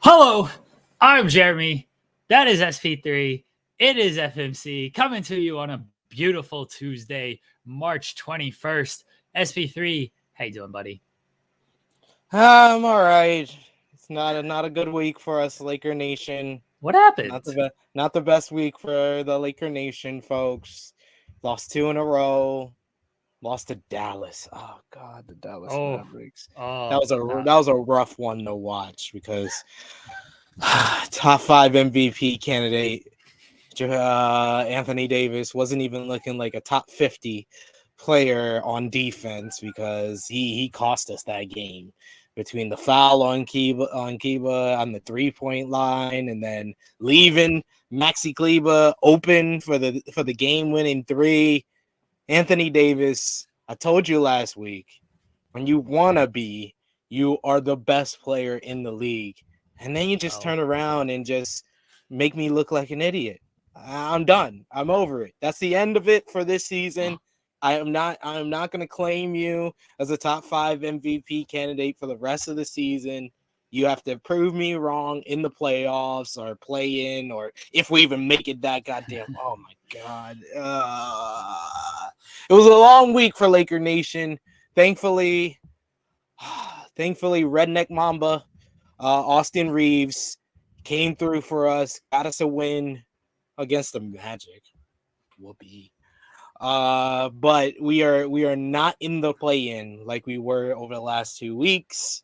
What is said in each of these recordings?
Hello, I'm Jeremy. That is SP3. It is FMC coming to you on a beautiful Tuesday, March 21st. SP3, how you doing, buddy? I'm all right. It's not a good week for us, Laker Nation. What happened? Not the best week for the Laker Nation, folks. Lost 2 in a row. Lost to Dallas. Oh God, the Dallas Mavericks. That was a rough one to watch because top 5 MVP candidate Anthony Davis wasn't even looking like a top 50 player on defense because he cost us that game between the foul on Kiba on the 3-point line and then leaving Maxi Kleber open for the game-winning 3. Anthony Davis, I told you last week, when you want to be, you are the best player in the league. And then you just turn around and just make me look like an idiot. I'm done. I'm over it. That's the end of it for this season. I'm not going to claim you as a top 5 MVP candidate for the rest of the season. You have to prove me wrong in the playoffs or play in, or if we even make it that goddamn. Oh my God. It was a long week for Laker Nation. Thankfully, Redneck Mamba, Austin Reeves came through for us, got us a win against the Magic. Whoopee. But we are not in the play-in like we were over the last 2 weeks.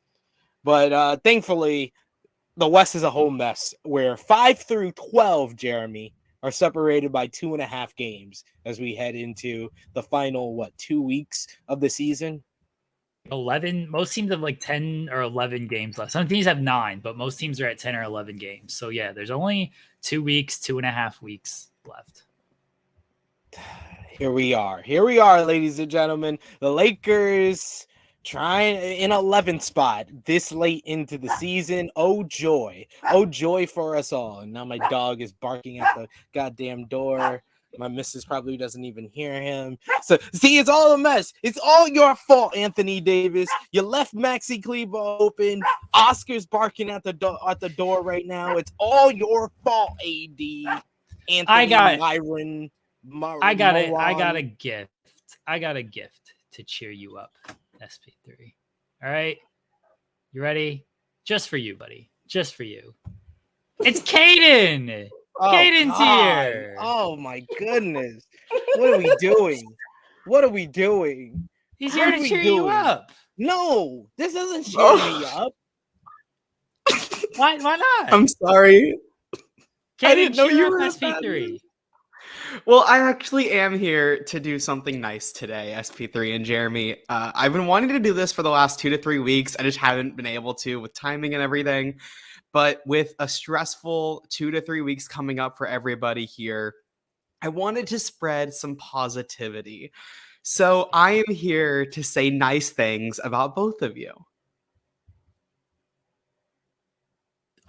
But thankfully, the West is a whole mess where 5 through 12, Jeremy, are separated by 2.5 games as we head into the final 2 weeks of the season. 11. Most teams have like 10 or 11 games left. Some teams have 9, but most teams are at 10 or 11 games. So yeah, there's only 2 weeks, 2.5 weeks left. Here we are, ladies and gentlemen. The Lakers trying in 11th spot this late into the season. Oh joy for us all. And now my dog is barking at the goddamn door. My missus probably doesn't even hear him. So see, it's all a mess. It's all your fault, Anthony Davis. You left Maxi Kleber open. Oscar's barking at the door right now. It's all your fault, AD. Anthony Myron. I got a gift. I got a gift to cheer you up, SP3. All right, you ready? Just for you, buddy. Just for you. It's Caden. Caden's here. Oh my goodness! What are we doing? What are we doing? He's here to cheer you up. No, this doesn't cheer me up. Why not? I'm sorry. Caden, I didn't know you were SP3. Well, I actually am here to do something nice today, SP3 and Jeremy. I've been wanting to do this for the last 2 to 3 weeks. I just haven't been able to with timing and everything. But with a stressful 2 to 3 weeks coming up for everybody here, I wanted to spread some positivity. So I am here to say nice things about both of you.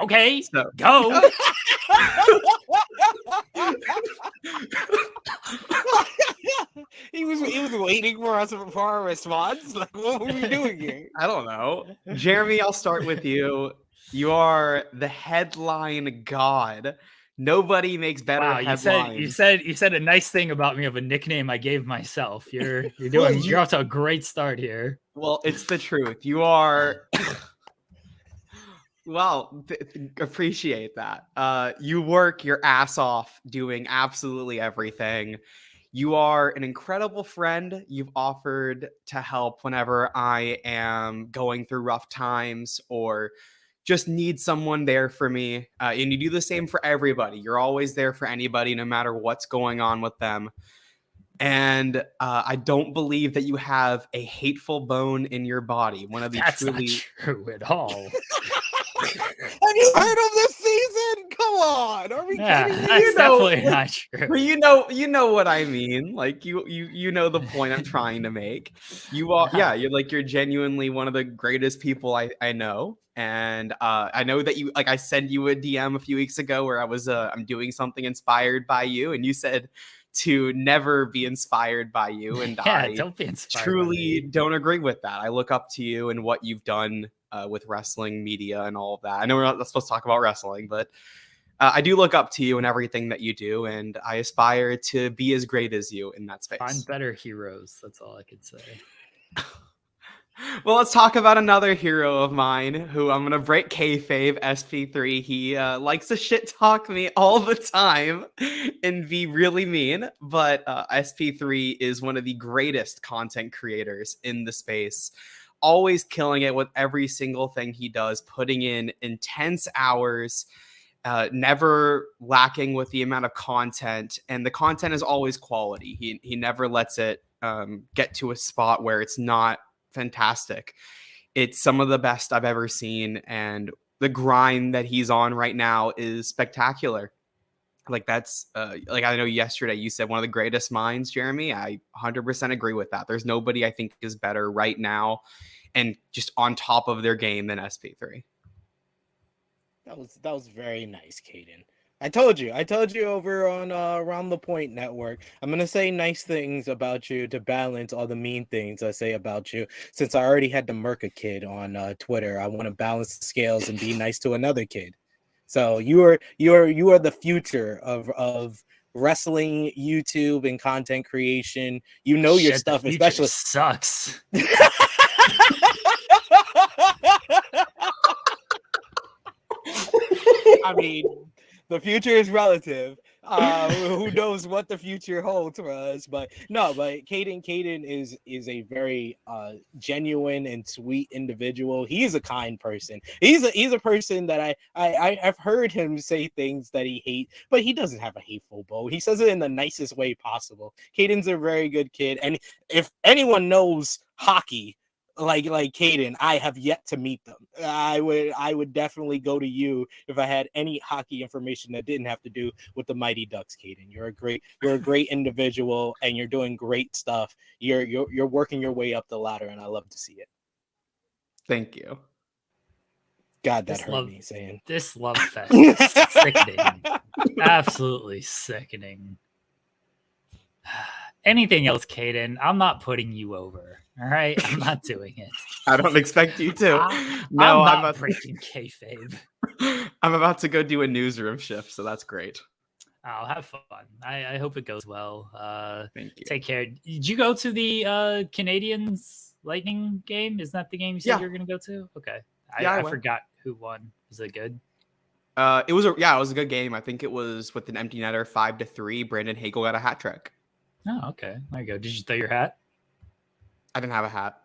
Okay, so go. He was waiting for us for our response. Like, what were we doing here? I don't know. Jeremy, I'll start with you. You are the headline god. Nobody makes better headlines. You said a nice thing about me of a nickname I gave myself. You're off to a great start here. Well, it's the truth. You are. Well, appreciate that. You work your ass off doing absolutely everything. You are an incredible friend. You've offered to help whenever I am going through rough times or just need someone there for me. And you do the same for everybody. You're always there for anybody, no matter what's going on with them. And I don't believe that you have a hateful bone in your body. One of the That's not true at all. Have you heard of this season? Come on, are we kidding? That's definitely not true. You know what I mean. Like you know the point I'm trying to make. You are, you're genuinely one of the greatest people I know. And I know that you, like, I sent you a DM a few weeks ago where I was I'm doing something inspired by you, and you said to never be inspired by you, and I don't be inspired. Truly don't agree with that. I look up to you and what you've done with wrestling media and all of that. I know we're not supposed to talk about wrestling, but I do look up to you and everything that you do, and I aspire to be as great as you in that space. Find better heroes. That's all I can say. Well, let's talk about another hero of mine who I'm going to break kayfabe, SP3. He likes to shit talk me all the time and be really mean, but SP3 is one of the greatest content creators in the space. Always killing it with every single thing he does, putting in intense hours, never lacking with the amount of content, and the content is always quality. He never lets it get to a spot where it's not fantastic. It's some of the best I've ever seen, and the grind that he's on right now is spectacular. Like that's like, I know yesterday you said one of the greatest minds, Jeremy. I 100% agree with that. There's nobody I think is better right now and just on top of their game than SP3. That was very nice, Caden. I told you over on Around the Point Network. I'm gonna say nice things about you to balance all the mean things I say about you. Since I already had to murk a kid on Twitter, I want to balance the scales and be nice to another kid. So you are the future of wrestling, YouTube, and content creation. You know your stuff, especially sucks. I mean, the future is relative. Who knows what the future holds for us? But Caden is a very genuine and sweet individual. He is a kind person. He's a person that I've heard him say things that he hates, but he doesn't have a hateful bone. He says it in the nicest way possible. Caden's a very good kid, and if anyone knows hockey like Caden, I have yet to meet them. I would definitely go to you if I had any hockey information that didn't have to do with the Mighty Ducks, Caden. You're a great individual, and you're doing great stuff. You're working your way up the ladder, and I love to see it. Thank you. God, that hurt me saying this love fest is sickening. Absolutely sickening. Anything else, Caden? I'm not putting you over. All right, I'm not doing it. I don't expect you to. I'm not breaking kayfabe. I'm about to go do a newsroom shift, so that's great. I'll have fun. I hope it goes well. Thank you. Take care. Did you go to the Canadians Lightning game? Isn't that the game you said you were going to go to? Okay. I forgot who won. Was it good? It was a good game. I think it was with an empty netter, 5-3. Brandon Hagel got a hat trick. Oh, okay. There you go. Did you throw your hat? I didn't have a hat.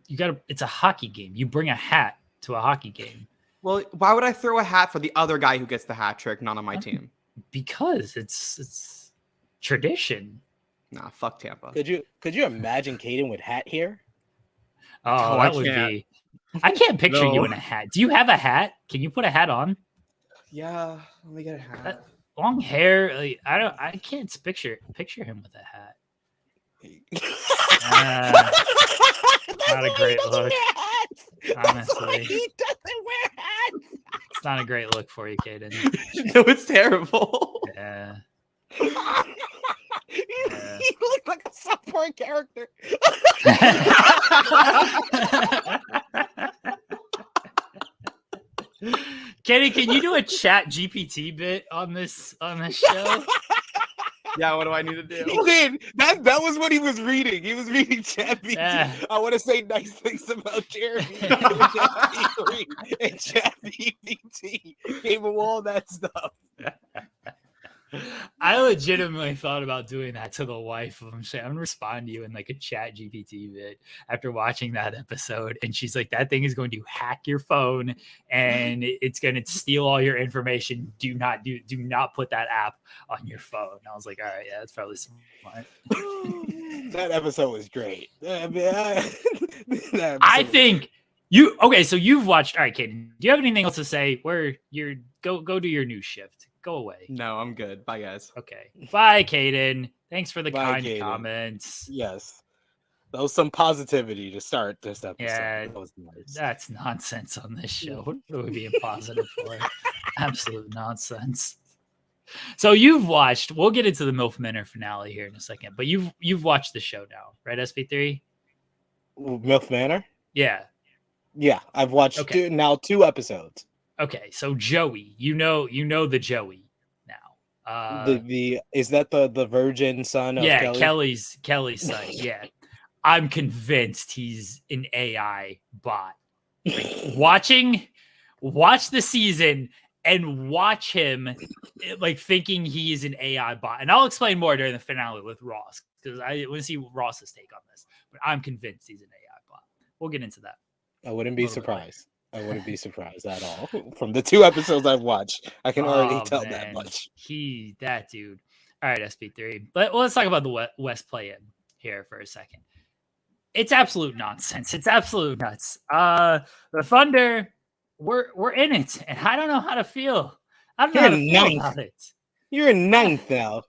It's a hockey game. You bring a hat to a hockey game. Well, why would I throw a hat for the other guy who gets the hat trick, not on my team? Because it's tradition. Nah, fuck Tampa. Could you imagine Caden with hat hair? Oh, that would be. I can't picture you in a hat. Do you have a hat? Can you put a hat on? Yeah, let me get a hat. Long hair. Like, I can't picture him with a hat. Not a great look. Honestly, he doesn't wear hats. It's not a great look for you, Caden. No, it's terrible. Yeah. He looked like a support character. Kenny, can you do a chat GPT bit on this show? Yeah, what do I need to do? He did. That was what he was reading. He was reading ChatGPT. Yeah. I want to say nice things about Jeremy and ChatGPT. Gave him all that stuff. I legitimately thought about doing that to the wife of him. I'm gonna respond to you in like a chat GPT bit after watching that episode. And she's like, that thing is going to hack your phone and it's going to steal all your information. Do not put that app on your phone. And I was like, all right, yeah, that's probably smart. That episode was great. I think so you've watched. All right, Kaden, do you have anything else to say where you're go do your new shift? Go away. No, I'm good. Bye, guys. Okay. Bye, Caden. Thanks for the kind Caden. comments. Yes. That was some positivity to start this episode. Yeah, that was nice. That's nonsense on this show. What are we being positive for? Absolute nonsense. So you've watched, we'll get into the MILF Manor finale here in a second, but you've watched the show now, right, SP3? MILF Manor? Yeah. Yeah, I've watched now 2 episodes. Okay, so Joey, you know the Joey now. The is that the virgin son of Kelly? Kelly's son. Yeah, I'm convinced he's an AI bot. Like, watch the season and watch him like thinking he is an AI bot. And I'll explain more during the finale with Ross because I want to see Ross's take on this. But I'm convinced he's an AI bot. We'll get into that. I wouldn't be surprised. I wouldn't be surprised at all. From the 2 episodes I've watched, I can already tell that much. That dude. All right, SP3. Let's talk about the West play-in here for a second. It's absolute nonsense. It's absolute nuts. The Thunder, we're in it, and I don't know how to feel. I don't know how to feel about it. You're in 9th now.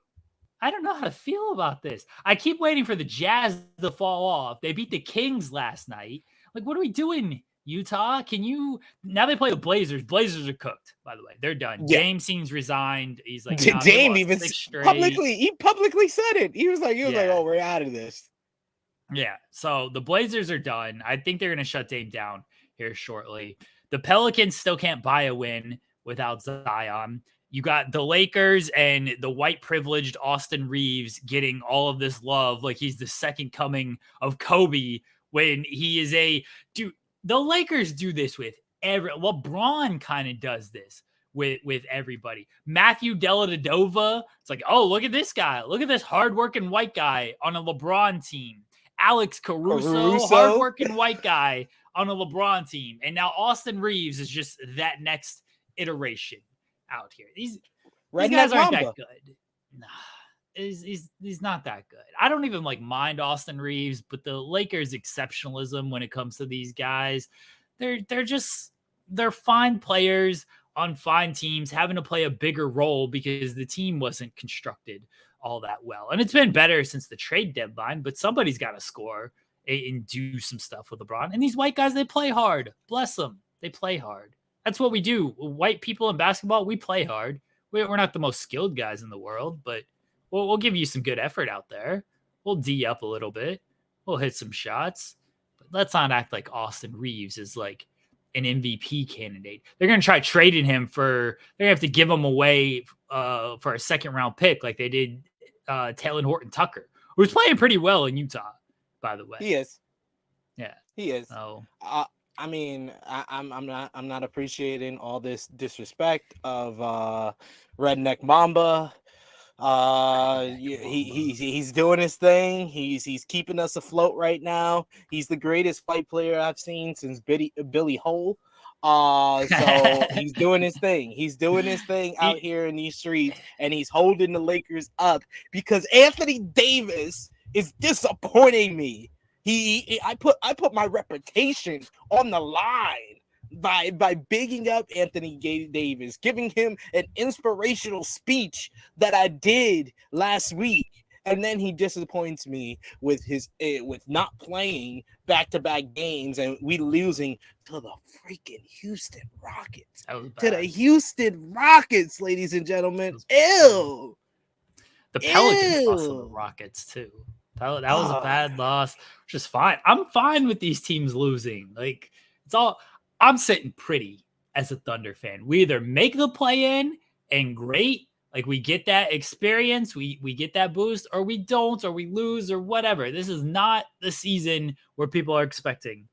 I don't know how to feel about this. I keep waiting for the Jazz to fall off. They beat the Kings last night. Like, what are we doing, Utah? Now they play the Blazers. Blazers are cooked, by the way. They're done. Yeah. Dame seems resigned. He's like, Dame even publicly said it. He was like, oh, we're out of this. Yeah. So the Blazers are done. I think they're going to shut Dame down here shortly. The Pelicans still can't buy a win without Zion. You got the Lakers and the white privileged Austin Reeves getting all of this love like he's the second coming of Kobe when he is dude. The Lakers do this with LeBron kind of does this with everybody. Matthew Dellavedova, it's like, oh, look at this guy. Look at this hardworking white guy on a LeBron team. Alex Caruso, hardworking white guy on a LeBron team. And now Austin Reeves is just that next iteration out here. These guys aren't that good. Nah, he's not that good. I don't even mind Austin Reeves, but the Lakers' exceptionalism when it comes to these guys, they're fine players on fine teams having to play a bigger role because the team wasn't constructed all that well. And it's been better since the trade deadline, but somebody's got to score and do some stuff with LeBron. And these white guys, they play hard. Bless them. They play hard. That's what we do. White people in basketball, we play hard. We're not the most skilled guys in the world, but we'll give you some good effort out there. We'll D up a little bit. We'll hit some shots. But let's not act like Austin Reeves is like an MVP candidate. They're going to try trading him they're going to have to give him away for a second round pick like they did Taylor Horton Tucker, who's playing pretty well in Utah, by the way. He is. Yeah. He is. Oh. I mean, I'm not appreciating all this disrespect of Redneck Mamba. He's doing his thing. He's keeping us afloat right now. He's the greatest fight player I've seen since Billy Hole. So he's doing his thing. He's doing his thing out here in these streets, and he's holding the Lakers up because Anthony Davis is disappointing me. I put my reputation on the line by bigging up Anthony Davis, giving him an inspirational speech that I did last week, and then he disappoints me with with not playing back-to-back games and we losing to the freaking Houston Rockets. To the Houston Rockets, ladies and gentlemen. Ew. The Pelicans lost to the Rockets too. That was a bad loss, which is fine. I'm fine with these teams losing. Like, it's all. I'm sitting pretty as a Thunder fan. We either make the play-in and great, like we get that experience, we get that boost, or we don't, or we lose, or whatever. This is not the season where people are expecting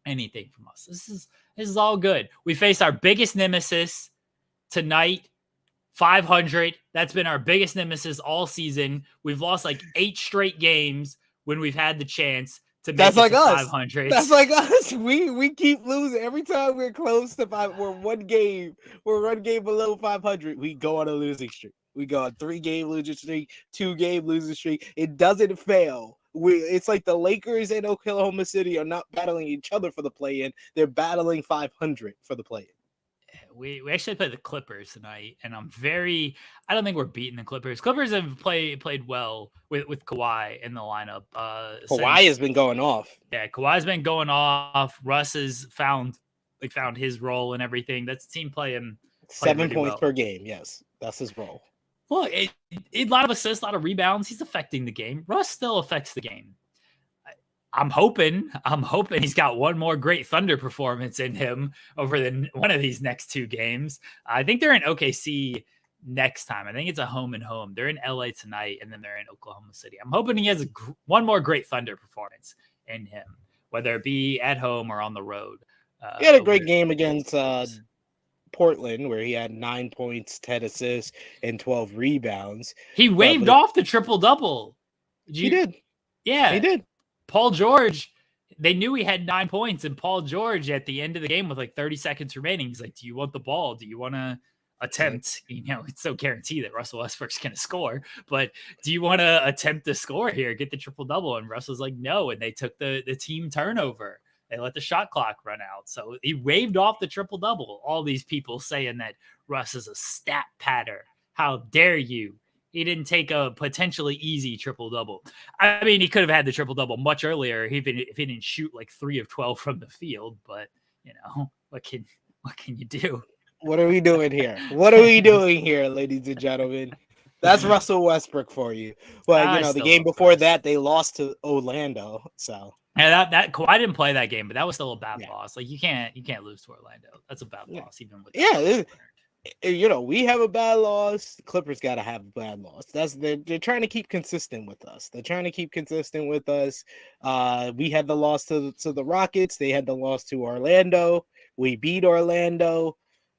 anything from us. This is all good. We face our biggest nemesis tonight. 500. That's been our biggest nemesis all season. We've lost like 8 straight games when we've had the chance to make it to 500. That's like us. We keep losing every time we're close to 5. We're one game below 500. We go on a losing streak. We go on 3-game losing streak, 2-game losing streak. It doesn't fail. It's like the Lakers and Oklahoma City are not battling each other for the play-in. They're battling 500 for the play-in. We actually played the Clippers tonight, and I don't think we're beating the Clippers. Clippers have played well with Kawhi in the lineup. Kawhi has been going off. Yeah, Kawhi's been going off. Russ has found his role and everything. That's the team playing 7 points per game. Yes, that's his role. Well, a lot of assists, a lot of rebounds. He's affecting the game. Russ still affects the game. I'm hoping he's got one more great Thunder performance in him over one of these next 2 games. I think they're in OKC next time. I think it's a home and home. They're in LA tonight, and then they're in Oklahoma City. I'm hoping he has one more great Thunder performance in him, whether it be at home or on the road. He had a great game against Portland, where he had 9 points, 10 assists, and 12 rebounds. He waved off the triple-double. He did. Yeah. He did. Paul George, they knew he had 9 points, and Paul George at the end of the game with like 30 seconds remaining, he's like, do you want the ball? Do you want to attempt? It's so guaranteed that Russell Westbrook's going to score, but do you want to attempt to score here, get the triple-double? And Russell's like, no, and they took the team turnover. They let the shot clock run out. So he waved off the triple-double. All these people saying that Russ is a stat patter. How dare you? He didn't take a potentially easy triple-double. I mean, he could have had the triple-double much earlier if he didn't shoot like 3 of 12 from the field. But, what can you do? What are we doing here? What are we doing here, ladies and gentlemen? That's Russell Westbrook for you. But, the game before that, they lost to Orlando. So. Yeah, I didn't play that game, but that was still a bad loss. Like, you can't lose to Orlando. That's a bad loss, even with we have a bad loss. The Clippers got to have a bad loss. They're trying to keep consistent with us. We had the loss to the Rockets. They had the loss to Orlando. We beat Orlando,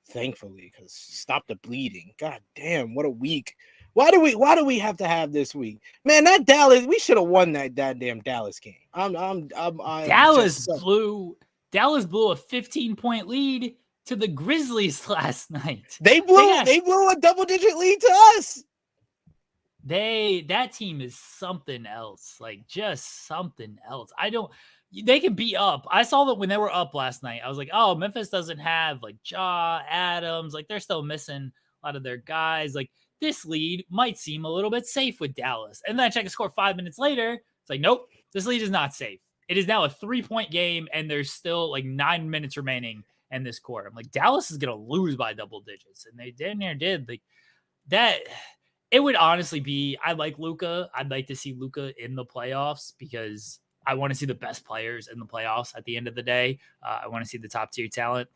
thankfully, because stop the bleeding. God damn, what a week. Why do we have to have this week? Man, that Dallas, we should have won that damn Dallas game. Dallas blew a 15-point lead to the Grizzlies last night. They blew a double-digit lead to us. That team is something else. Like, just something else. They can be up. I saw that when they were up last night. I was like, oh, Memphis doesn't have like Ja, Adams. Like, they're still missing a lot of their guys. Like, this lead might seem a little bit safe with Dallas. And then I check the score 5 minutes later. It's like, nope, this lead is not safe. It is now a 3-point game, and there's still like 9 minutes remaining in this quarter. I'm like, Dallas is going to lose by double digits. And they damn near did. Like, that, it would honestly be, I like Luka. I'd like to see Luka in the playoffs because I want to see the best players in the playoffs at the end of the day. I want to see the top tier talent.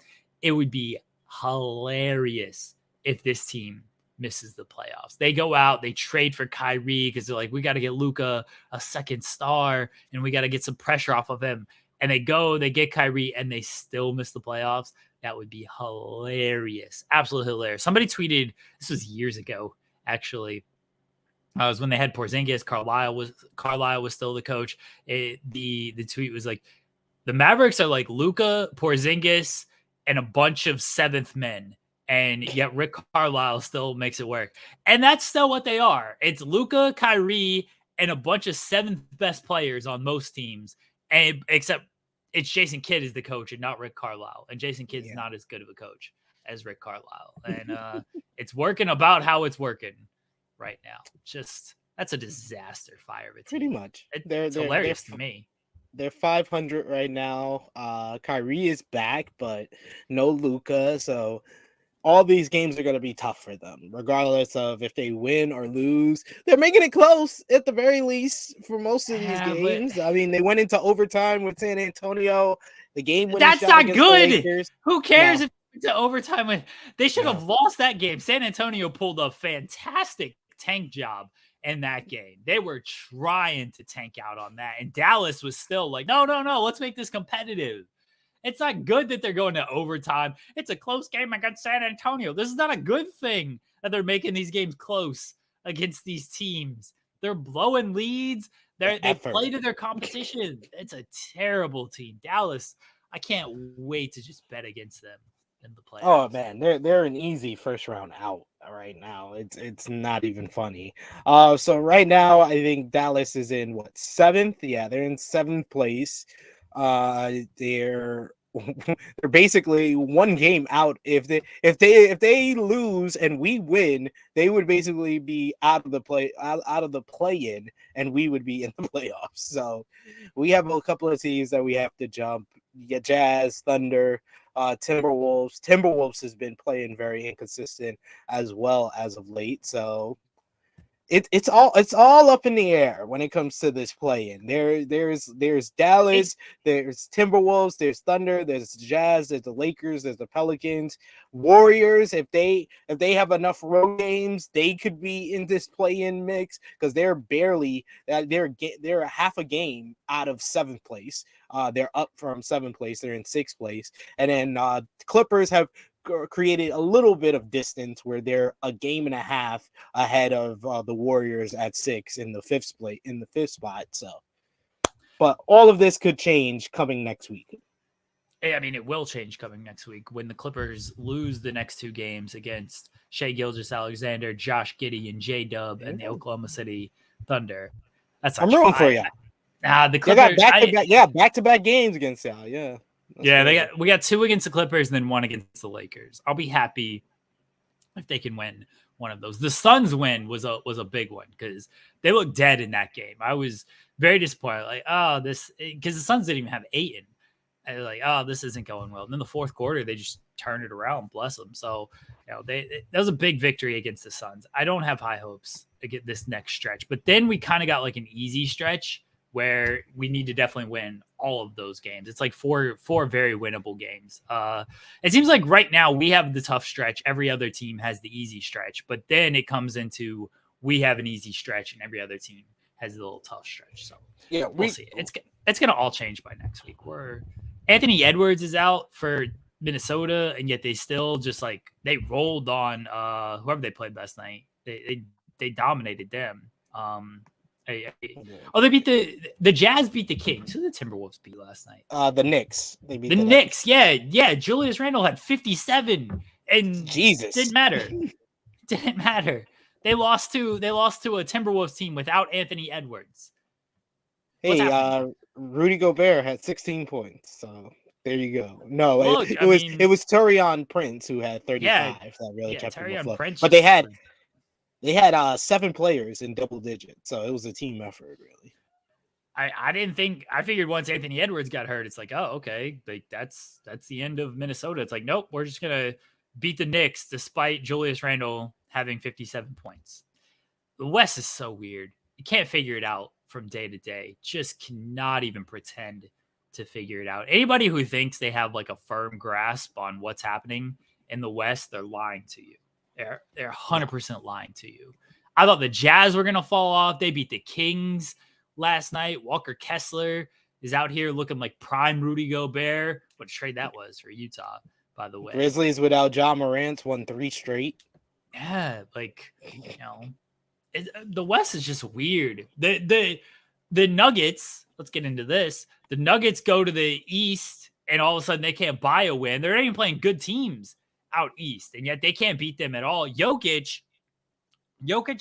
It would be hilarious if this team misses the playoffs. They go out, they trade for Kyrie because they're like, we got to get Luka a second star and we got to get some pressure off of him. And they get Kyrie and they still miss the playoffs. That would be hilarious. Absolutely hilarious. Somebody tweeted, this was years ago, actually. It was when they had Porzingis. Carlisle was still the coach. The tweet was like, the Mavericks are like Luka, Porzingis, and a bunch of seventh men. And yet Rick Carlisle still makes it work. And that's still what they are. It's Luka, Kyrie, and a bunch of seventh best players on most teams. And except it's Jason Kidd is the coach and not Rick Carlisle. And Jason Kidd's not as good of a coach as Rick Carlisle. And it's working about how it's working right now. Just, that's a disaster fire of a team. Pretty much. It's hilarious to me. They're 500 right now. Kyrie is back, but no Luka. So all these games are going to be tough for them, regardless of if they win or lose. They're making it close at the very least for most of these games. I mean, they went into overtime with San Antonio. The game that's not good. Who cares if it's overtime? They should have lost that game. San Antonio pulled a fantastic tank job in that game. They were trying to tank out on that, and Dallas was still like, no, let's make this competitive. It's not good that they're going to overtime. It's a close game against San Antonio. This is not a good thing that they're making these games close against these teams. They're blowing leads. They play to their competition. It's a terrible team. Dallas, I can't wait to just bet against them in the playoffs. Oh man, they're an easy first round out right now. It's not even funny. So right now I think Dallas is in seventh? Yeah, they're in seventh place. They're basically one game out. If they lose and we win, they would basically be out of the play-in, and we would be in the playoffs. So we have a couple of teams that we have to jump. You get Jazz, Thunder, Timberwolves. Timberwolves has been playing very inconsistent as well as of late. So it's all up in the air when it comes to this play-in. There's Dallas, there's Timberwolves, there's Thunder, there's the Jazz, there's the Lakers, there's the Pelicans, Warriors. If they have enough road games, they could be in this play-in mix because they're a half a game out of 7th place. They're up from 7th place. They're in 6th place, and then Clippers have created a little bit of distance where they're a game and a half ahead of the Warriors at 6 in the 5th spot. So, but all of this could change coming next week. I mean, it will change coming next week when the Clippers lose the next 2 games against Shai Gilgeous-Alexander, Josh Giddey, and J-Dub and the Oklahoma City Thunder. I'm rooting for you. The Clippers got back-to-back games against y'all. Yeah. We got 2 against the Clippers and then 1 against the Lakers. I'll be happy if they can win one of those. The Suns win was a big one because they looked dead in that game. I was very disappointed. Because the Suns didn't even have Ayton. I was like, this isn't going well. And then the 4th quarter, they just turned it around. Bless them. So, that was a big victory against the Suns. I don't have high hopes to get this next stretch, but then we kind of got like an easy stretch where we need to definitely win all of those games. It's like four very winnable games. It seems like right now we have the tough stretch. Every other team has the easy stretch, but then it comes into we have an easy stretch and every other team has a little tough stretch. So yeah, we'll see. It's going to all change by next week. Anthony Edwards is out for Minnesota, and yet they still just they rolled on whoever they played last night. They dominated them. They beat the Jazz beat the Kings. Who did the Timberwolves beat last night? The Knicks. They beat the Knicks. Yeah. Julius Randle had 57, and Jesus didn't matter. They lost to a Timberwolves team without Anthony Edwards. Hey, Rudy Gobert had 16 points. So there you go. No, it was Taurean Prince who had 35. That really kept him afloat. Prince, but they had 7 players in double digits, so it was a team effort, really. I figured once Anthony Edwards got hurt, it's like, oh, okay, that's the end of Minnesota. It's like, nope, we're just gonna beat the Knicks despite Julius Randle having 57 points. The West is so weird. You can't figure it out from day to day. Just cannot even pretend to figure it out. Anybody who thinks they have a firm grasp on what's happening in the West, they're lying to you. They're 100% lying to you. I thought the Jazz were going to fall off. They beat the Kings last night. Walker Kessler is out here looking like prime Rudy Gobert. What a trade that was for Utah, by the way. Grizzlies without Ja Morant won 3 straight. Yeah, the West is just weird. The Nuggets, let's get into this. The Nuggets go to the East, and all of a sudden they can't buy a win. They're not even playing good teams out East, and yet they can't beat them at all. Jokic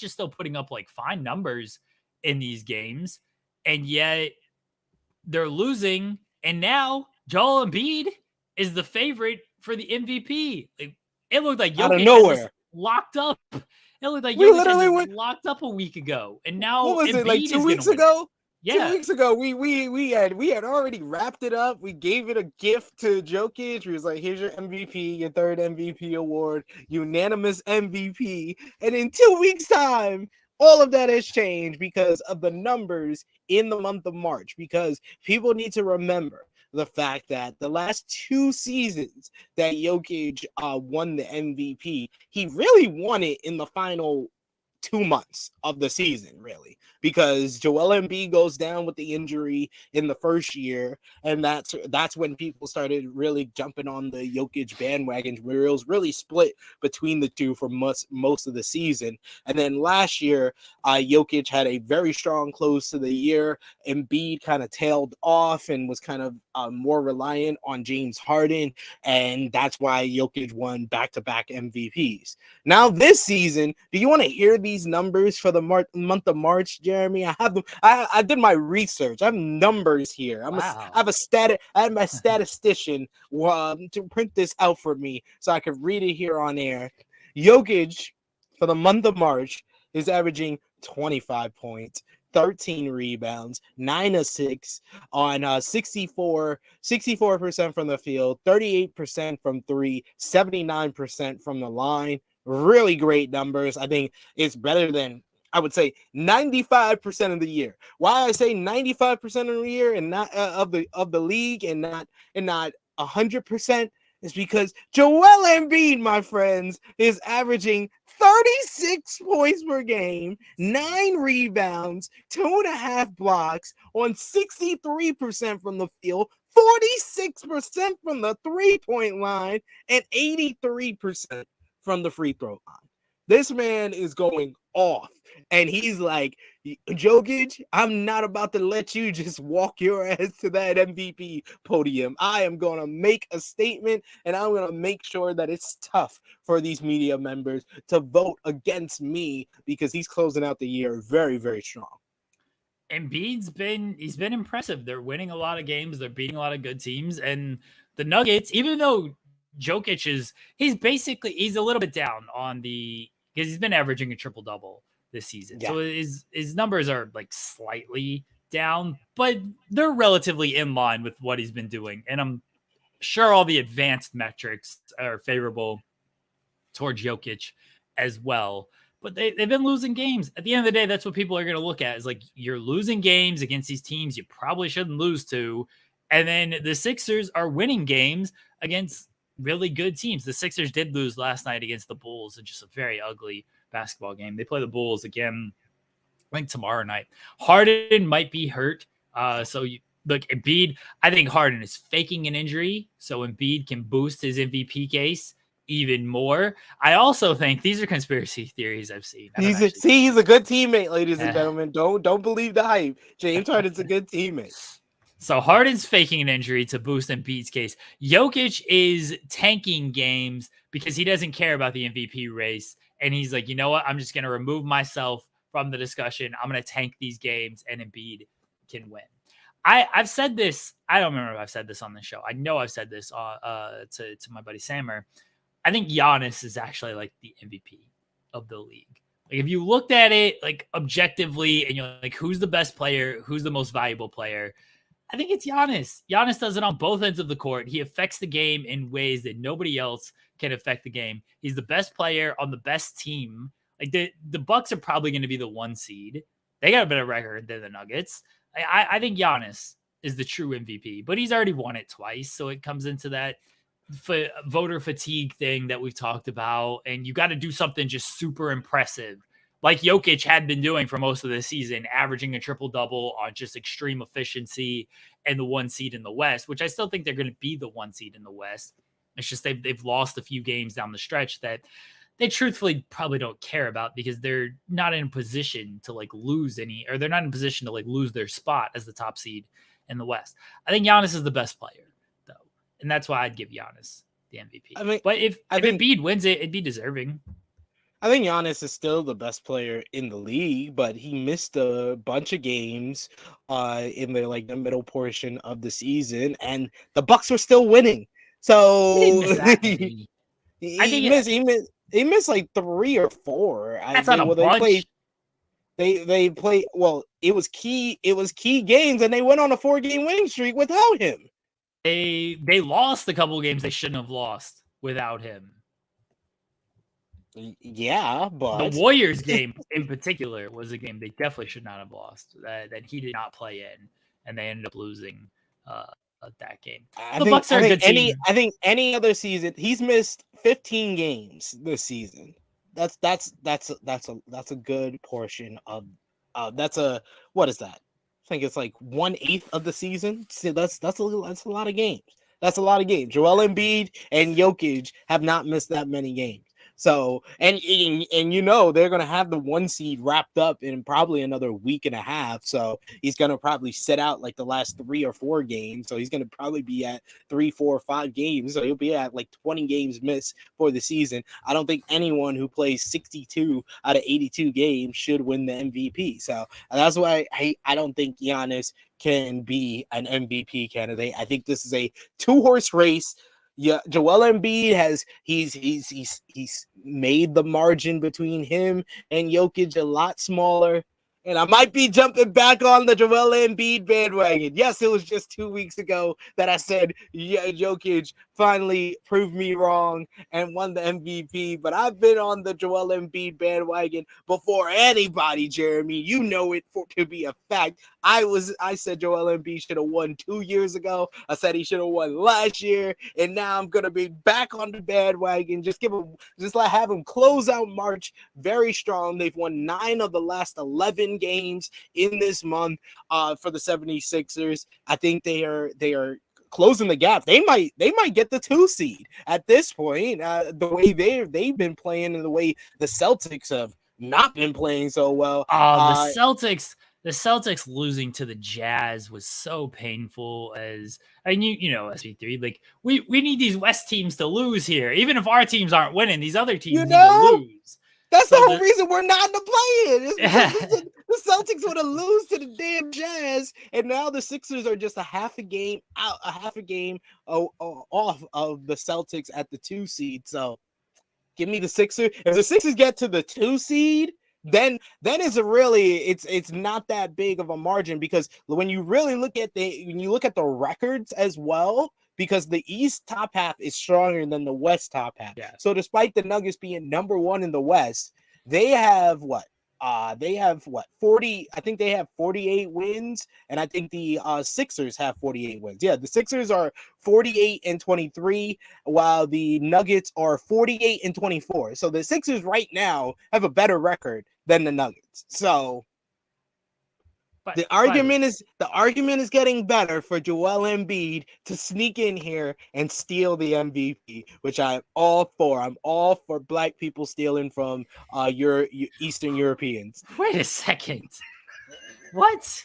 is still putting up fine numbers in these games, and yet they're losing. And now Joel Embiid is the favorite for the MVP. It looked like Jokic out of nowhere locked up. It looked like Jokic was locked up a week ago, and now what was Embiid it 2 weeks ago? Yeah. 2 weeks ago, we had already wrapped it up. We gave it a gift to Jokic. We was like, here's your MVP, your 3rd MVP award, unanimous MVP. And in 2 weeks' time, all of that has changed because of the numbers in the month of March. Because people need to remember the fact that the last 2 seasons that Jokic won the MVP, he really won it in the final 2 months of the season, really, because Joel Embiid goes down with the injury in the first year, and that's when people started really jumping on the Jokic bandwagon, where it was really split between the two for most of the season. And then last year, Jokic had a very strong close to the year. Embiid kind of tailed off and was kind of more reliant on James Harden, and that's why Jokic won back-to-back MVPs. Now this season, do you want to hear these numbers for the month of March, Jeremy? I have them. I did my research. I have numbers here. I had my statistician to print this out for me so I could read it here on air. Jokic for the month of March is averaging 25 points, 13 rebounds, 9 assists on 64% from the field, 38% from 3, 79% from the line. Really great numbers. I think it's better than I would say 95% of the year. Why I say 95% of the year and not of the league and not 100% is because Joel Embiid, my friends, is averaging 36 points per game, 9 rebounds, 2.5 blocks on 63% from the field, 46% from the 3-point line, and 83% from the free throw line. This man is going off. And he's like, Jokic, I'm not about to let you just walk your ass to that MVP podium. I am going to make a statement, and I'm going to make sure that it's tough for these media members to vote against me because he's closing out the year very, very strong. Embiid's been impressive. They're winning a lot of games. They're beating a lot of good teams. And the Nuggets, even though Jokic he's a little bit down on because he's been averaging a triple-double this season. Yeah. So his numbers are like slightly down, but they're relatively in line with what he's been doing. And I'm sure all the advanced metrics are favorable towards Jokic as well. But they've been losing games. At the end of the day, that's what people are going to look at is like, you're losing games against these teams you probably shouldn't lose to. And then the Sixers are winning games against really good teams. The Sixers did lose last night against the Bulls in just a very ugly basketball game. They play the Bulls again, I think tomorrow night. Harden might be hurt. So look, Embiid, I think Harden is faking an injury so Embiid can boost his MVP case even more. I also think these are conspiracy theories I've seen. He's a good teammate, ladies and gentlemen. Don't believe the hype. James Harden's a good teammate. So Harden's faking an injury to boost Embiid's case. Jokic is tanking games because he doesn't care about the MVP race. And he's like, you know what? I'm just going to remove myself from the discussion. I'm going to tank these games and Embiid can win. I've said this. I don't remember if I've said this on the show. I know I've said this to my buddy Sammer. I think Giannis is actually like the MVP of the league. Like if you looked at it like objectively and you're like, who's the best player? Who's the most valuable player? I think it's Giannis. Giannis does it on both ends of the court. He affects the game in ways that nobody else can affect the game. He's the best player on the best team. Like the Bucks are probably going to be the 1 seed. They got a better record than the Nuggets. I think Giannis is the true MVP, but he's already won it twice. So it comes into that voter fatigue thing that we've talked about. And you got to do something just super impressive, like Jokic had been doing for most of the season, averaging a triple-double on just extreme efficiency and the 1 seed in the West, which I still think they're going to be the 1 seed in the West. It's just they've lost a few games down the stretch that they truthfully probably don't care about because they're not in a position to like lose any, or they're not in a position to like lose their spot as the top seed in the West. I think Giannis is the best player, though. And that's why I'd give Giannis the MVP. But if Embiid wins it, it'd be deserving. I think Giannis is still the best player in the league, but he missed a bunch of games in the middle portion of the season, and the Bucks were still winning. So he missed like 3 or 4. That's not a bunch. They played well. It was key games, and they went on a 4-game winning streak without him. They lost a couple of games they shouldn't have lost without him. Yeah, but the Warriors game in particular was a game they definitely should not have lost. That he did not play in, and they ended up losing that game. Bucks are a good team. I think any other season he's missed 15 games this season. That's a good portion of what is that? I think it's like 1/8 of the season. So that's a lot of games. That's a lot of games. Joel Embiid and Jokic have not missed that many games. So, and you know, they're going to have the 1 seed wrapped up in probably another week and a half. So he's going to probably sit out like the last 3 or 4 games. So he's going to probably be at 3, 4, 5 games. So he'll be at like 20 games missed for the season. I don't think anyone who plays 62 out of 82 games should win the MVP. So that's why I don't think Giannis can be an MVP candidate. I think this is a 2-horse race. Yeah, Joel Embiid he's made the margin between him and Jokic a lot smaller. And I might be jumping back on the Joel Embiid bandwagon. Yes, it was just 2 weeks ago that I said, yeah, Jokic finally proved me wrong and won the MVP. But I've been on the Joel Embiid bandwagon before anybody, Jeremy. You know it to be a fact. I said Joel Embiid should have won 2 years ago. I said he should have won last year. And now I'm going to be back on the bandwagon. Just have him close out March very strong. They've won 9 of the last 11 games in this month for the 76ers. I think they are closing the gap. They might get the 2 seed at this point. The way they've been playing and the way the Celtics have not been playing so well. The Celtics losing to the Jazz was so painful. As I mean, you know, SP3, like we need these West teams to lose here. Even if our teams aren't winning, these other teams need to lose. That's the whole reason we're not in the play-in. The Celtics want to lose to the damn Jazz, and now the Sixers are just a half a game off of the Celtics at the 2 seed. So give me the Sixers. If the Sixers get to the 2 seed, then it's not that big of a margin, because when you really look at the records as well, because the East top half is stronger than the West top half. Yeah. So despite the Nuggets being number 1 in the West, they have 40. I think they have 48 wins, and I think the Sixers have 48 wins. Yeah, the Sixers are 48-23, while the Nuggets are 48-24. So the Sixers right now have a better record than the Nuggets. So the argument is getting better for Joel Embiid to sneak in here and steal the MVP, which I'm all for. I'm all for black people stealing from your Eastern Europeans. Wait a second. What?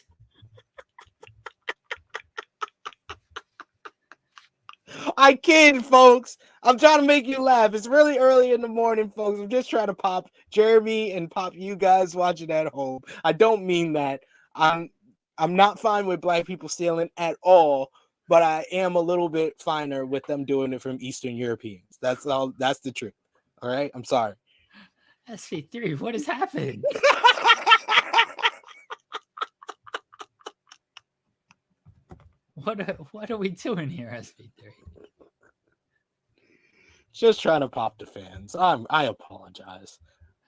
I kid, folks. I'm trying to make you laugh. It's really early in the morning, folks. I'm just trying to pop Jeremy and pop you guys watching at home. I don't mean that. I'm not fine with black people stealing at all, but I am a little bit finer with them doing it from Eastern Europeans. That's all. That's the truth. All right. I'm sorry. SP3, what has happened? What are we doing here, SP3? Just trying to pop the fans. I apologize.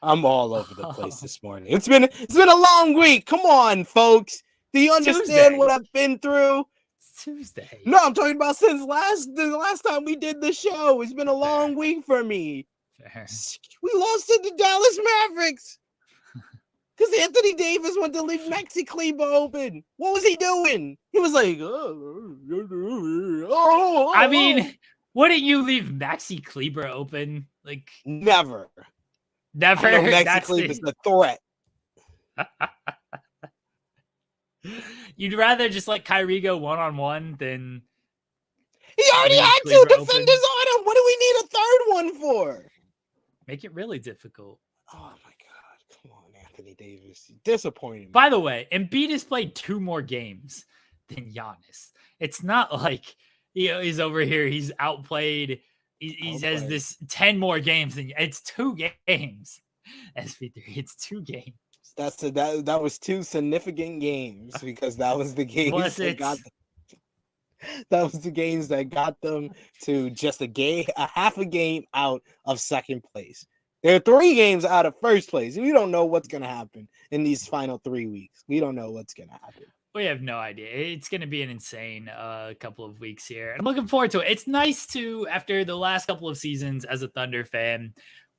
I'm all over the place this morning. It's been a long week. Come on, folks. Do you understand what I've been through? It's Tuesday. No, I'm talking about since the last time we did the show. It's been a long week for me. Fair. We lost to the Dallas Mavericks because Anthony Davis went to leave Maxi Kleber open. What was he doing? He was like, I mean, wouldn't you leave Maxi Kleber open? Like, never. Maxi Kleber's the threat. You'd rather just let Kyrie go 1-on-1 than he already had 2 defenders on him. What do we need a third one for? Make it really difficult. Oh my God. Come on, Anthony Davis. Disappointing. By the way, Embiid has played 2 more games than Giannis. It's not like he's over here, he's outplayed. He has this 10 more games than it's 2 games. SP3, it's 2 games. That was 2 significant games, because that was the games that was the games that got them to just a half a game out of second place. They're 3 games out of first place. We don't know what's going to happen in these final 3 weeks. We don't know what's going to happen. We have no idea. It's going to be an insane couple of weeks here. I'm looking forward to it. It's nice to, after the last couple of seasons as a Thunder fan,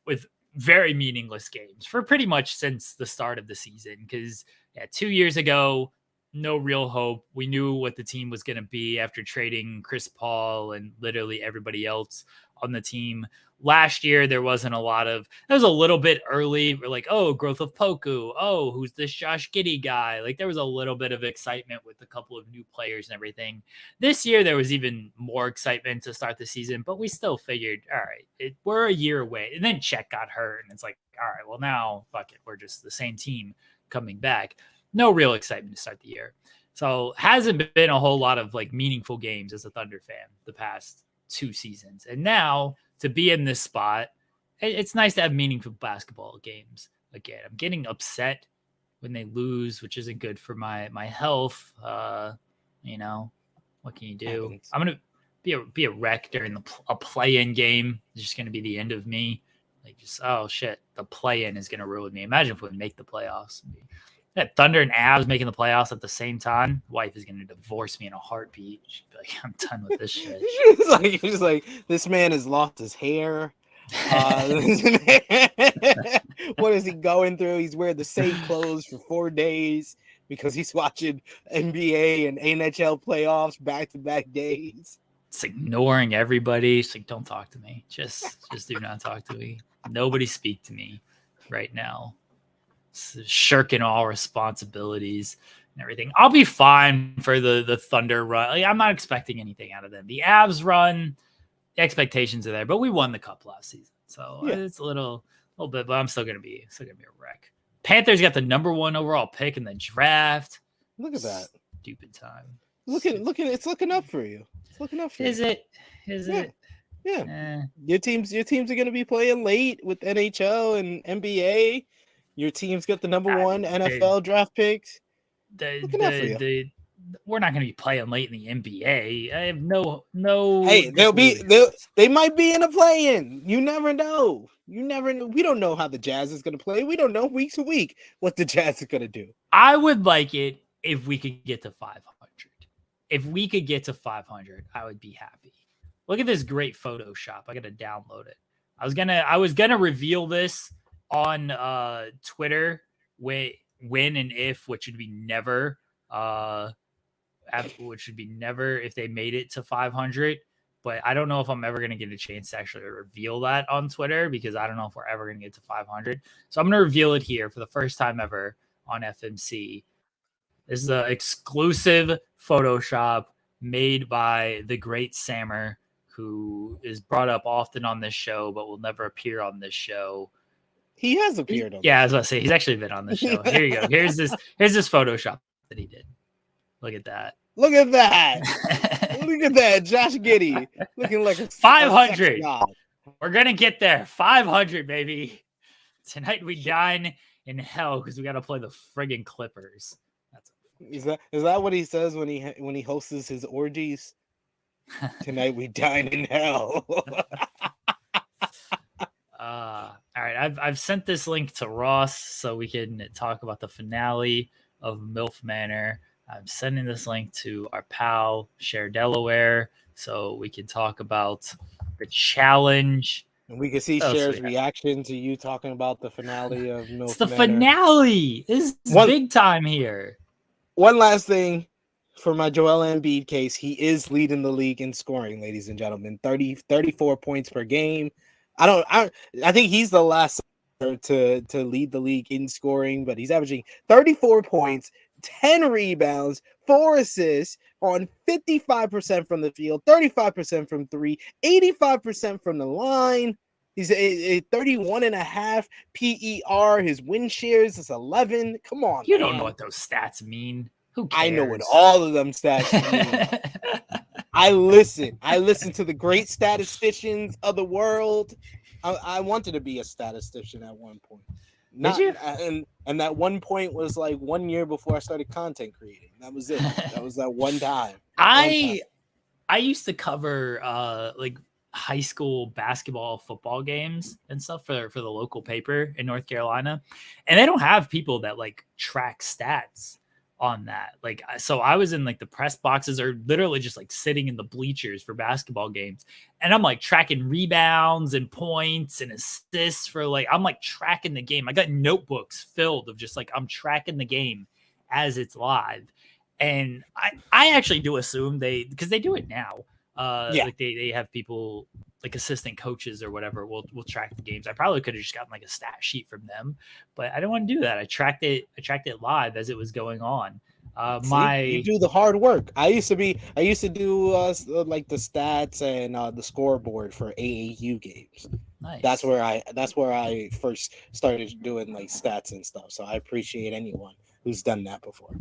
with very meaningless games for pretty much since the start of the season. Because 2 years ago, no real hope. We knew what the team was going to be after trading Chris Paul and literally everybody else on the team. Last year, there wasn't a lot of, it was a little bit early. We're like, oh, growth of Poku. Oh, who's this Josh Giddey guy? Like, there was a little bit of excitement with a couple of new players and everything. This year, there was even more excitement to start the season, but we still figured, all right, we're a year away. And then Chet got hurt, and it's like, all right, well, now, fuck it. We're just the same team coming back. No real excitement to start the year. So hasn't been a whole lot of like meaningful games as a Thunder fan the past 2 seasons. And now to be in this spot, it's nice to have meaningful basketball games again. I'm getting upset when they lose, which isn't good for my health. You know, what can you do? I'm gonna be a wreck during a play-in game. It's just gonna be the end of me. Like, just, oh shit, the play-in is gonna ruin me. Imagine if we make the playoffs. That Thunder and Avs making the playoffs at the same time. Wife is gonna divorce me in a heartbeat. She'd be like, I'm done with this shit. She's like, this man has lost his hair. What is he going through? He's wearing the same clothes for 4 days because he's watching NBA and NHL playoffs back-to-back days. It's ignoring everybody. It's like, don't talk to me. Just do not talk to me. Nobody speak to me right now. Shirking all responsibilities and everything. I'll be fine for the Thunder run. Like, I'm not expecting anything out of them. The Avs run, the expectations are there, but we won the cup last season, so it's a little bit. But I'm still gonna be a wreck. Panthers got the #1 overall pick in the draft. Look at that. Stupid time. Looking. It's looking up for you. It's looking up for you. Is it? Yeah. Your teams are gonna be playing late with NHL and NBA. Your team's got the #1 NFL draft picks. We're not going to be playing late in the NBA. I have no. Hey, they might be in a play-in. You never know. We don't know how the Jazz is going to play. We don't know week to week what the Jazz is going to do. I would like it if we could get to 500. If we could get to 500, I would be happy. Look at this great Photoshop. I got to download it. I was gonna reveal this on Twitter when and if, which would be never, if they made it to 500. But I don't know if I'm ever going to get a chance to actually reveal that on Twitter, because I don't know if we're ever going to get to 500. So I'm going to reveal it here for the first time ever on FMC. This is an exclusive Photoshop made by the great Sammer, who is brought up often on this show, but will never appear on this show. He has appeared on I was about to say, he's actually been on the show. Here you go. Here's this Photoshop that he did. Look at that. Look at that. Look at that. Josh Giddey looking like a 500. We're going to get there. 500, baby. Tonight we dine in hell because we got to play the friggin' Clippers. Is that what he says when he hosts his orgies? Tonight we dine in hell. All right, I've sent this link to Ross so we can talk about the finale of MILF Manor. I'm sending this link to our pal Cher Delaware so we can talk about the challenge. And we can see Cher's reaction to you talking about the finale of MILF Manor. It's the finale. This is big time here. One last thing for my Joel Embiid case. He is leading the league in scoring, ladies and gentlemen. 34 points per game. I think he's the last to lead the league in scoring, but he's averaging 34 points, 10 rebounds, 4 assists on 55% from the field, 35% from 3, 85% from the line. He's a 31.5 PER. His win shares is 11. Come on, you don't know what those stats mean. Who cares? I know what all of them stats mean. I listen to the great statisticians of the world. I wanted to be a statistician at one point. Did you? And that one point was like 1 year before I started content creating. That was it. That was that one time. I used to cover like high school basketball, football games and stuff for the local paper in North Carolina, and they don't have people that like track stats on that. Like, so I was in like the press boxes, or literally just like sitting in the bleachers for basketball games, and I'm like tracking rebounds and points and assists for like, I'm like tracking the game. I got notebooks filled of just like, I'm tracking the game as it's live. And I actually do assume because they do it now. Like they have people like assistant coaches or whatever will track the games. I probably could have just gotten like a stat sheet from them, but I didn't want to do that. I tracked it live as it was going on. You do the hard work. I used to do like the stats and the scoreboard for AAU games. Nice. That's where I first started doing like stats and stuff. So I appreciate anyone who's done that before.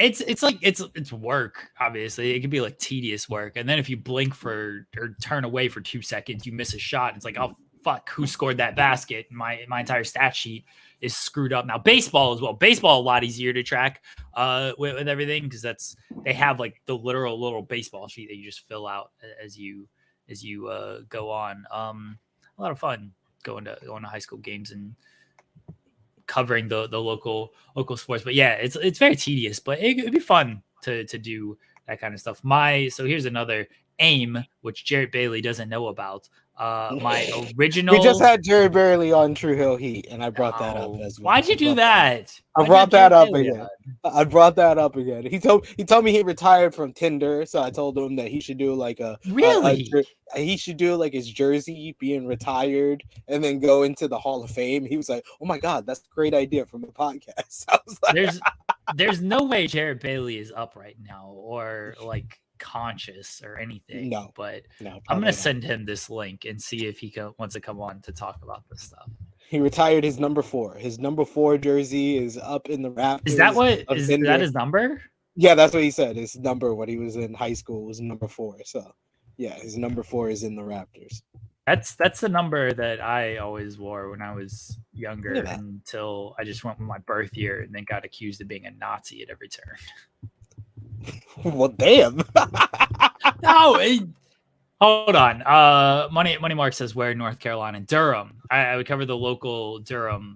It's like it's work. Obviously, it can be like tedious work, and then if you blink or turn away for 2 seconds, you miss a shot. It's like, oh fuck, who scored that basket? My entire stat sheet is screwed up now. Baseball as well. Baseball a lot easier to track with everything because they have like the literal little baseball sheet that you just fill out as you go on. A lot of fun going to high school games and covering the local sports. But yeah, it's very tedious, but it'd be fun to do that kind of stuff. So here's another aim, which Jarrett Bailey doesn't know about. My original. We just had Jared Bailey on True Hill Heat, and I brought that up as well. Why'd you do that? I brought that up again. I brought that up again. He told me he retired from Tinder, so I told him that he should do like he should do like his jersey being retired and then go into the Hall of Fame. He was like, "Oh my god, that's a great idea from the podcast." I was like, there's no way Jarrett Bailey is up right now or like conscious or anything. No, but I'm gonna send him this link and see if he wants to come on to talk about this stuff. He retired his number 4. His number 4 jersey is up in the Raptors. Is that his number? Yeah, that's what he said. His number when he was in high school was number 4. So yeah, his number 4 is in the Raptors. That's the number that I always wore when I was younger until I just went with my birth year and then got accused of being a Nazi at every turn. Well, damn. No, hold on. Money Mark says where North Carolina, Durham. I would cover the local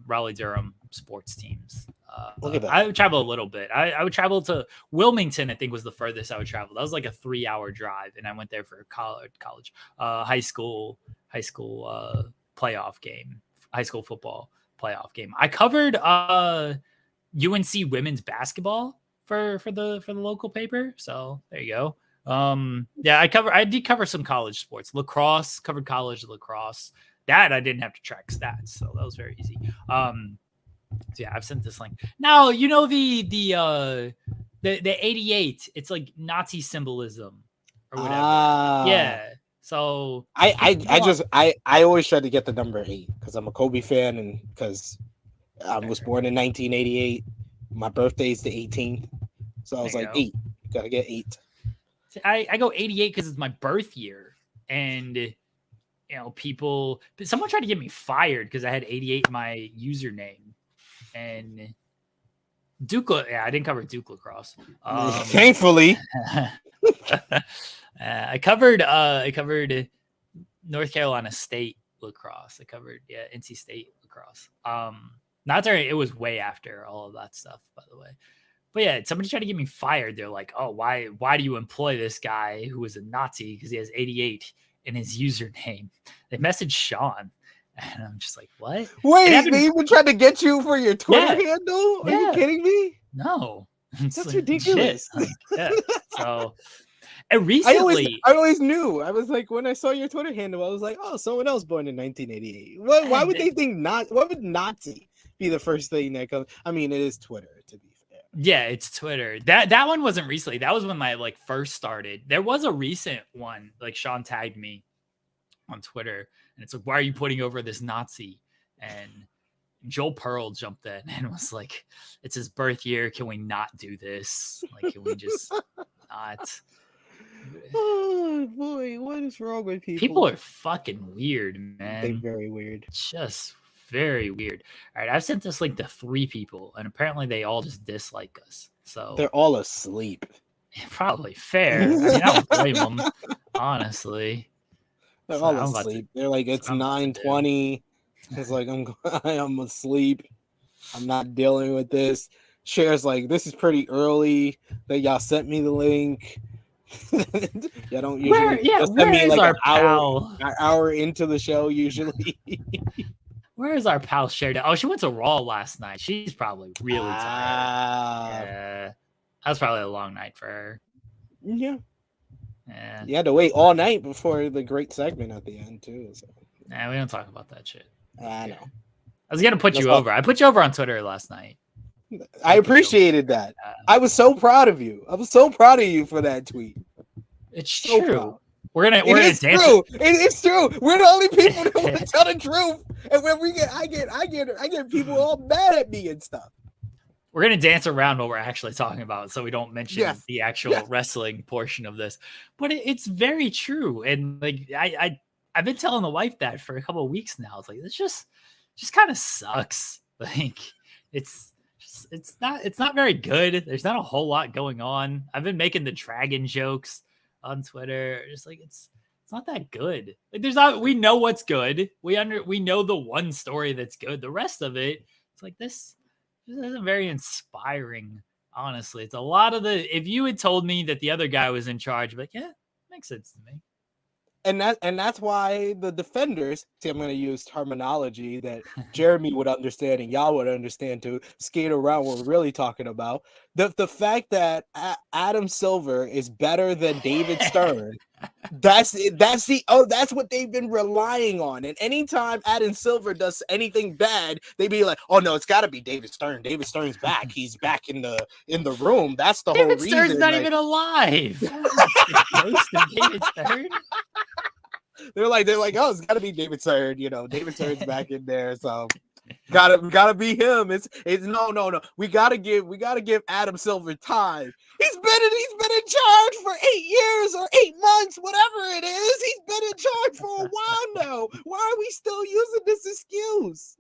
Raleigh-Durham sports teams. Look at that. I would travel a little bit. I would travel to Wilmington. I think was the furthest I would travel. That was like a 3-hour drive, and I went there for high school playoff game, high school football playoff game. I covered UNC women's basketball for the local paper. So there you go. Yeah, I did cover some college sports. Lacrosse, covered college lacrosse. That I didn't have to track stats, so that was very easy. So yeah, I've sent this link. Now, you know the 88, it's like Nazi symbolism or whatever. Yeah. So I always try to get the number 8 because I'm a Kobe fan and because I was born in 1988. My birthday is the 18th. So I was like, 8. Gotta get 8. I go 88 because it's my birth year. And someone tried to get me fired because I had 88 in my username. And I didn't cover Duke lacrosse. Thankfully. I covered North Carolina State lacrosse. I covered NC State lacrosse. Not there. It was way after all of that stuff, by the way. But yeah, somebody tried to get me fired. They're like, "Oh, why do you employ this guy who was a Nazi because he has 88 in his username?" They messaged Sean, and I'm just like, "What? Wait, they even tried to get you for your Twitter handle? Are you kidding me? No, that's like, ridiculous." Yeah. So, and recently, I always knew. I was like, when I saw your Twitter handle, I was like, "Oh, someone else born in 1988." Why would they think not? What would Nazi be the first thing that comes? I mean, it is Twitter, to be fair. Yeah, it's Twitter. That one wasn't recently. That was when my first started. There was a recent one. Like Sean tagged me on Twitter, and it's like, "Why are you putting over this Nazi?" And Joel Pearl jumped in and was like, "It's his birth year. Can we not do this? Like, can we just not?" Oh boy, what is wrong with people? People are fucking weird, man. They're very weird. Just very weird. All right, I've sent this link to 3 people, and apparently they all just dislike us. So they're all asleep. Probably fair. I mean, I don't blame them, honestly. They're all asleep. They're like, it's 9:20. It's like I'm asleep. I'm not dealing with this. Cher's like, this is pretty early that y'all sent me the link. Y'all don't usually send me like an hour into the show usually. Where is our pal Cher? Oh, she went to Raw last night. She's probably really tired. Yeah. That was probably a long night for her. Yeah. You had to wait all night before the great segment at the end too. So. Nah, we don't talk about that shit. I know. I was gonna put you over. I put you over on Twitter last night. I appreciated that. I was so proud of you. I was so proud of you for that tweet. It's so true. Proud. We're gonna dance. It's true. We're the only people that want to tell the truth. And when I get people all mad at me and stuff. We're gonna dance around what we're actually talking about, so we don't mention the actual wrestling portion of this. But it's very true, and like I I've been telling the wife that for a couple of weeks now. It's like, this just kind of sucks. Like it's not very good. There's not a whole lot going on. I've been making the dragon jokes on Twitter. Just like, it's not that good. Like we know what's good. We know the one story that's good. The rest of it, it's like this isn't very inspiring. Honestly, it's a lot of if you had told me that the other guy was in charge, I'd be like, yeah, makes sense to me. And that's why the defenders, see, I'm going to use terminology that Jeremy would understand and y'all would understand to skate around what we're really talking about. The fact that Adam Silver is better than David Stern, that's what they've been relying on. And anytime Adam Silver does anything bad, they be like, oh no, it's got to be David Stern. David Stern's back. He's back in the room. That's the whole reason. David Stern's not even alive. David Stern. They're like, oh, it's gotta be David Stern, David Stern's back in there, so gotta be him. It's no. We gotta give Adam Silver time. He's been in charge for 8 years or 8 months, whatever it is. He's been in charge for a while now. Why are we still using this excuse?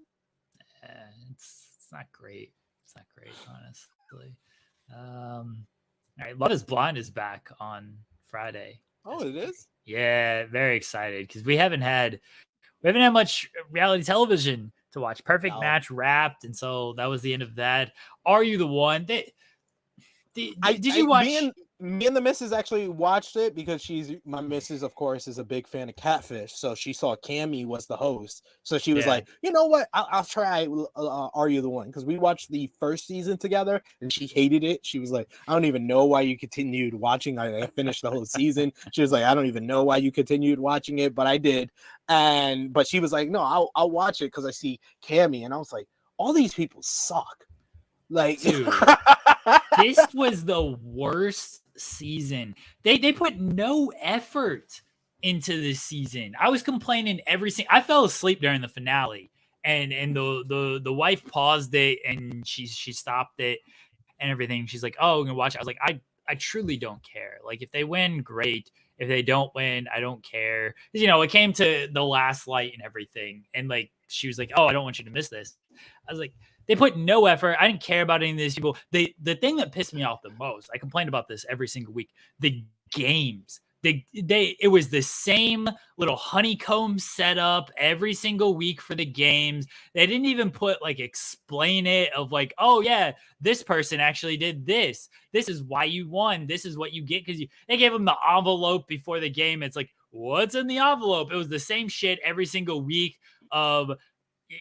It's not great. It's not great, honestly. All right, Love Is Blind is back on Friday. Oh, it is? Yeah, very excited because we haven't had much reality television to watch. Perfect Match wrapped, and so that was the end of that. Are You the One? Did you watch? Me and the missus actually watched it because my missus, of course, is a big fan of Catfish. So she saw Cammie was the host. So she was like, you know what? I'll try Are You the One? Because we watched the first season together and she hated it. She was like, I don't even know why you continued watching. I finished the whole season. She was like, I don't even know why you continued watching it, but I did. But she was like, no, I'll watch it because I see Cammie. And I was like, all these people suck. Like, dude, this was the worst season. They put no effort into this season. I was complaining I fell asleep during the finale, and the wife paused it and she stopped it and everything. She's like, "Oh, we're gonna watch it." I was like, I truly don't care. Like, if they win, great. If they don't win, I don't care. It came to the last light and everything, and like she was like, "Oh, I don't want you to miss this." I was like, they put no effort. I didn't care about any of these people. The thing that pissed me off the most, I complained about this every single week, the games. It was the same little honeycomb setup every single week for the games. They didn't even put explain it of like, oh yeah, this person actually did this. This is why you won. This is what you get, because they gave them the envelope before the game. It's like, what's in the envelope? It was the same shit every single week of,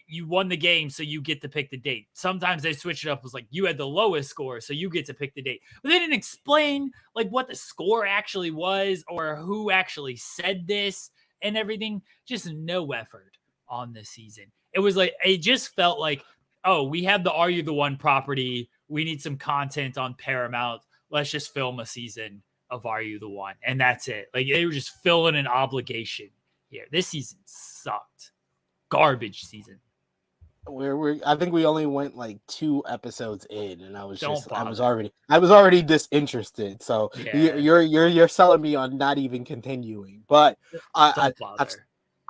you won the game, so you get to pick the date. Sometimes they switch it up. It was like, you had the lowest score, so you get to pick the date. But they didn't explain what the score actually was or who actually said this and everything. Just no effort on this season. It was it just felt like, oh, we have the Are You the One property. We need some content on Paramount. Let's just film a season of Are You the One? And that's it. They were just filling an obligation here. This season sucked. Garbage season. I think we only went 2 episodes in, and I was already disinterested. So yeah. You're selling me on not even continuing. But I've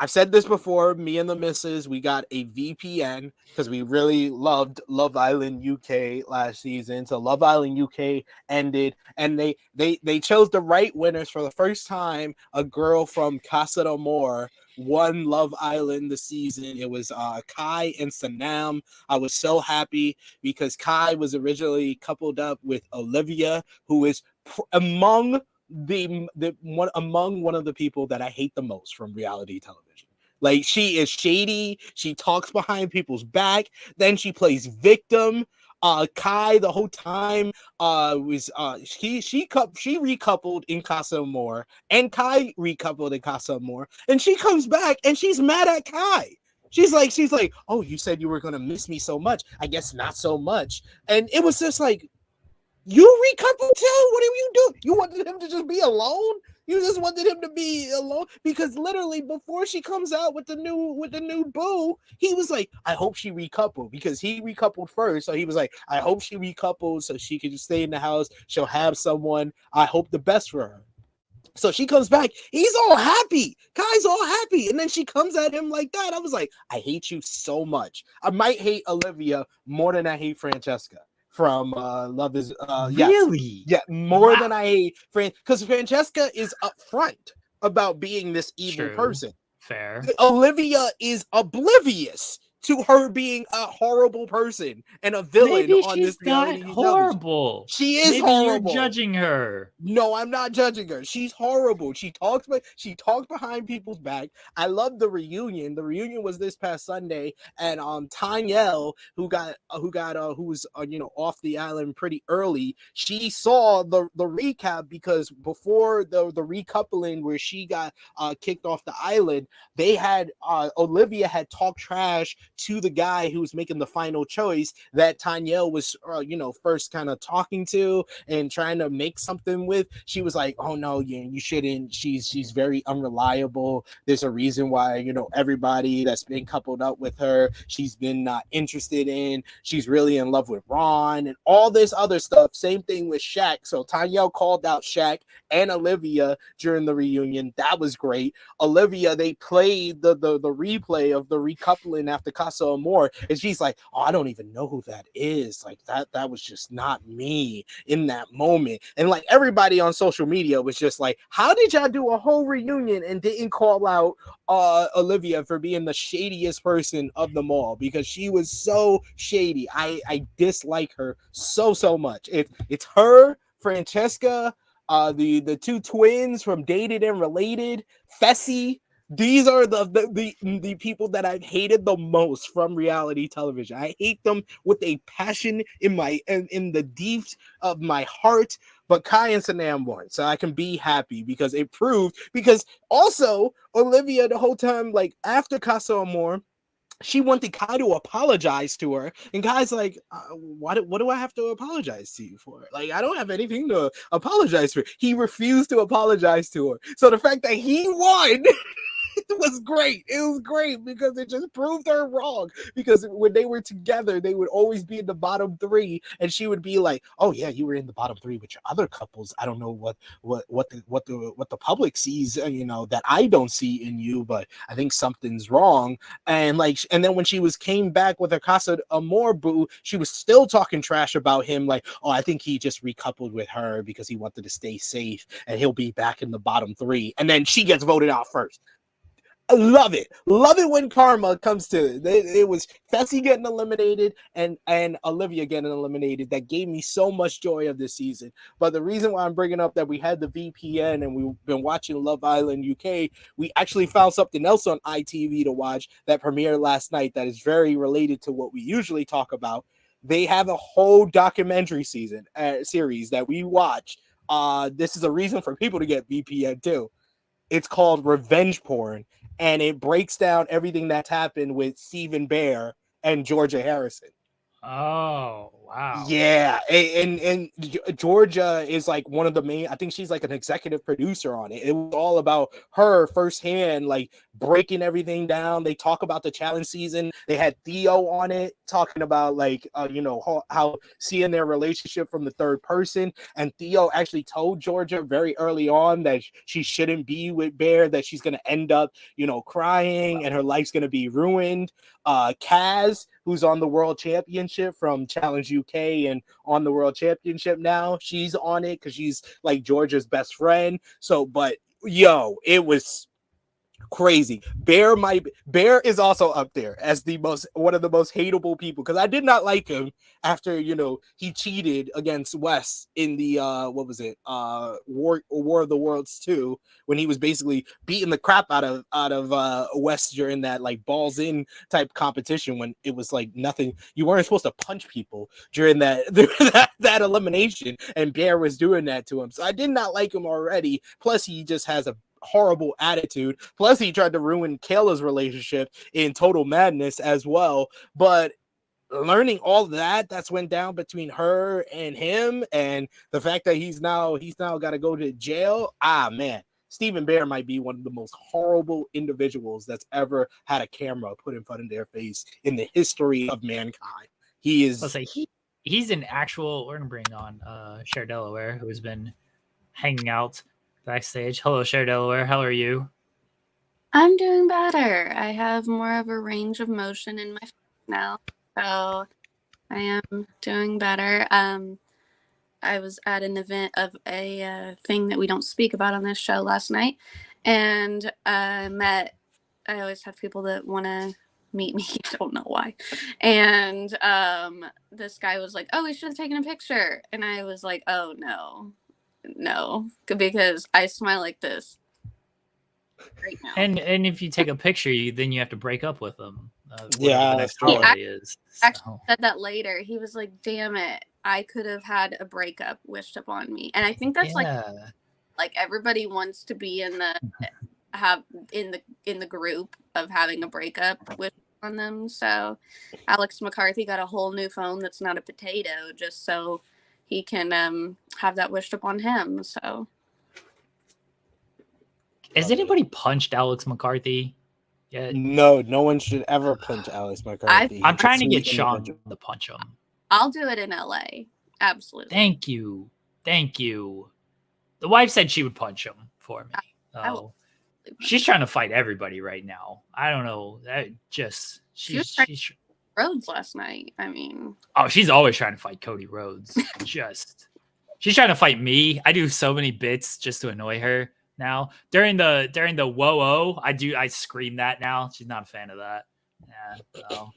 said this before. Me and the missus, we got a VPN because we really loved Love Island UK last season. So Love Island UK ended, and they chose the right winners for the first time. A girl from Casa de Amor won Love Island this season. It was Kai and Sanam. I was so happy because Kai was originally coupled up with Olivia, who is among one of the people that I hate the most from reality television. She is shady. She talks behind people's back. Then she plays victim. Kai the whole time was she recoupled in Casa Amor, and Kai recoupled in Casa Amor, and she comes back and she's mad at Kai. She's like, oh, you said you were gonna miss me so much. I guess not so much. And it was just like, you recoupled too? What are you doing? You wanted him to just be alone? You just wanted him to be alone? Because literally before she comes out with the new boo, he was like, I hope she recoupled, because he recoupled first. So he was like, I hope she recoupled so she could just stay in the house. She'll have someone. I hope the best for her. So she comes back. He's all happy. Kai's all happy. And then she comes at him like that. I was like, I hate you so much. I might hate Olivia more than I hate Francesca from Love is really? Yes. Yeah, more than I hate because Francesca is upfront about being this evil person. Fair. Olivia is oblivious to her being a horrible person and a villain on this reality television. Horrible. She is horrible. You're judging her. No, I'm not judging her. She's horrible. She talks behind people's back. I love the reunion. The reunion was this past Sunday, and Tanyelle, who was off the island pretty early, she saw the recap because before the recoupling where she got kicked off the island, they had Olivia had talked trash to the guy who was making the final choice that Tanyelle was first kind of talking to and trying to make something with. She was like, oh no, you shouldn't. She's very unreliable. There's a reason why everybody that's been coupled up with her, she's been not interested in. She's really in love with Ron and all this other stuff. Same thing with Shaq. So Tanyelle called out Shaq and Olivia during the reunion. That was great. Olivia, they played the replay of the recoupling after Casa Amor, and she's like, oh, I don't even know who that is. Like that was just not me in that moment. And like everybody on social media was just like, how did y'all do a whole reunion and didn't call out Olivia for being the shadiest person of them all? Because she was so shady. I dislike her so much. It's her, Francesca, the two twins from Dated and Related, Fessy. These are the people that I've hated the most from reality television. I hate them with a passion in the deeps of my heart. But Kai and Sanam won, so I can be happy because it proved. Because also Olivia the whole time, like after Casa Amor, she wanted Kai to apologize to her, and Kai's like, what do I have to apologize to you for? Like, I don't have anything to apologize for. He refused to apologize to her. So the fact that he won it was great. It was great because it just proved her wrong. Because when they were together, they would always be in the bottom three, and she would be like, "Oh yeah, you were in the bottom three with your other couples. I don't know what the public sees, that I don't see in you, but I think something's wrong." And then when she came back with her Casa Amor boo, she was still talking trash about him, like, "Oh, I think he just recoupled with her because he wanted to stay safe, and he'll be back in the bottom three." And then she gets voted out first. I love it when karma comes to it. It was Fessy getting eliminated and Olivia getting eliminated. That gave me so much joy of this season. But the reason why I'm bringing up that we had the VPN and we've been watching Love Island UK, we actually found something else on ITV to watch that premiered last night that is very related to what we usually talk about. They have a whole documentary series that we watch. This is a reason for people to get VPN too. It's called Revenge Porn, and it breaks down everything that's happened with Stephen Bear and Georgia Harrison. Oh, wow. Yeah, and Georgia is like one of the main, I think she's like an executive producer on it. It was all about her firsthand, like breaking everything down. They talk about the challenge season. They had Theo on it talking about like how seeing their relationship from the third person. And Theo actually told Georgia very early on that she shouldn't be with Bear, that she's gonna end up crying and her life's gonna be ruined. Kaz, who's on the World Championship from Challenge UK and on the World Championship now, she's on it because she's like Georgia's best friend. So, but it was crazy. Bear is also up there as one of the most hateable people, because I did not like him after he cheated against Wes in the War of the Worlds 2, when he was basically beating the crap out of Wes during that like balls in type competition, when it was like nothing, you weren't supposed to punch people during that elimination, and Bear was doing that to him. So I did not like him already. Plus he just has a horrible attitude. Plus he tried to ruin Kayla's relationship in Total Madness as well. But learning all that's went down between her and him, and the fact that he's now got to go to jail. Man, Stephen Bear might be one of the most horrible individuals that's ever had a camera put in front of their face in the history of mankind. He is. Let's say he's an actual. We're gonna bring on Cher Delaware, who has been hanging out backstage. Hello, Cher Delaware. How are you? I'm doing better. I have more of a range of motion in my face now, so I am doing better. I was at an event of a thing that we don't speak about on this show last night, and I always have people that want to meet me. I don't know why. And this guy was like, "Oh, we should have taken a picture," and I was like, "Oh no," because I smile like this right now. And if you take a picture, then you have to break up with them. Yeah, the next holiday is. Actually said that later. He was like, "Damn it, I could have had a breakup wished upon me." And I think that's like everybody wants to be in the group of having a breakup wished on them. So Alex McCarthy got a whole new phone that's not a potato just so he can have that wished upon him. So has anybody punched Alex McCarthy yet? No one should ever punch Alex McCarthy. I'm trying to get Sean to punch him. I'll do it in LA. Absolutely. Thank you. The wife said she would punch him for me. Oh, she's trying to fight everybody right now. I don't know. She's Rhodes last night. I mean, she's always trying to fight Cody Rhodes. She's trying to fight me. I do so many bits just to annoy her. Now during the whoa, I scream that now. She's not a fan of that. Yeah, so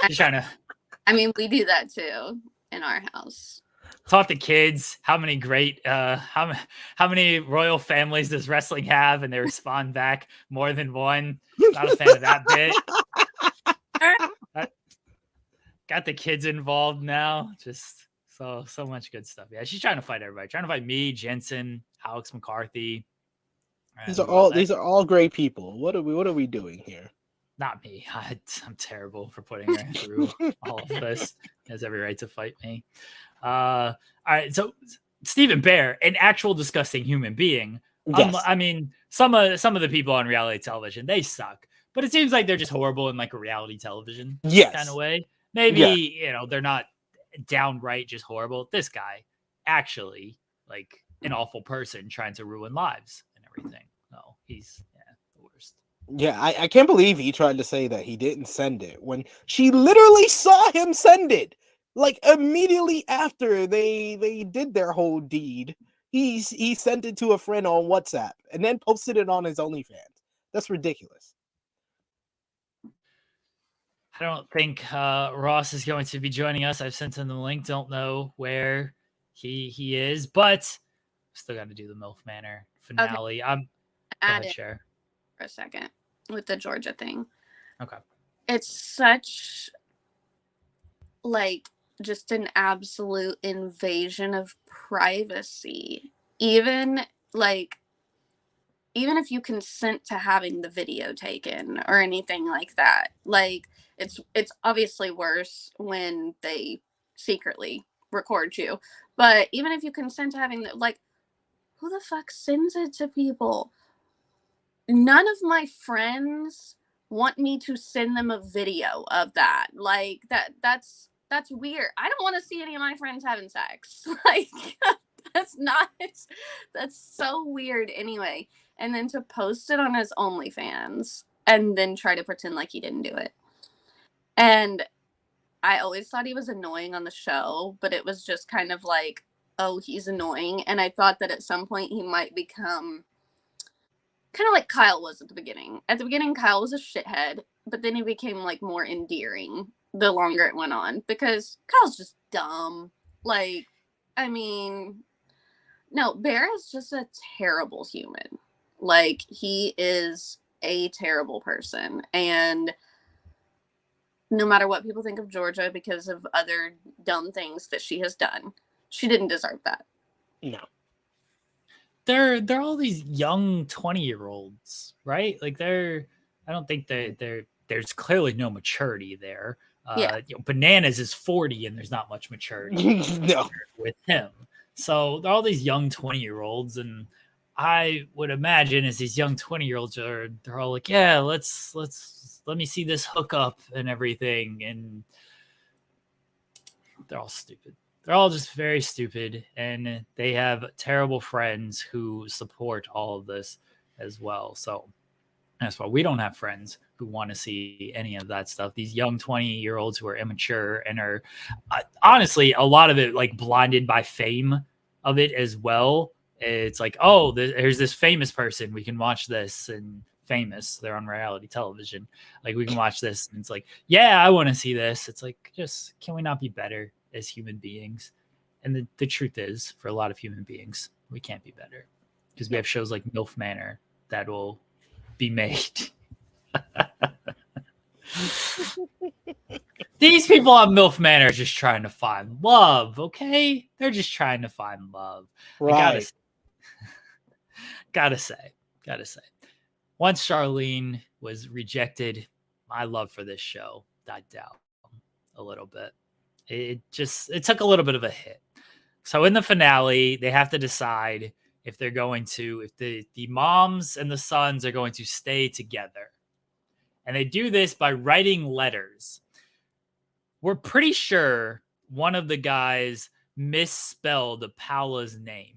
she's trying to. I mean, we do that too in our house. Taught the kids how many great how many royal families does wrestling have, and they respond back more than one. Not a fan of that bit. Got the kids involved now. Just so much good stuff. Yeah, she's trying to fight everybody. Trying to fight me, Jensen, Alex McCarthy. These are all great people. What are we doing here? Not me. I'm terrible for putting her through all of this. She has every right to fight me. All right. So Stephen Bear, an actual disgusting human being. Yes. I mean, some of the people on reality television, they suck. But it seems like they're just horrible in like a reality television kind of way. Maybe, they're not downright just horrible. This guy actually like an awful person trying to ruin lives and everything. No, he's the worst. Yeah, I can't believe he tried to say that he didn't send it when she literally saw him send it. Like immediately after they did their whole deed, he sent it to a friend on WhatsApp and then posted it on his OnlyFans. That's ridiculous. I don't think Ross is going to be joining us. I've sent him the link. Don't know where he is, but still got to do the MILF Manor finale. Okay. I'm Cher. For a second with the Georgia thing. Okay. It's such like just an absolute invasion of privacy. Even if you consent to having the video taken or anything like that, like it's obviously worse when they secretly record you. But even if you consent to having who the fuck sends it to people? None of my friends want me to send them a video of that. Like that's weird. I don't want to see any of my friends having sex. Like that's so weird anyway. And then to post it on his OnlyFans and then try to pretend like he didn't do it. And I always thought he was annoying on the show, but it was just kind of like, oh, he's annoying. And I thought that at some point he might become kind of like Kyle was at the beginning. At the beginning, Kyle was a shithead, but then he became like more endearing the longer it went on because Kyle's just dumb. Like, I mean, no, Bear is just a terrible human. Like, he is a terrible person. And no matter what people think of Georgia because of other dumb things that she has done, she didn't deserve that. No. They're all these young 20-year-olds, right? Like I don't think there's clearly no maturity there. Bananas is 40 and there's not much maturity no. with him. So they're all these young 20-year-olds, and I would imagine as these young 20-year-olds they're all like, yeah, let me see this hookup and everything, and they're all stupid. they're all just very stupid, and they have terrible friends who support all of this as well. So that's why we don't have friends who want to see any of that stuff. These young 20-year-olds who are immature and are honestly, a lot of it like blinded by fame of it as well. It's like, oh, there's this famous person. We can watch this, and famous. They're on reality television. Like, we can watch this, and it's like, yeah, I want to see this. It's like, just, can we not be better as human beings? And the truth is, for a lot of human beings, we can't be better because we have shows like MILF Manor that will be made. These people on MILF Manor are just trying to find love, okay? They're just trying to find love. Right. Gotta say. Once Charlene was rejected, my love for this show died down a little bit. It took a little bit of a hit. So in the finale, they have to decide if they're going to, if the moms and the sons are going to stay together. And they do this by writing letters. We're pretty sure one of the guys misspelled Paula's name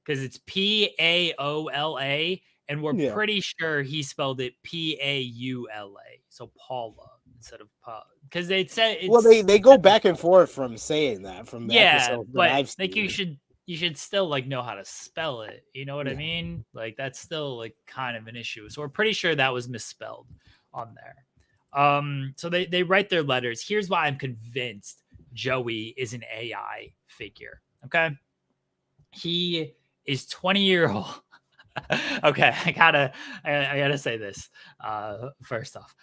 because it's Paola, and we're pretty sure he spelled it Paula. So Paula instead of Paula. Because they said it's, well, they go back and forth from saying that from the episode that I've seen. Like you should still like know how to spell it. You know what I mean? Like that's still like kind of an issue. So we're pretty sure that was misspelled on there. So they write their letters. Here's why I'm convinced Joey is an AI figure. Okay. He is 20-year-old. Okay, I gotta say this first off.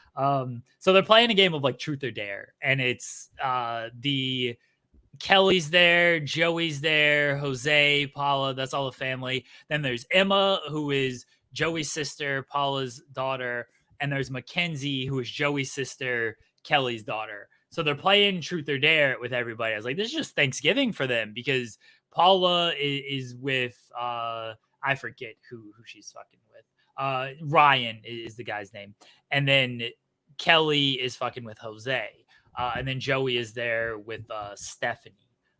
So they're playing a game of like truth or dare, and it's the Kelly's there, Joey's there, Jose, Paula, that's all the family. Then there's Emma, who is Joey's sister, Paula's daughter, and there's Mackenzie, who is Joey's sister, Kelly's daughter. So they're playing truth or dare with everybody. I was like, this is just Thanksgiving for them because Paula is with I forget who she's fucking with. Ryan is the guy's name. And then Kelly is fucking with Jose. And then Joey is there with Stephanie.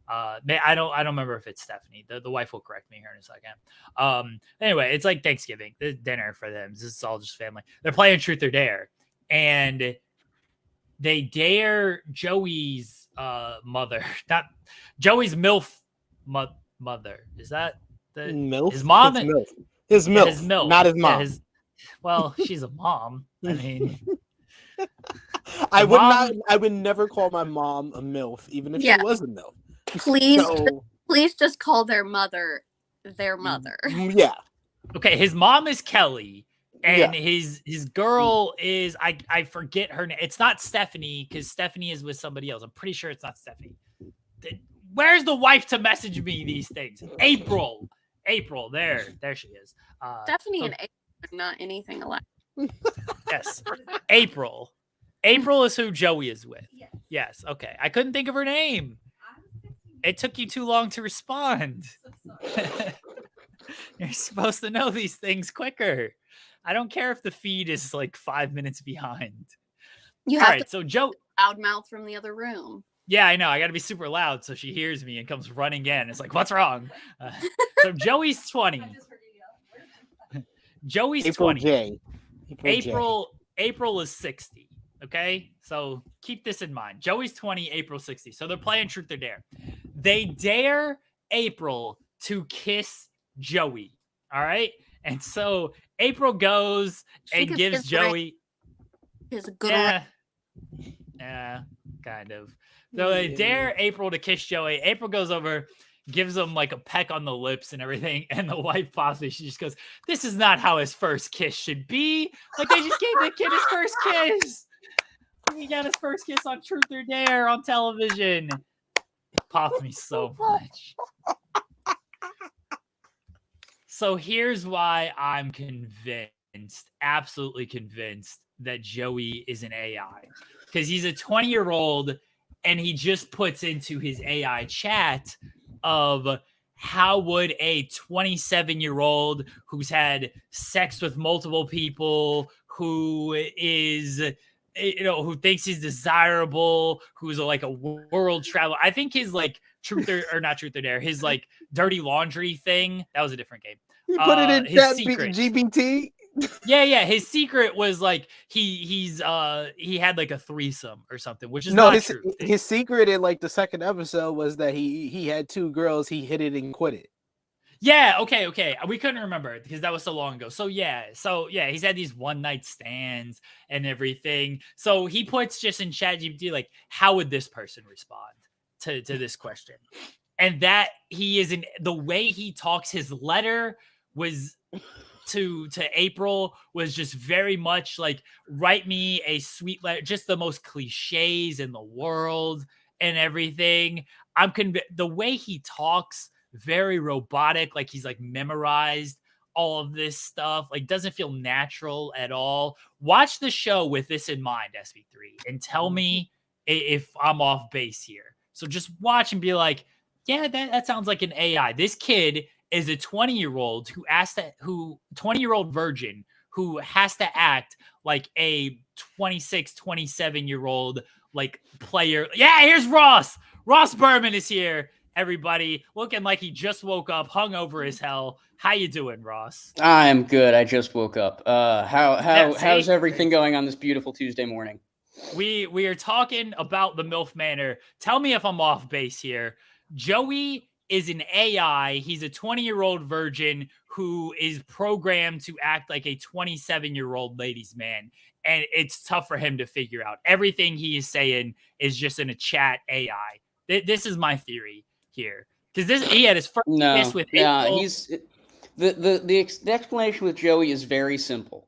I don't remember if it's Stephanie. The wife will correct me here in a second. Anyway, it's like Thanksgiving, the dinner for them. This is all just family. They're playing truth or dare. And they dare Joey's mother. Not Joey's MILF mother. Is that the MILF? His mom? His MILF. His MILF. Not his mom. Well, she's a mom. I mean, I would never call my mom a MILF, even if she was a MILF. Please just call their mother their mother. Yeah. Okay, his mom is Kelly, and his girl is I forget her name. It's not Stephanie because Stephanie is with somebody else. I'm pretty sure it's not Stephanie. Where's the wife to message me these things? April, there she is. Stephanie and April are not anything alike. Yes, April is who Joey is with. Yes. Okay, I couldn't think of her name. It took you too long to respond. You're supposed to know these things quicker. I don't care if the feed is like 5 minutes behind. You have so Joe, loudmouth from the other room. Yeah, I know. I got to be super loud so she hears me and comes running in. It's like, what's wrong? So Joey's 20. Joey's April 20. J. April is 60. Okay, so keep this in mind. Joey's 20, April 60. So they're playing truth or dare. They dare April to kiss Joey. All right, and so April goes and gives Joey. Yeah, kind of. So they dare April to kiss Joey. April goes over, gives him like a peck on the lips and everything. And the wife possibly, she just goes, "This is not how his first kiss should be. Like, they just gave the kid his first kiss. He got his first kiss on Truth or Dare on television." It popped me so much. So here's why I'm convinced, absolutely convinced, that Joey is an AI. Because he's a 20-year-old and he just puts into his AI chat of how would a 27-year-old who's had sex with multiple people, who is who thinks he's desirable, who's like a world traveler. I think his like not truth or dare, his like dirty laundry thing. That was a different game. He put it in his secret. GBT. Yeah. His secret was like he had like a threesome or something, which is no, not true. His secret in like the second episode was that he had 2 girls, he hit it and quit it. Yeah, okay. We couldn't remember because that was so long ago. So yeah, he's had these one night stands and everything. So he puts just in ChatGPT like, how would this person respond to this question? And that he is the way he talks, his letter was to April was just very much like, write me a sweet letter, just the most cliches in the world and everything. I'm convinced the way he talks, very robotic, like he's like memorized all of this stuff, like doesn't feel natural at all. Watch the show with this in mind, SP3, and tell me if I'm off base here. So just watch and be like, yeah, that sounds like an AI. This kid is a 20-year-old 20-year-old virgin who has to act like a 26, 27-year-old like player. Yeah, here's Ross. Ross Berman is here. Everybody looking like he just woke up, hungover as hell. How you doing, Ross? I'm good. I just woke up. How's everything going on this beautiful Tuesday morning? We are talking about the MILF Manor. Tell me if I'm off base here. Joey is an AI. He's a 20-year-old virgin who is programmed to act like a 27-year-old ladies' man. And it's tough for him to figure out. Everything he is saying is just in a chat AI. This is my theory here, because he had his first kiss with April. He's the explanation with Joey is very simple.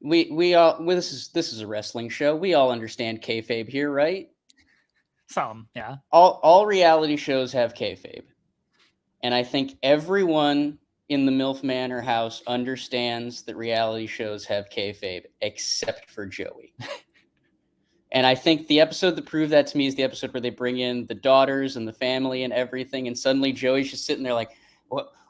We all this is a wrestling show. We all understand kayfabe here, right? Some, yeah. All reality shows have kayfabe, and I think everyone in the MILF Manor house understands that reality shows have kayfabe, except for Joey. And I think the episode that proved that to me is the episode where they bring in the daughters and the family and everything. And suddenly Joey's just sitting there like,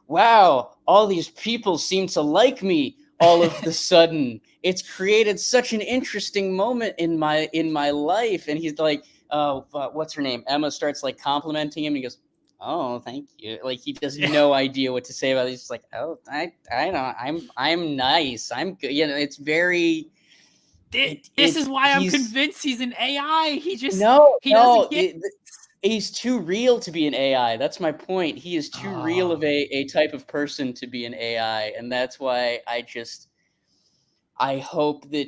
wow, all these people seem to like me all of the sudden. It's created such an interesting moment in my life. And he's like, what's her name? Emma starts like complimenting him. And he goes, oh, thank you. Like he has no idea what to say about it. He's just like, oh, I know. I'm nice. I'm good. You know, it's very... This is why I'm convinced he's an AI. He just he's too real to be an AI. That's my point. He is too real of a type of person to be an AI, and that's why I hope that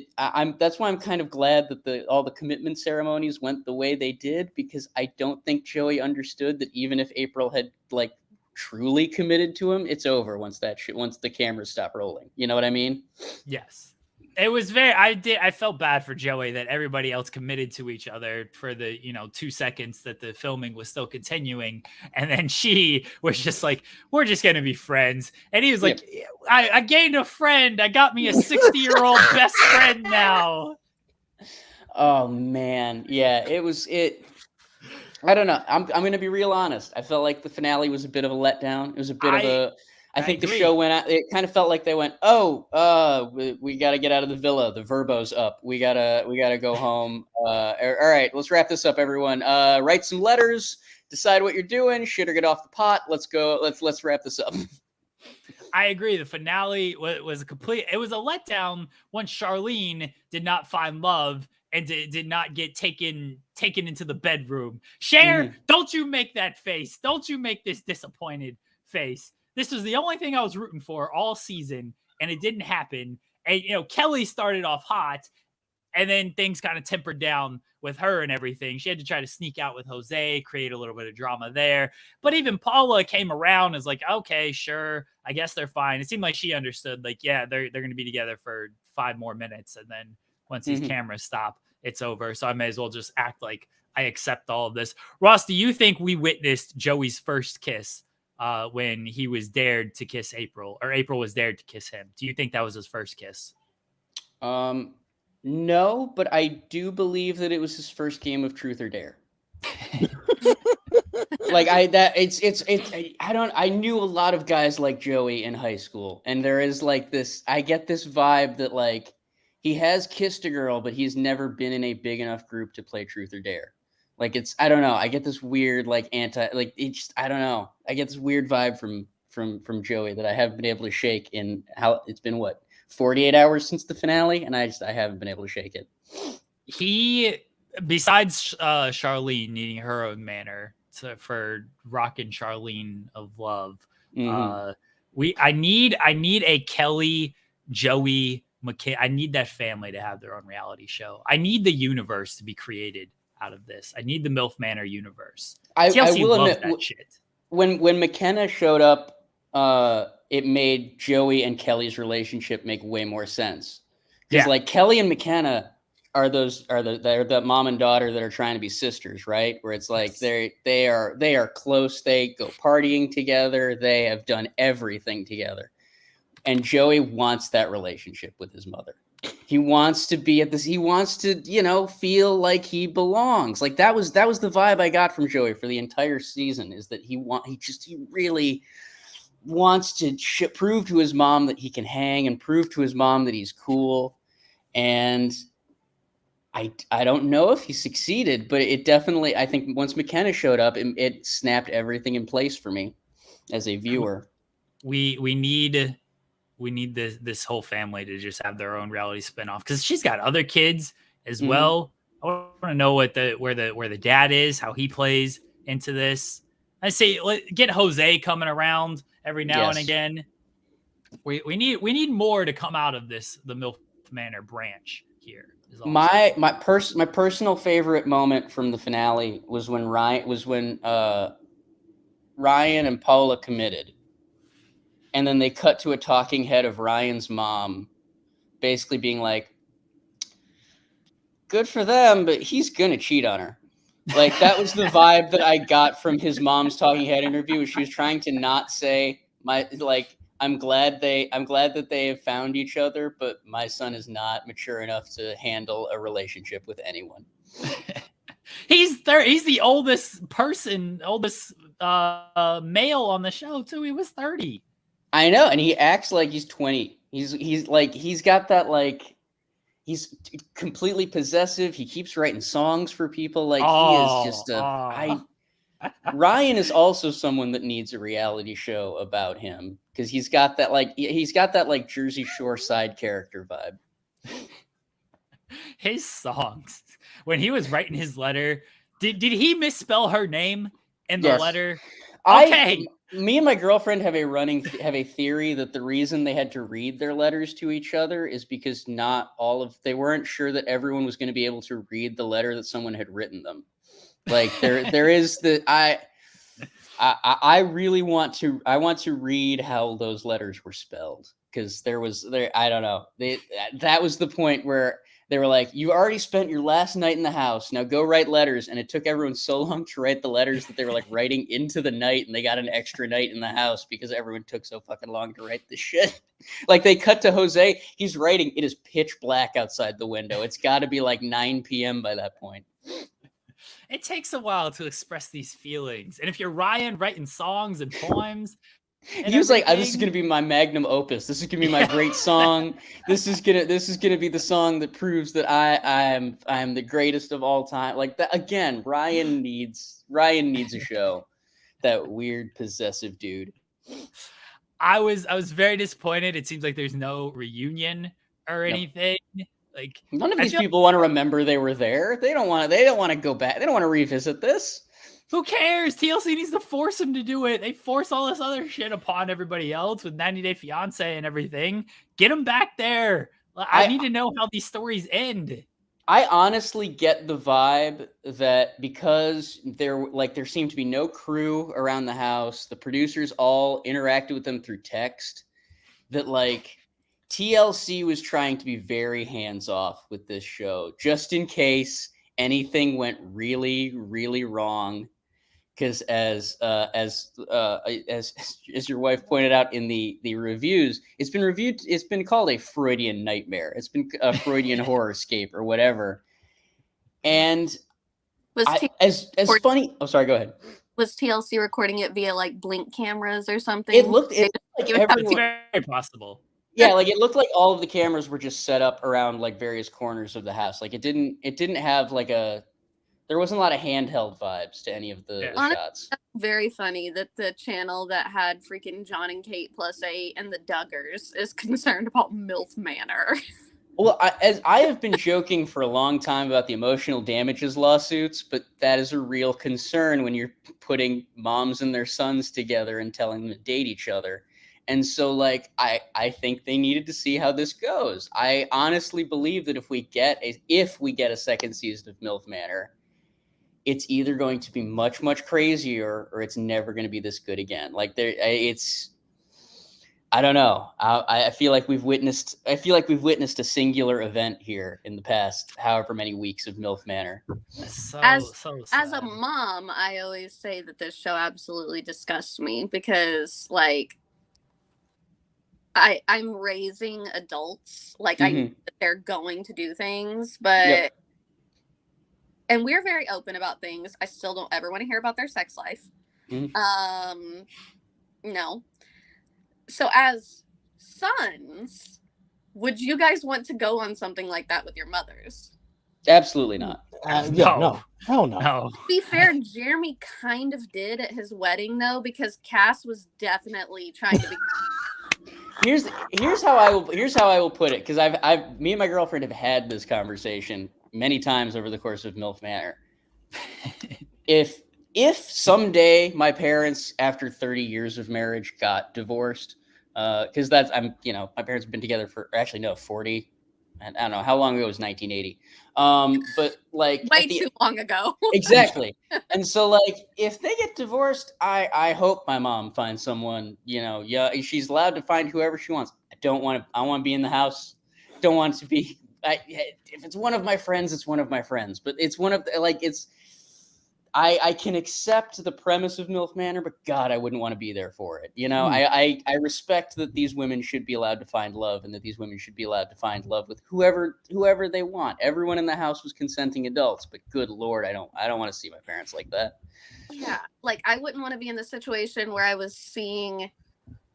that's why I'm kind of glad that all the commitment ceremonies went the way they did, because I don't think Joey understood that even if April had like truly committed to him, it's over once the cameras stop rolling. You know what I mean? Yes. It was I felt bad for Joey that everybody else committed to each other for the, 2 seconds that the filming was still continuing. And then she was just like, we're just going to be friends. And he was like, I gained a friend. I got me a 60-year-old best friend now. Oh man. Yeah, I don't know. I'm going to be real honest. I felt like the finale was a bit of a letdown. It was a bit of a... I think the show went out. It kind of felt like they went, we got to get out of the villa. The Verbo's up. We gotta go home. All right, let's wrap this up, everyone. Write some letters. Decide what you're doing. Shit or get off the pot. Let's go. Let's wrap this up. I agree. The finale was it was a letdown once Charlene did not find love and did not get taken into the bedroom. Cher, don't you make that face. Don't you make this disappointed face. This was the only thing I was rooting for all season, and it didn't happen. And, Kelly started off hot, and then things kind of tempered down with her and everything. She had to try to sneak out with Jose, create a little bit of drama there. But even Paula came around and was like, okay, sure, I guess they're fine. It seemed like she understood, like, yeah, they're going to be together for 5 more minutes. And then once these cameras stop, it's over. So I may as well just act like I accept all of this. Ross, do you think we witnessed Joey's first kiss when he was dared to kiss April, or April was dared to kiss him? Do you think that was his first kiss? No, but I do believe that it was his first game of Truth or Dare. I knew a lot of guys like Joey in high school, and there is like this, I get this vibe that like he has kissed a girl, but he's never been in a big enough group to play Truth or Dare. Like I don't know. I get this weird I don't know. I get this weird vibe from Joey that I haven't been able to shake in how it's been 48 hours since the finale, and I haven't been able to shake it. He, besides Charlene needing her own manor for rocking Charlene of Love, I need a Kelly, Joey, McKay. I need that family to have their own reality show. I need the universe to be created out of this. I need the MILF Manor universe. TLC will admit that shit. When McKenna showed up, it made Joey and Kelly's relationship make way more sense. Because like Kelly and McKenna are the mom and daughter that are trying to be sisters, right? Where it's like they are close. They go partying together. They have done everything together. And Joey wants that relationship with his mother. He wants to be at this. He wants to, feel like he belongs. Like that was the vibe I got from Joey for the entire season. Is that he really wants to prove to his mom that he can hang and prove to his mom that he's cool. And I don't know if he succeeded, but it definitely. I think once McKenna showed up, it snapped everything in place for me as a viewer. We need this whole family to just have their own reality spinoff because she's got other kids as well. I want to know where the dad is, how he plays into this. I say get Jose coming around every now and again. We need more to come out of the MILF Manor branch here. My personal favorite moment from the finale was when Ryan and Paula committed. And then they cut to a talking head of Ryan's mom basically being like, good for them, but he's going to cheat on her. Like, that was the vibe that I got from his mom's talking head interview. She was trying to not say, I'm glad that they have found each other, but my son is not mature enough to handle a relationship with anyone. He's the oldest male on the show, too. He was 30. I know, and he acts like he's 20. He's got that he's completely possessive. He keeps writing songs for people. He is just Ryan is also someone that needs a reality show about him because he's got that Jersey Shore side character vibe. His songs when he was writing his letter, did he misspell her name in the letter? Okay. Me and my girlfriend have a theory that the reason they had to read their letters to each other is because they weren't sure that everyone was going to be able to read the letter that someone had written them. Like there is I really want to read how those letters were spelled because I don't know. That was the point where they were like, you already spent your last night in the house. Now go write letters. And it took everyone so long to write the letters that they were writing into the night and they got an extra night in the house because everyone took so fucking long to write this shit. They cut to Jose. He's writing. It is pitch black outside the window. It's got to be 9 p.m. by that point. It takes a while to express these feelings. And if you're Ryan writing songs and poems, he was like, this is going to be my magnum opus. This is going to be my great song. This is going to be the song that proves that I am the greatest of all time. That again, Ryan needs a show. That weird possessive dude. I was very disappointed. It seems like there's no reunion or anything. None of these people want to remember they were there. They don't want to go back. They don't want to revisit this. Who cares? TLC needs to force him to do it. They force all this other shit upon everybody else with 90 Day Fiance and everything. Get him back there. I need to know how these stories end. I honestly get the vibe that because there seemed to be no crew around the house, the producers all interacted with them through text, that TLC was trying to be very hands-off with this show, just in case anything went really, really wrong. Because as your wife pointed out in the reviews, it's been called a Freudian nightmare. It's been a Freudian horrorscape or whatever. And funny. Oh, sorry. Go ahead. Was TLC recording it via Blink cameras or something? It looked like everyone. It's very possible. Yeah, like it looked like all of the cameras were just set up around like various corners of the house. Like it didn't have like there wasn't a lot of handheld vibes to any of the shots. That's very funny that the channel that had freaking John and Kate +8 and the Duggars is concerned about MILF Manor. Well, as I have been joking for a long time about the emotional damages lawsuits, but that is a real concern when you're putting moms and their sons together and telling them to date each other. And so, like, I think they needed to see how this goes. I honestly believe that if we get a second season of MILF Manor, it's either going to be much, much crazier or it's never going to be this good again. Like I don't know. I feel like we've witnessed a singular event here in the past however many weeks of MILF Manor. As a mom, I always say that this show absolutely disgusts me because, like, I'm raising adults. Like, I know that they're going to do things, but and we're very open about things. I still don't ever want to hear about their sex life. No. So as sons, would you guys want to go on something like that with your mothers? Absolutely not. No. Hell no. No. To be fair, Jeremy kind of did at his wedding, though, because Cass was definitely trying to be. Here's how I will put it, because me and my girlfriend have had this conversation many times over the course of MILF Manor. If someday my parents, after 30 years of marriage, got divorced, because my parents have been together for 40. And I don't know how long ago was 1980. But like way too long ago. Exactly. And so like if they get divorced, I hope my mom finds someone, she's allowed to find whoever she wants. I want to be in the house. Don't want to be if it's one of my friends, it's one of my friends. But it's one of I can accept the premise of MILF Manor, but God, I wouldn't want to be there for it. I respect that these women should be allowed to find love, and that these women should be allowed to find love with whoever they want. Everyone in the house was consenting adults, but good Lord, I don't want to see my parents like that. Yeah, like I wouldn't want to be in the situation where I was seeing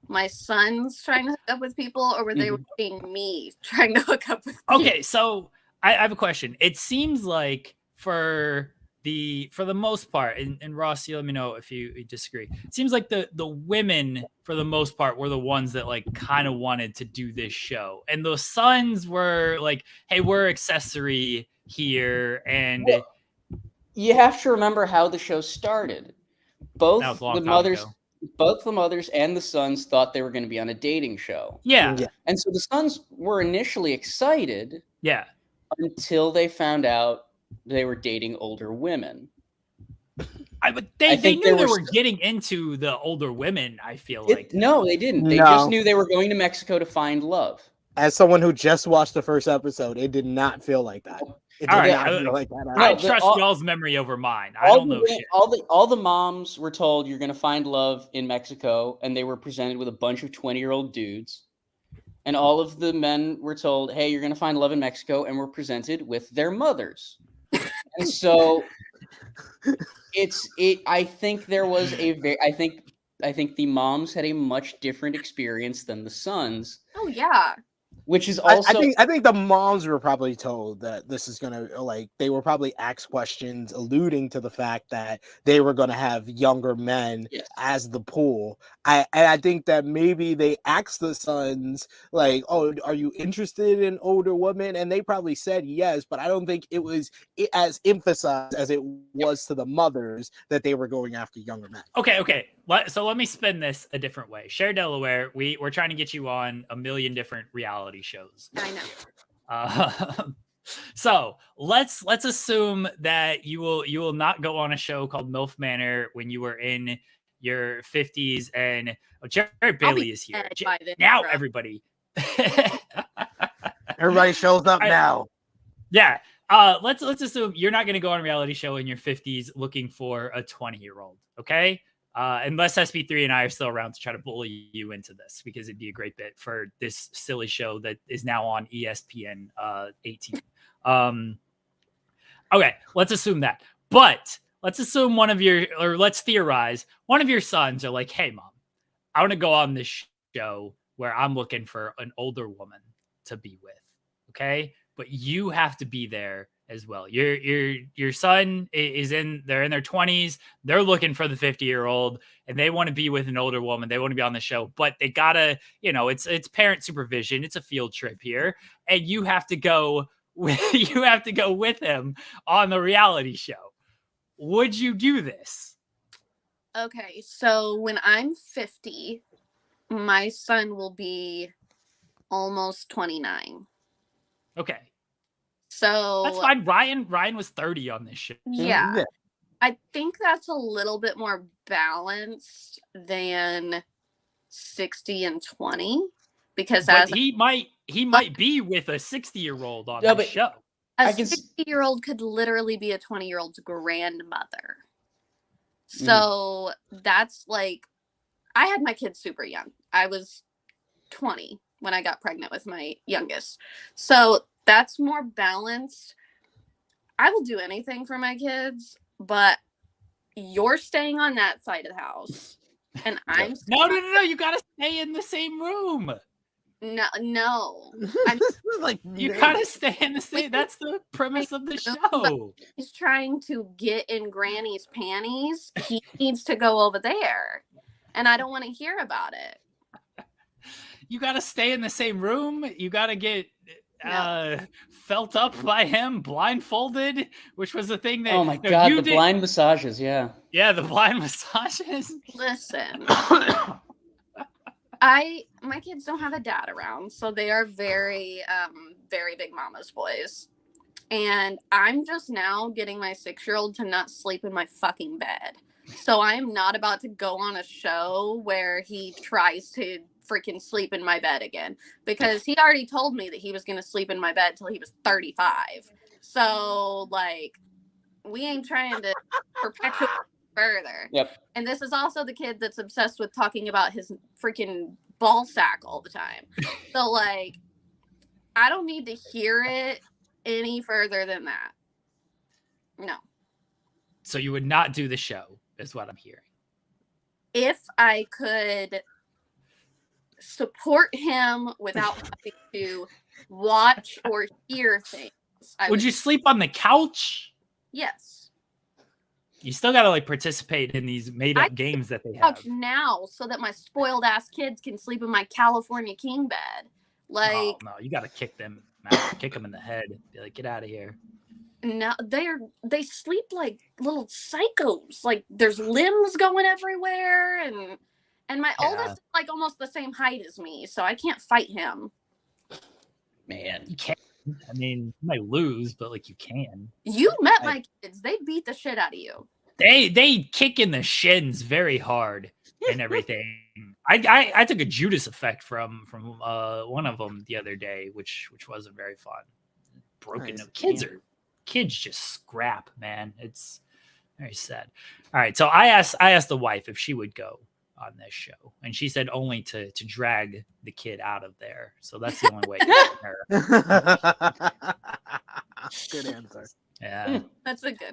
my sons trying to hook up with people, or where they were seeing me trying to hook up with people. Okay, so I have a question. It seems like for the most part, and Ross, you let me know if you disagree. It seems like the women, for the most part, were the ones that like kind of wanted to do this show, and the sons were like, "Hey, we're accessory here." And you have to remember how the show started. Both the mothers and the sons thought they were going to be on a dating show. Yeah. And so the sons were initially excited. Yeah. Until they found out they were dating older women. They knew they were getting into the older women, I feel like. No, they didn't. They just knew they were going to Mexico to find love. As someone who just watched the first episode, it did not feel like that. It did not feel like that. I trust y'all's memory over mine. I don't know shit. All the moms were told you're going to find love in Mexico, and they were presented with a bunch of 20-year-old dudes. And all of the men were told, hey, you're going to find love in Mexico, and were presented with their mothers. And so I think there was I think the moms had a much different experience than the sons. Oh yeah. Which is also I think the moms were probably told that this is gonna, like, they were probably asked questions alluding to the fact that they were gonna have younger men as the pool. I think that maybe they asked the sons, like, oh, are you interested in older women? And they probably said yes, but I don't think it was as emphasized as it was to the mothers that they were going after younger men. Okay. So let me spin this a different way. Cher Delaware, we're trying to get you on a million different reality shows. I know. So let's assume that you will not go on a show called MILF Manor when you were in your 50s, and Jared Bailey is here now. Everybody shows up now. Yeah. Let's assume you're not going to go on a reality show in your 50s looking for a 20-year-old. Okay. Unless SP3 and I are still around to try to bully you into this, because it'd be a great bit for this silly show that is now on ESPN 18. Okay, let's assume that. But let's assume let's theorize one of your sons are like, hey, mom, I want to go on this show. where I'm looking for an older woman to be with. Okay. But you have to be there as well. Your son they're in their 20s. They're looking for the 50-year-old and they want to be with an older woman. They want to be on the show, but they gotta, it's parent supervision. It's a field trip here. And you have to go with him on the reality show. Would you do this? Okay. So when I'm 50, my son will be almost 29. Okay. So that's fine. Ryan was 30 on this show. Yeah. I think that's a little bit more balanced than 60 and 20 because he might be with a 60-year-old on the show. A 60-year-old could literally be a 20-year-old's grandmother. So that's like, I had my kids super young. I was 20 when I got pregnant with my youngest. So that's more balanced. I will do anything for my kids, but you're staying on that side of the house. And I'm No. You got to stay in the same room. No. I'm like, you got to stay in the same. That's the premise of the show. He's trying to get in Granny's panties. He needs to go over there. And I don't want to hear about it. You got to stay in the same room. You got to get felt up by him, blindfolded, which was the thing that. Oh my God, the blind massages, yeah. Yeah, the blind massages. Listen, my kids don't have a dad around, so they are very, very big mama's boys. And I'm just now getting my 6-year-old to not sleep in my fucking bed. So I am not about to go on a show where he tries to freaking sleep in my bed again, because he already told me that he was going to sleep in my bed till he was 35. So like, we ain't trying to perpetuate further. Yep. And this is also the kid that's obsessed with talking about his freaking ball sack all the time. So like, I don't need to hear it any further than that. No. So you would not do the show, is what I'm hearing. If I could support him without having to watch or hear things. Would you sleep on the couch? Yes. You still got to like participate in these made up games that they have now, so that my spoiled ass kids can sleep in my California king bed. Like, no, you got to kick them out, kick them in the head, be like, get out of here. No, they sleep like little psychos. Like, there's limbs going everywhere, and my oldest is like almost the same height as me, so I can't fight him. Man, you can't. I mean, you might lose, but like you can. You met my kids; they beat the shit out of you. They kick in the shins very hard and everything. I took a Judas effect from one of them the other day, which wasn't very fun. Broken. Nice. Kids just scrap, man. It's very sad. All right, so I asked the wife if she would go on this show, and she said only to drag the kid out of there. So that's the only way. Good answer. Yeah, that's a good.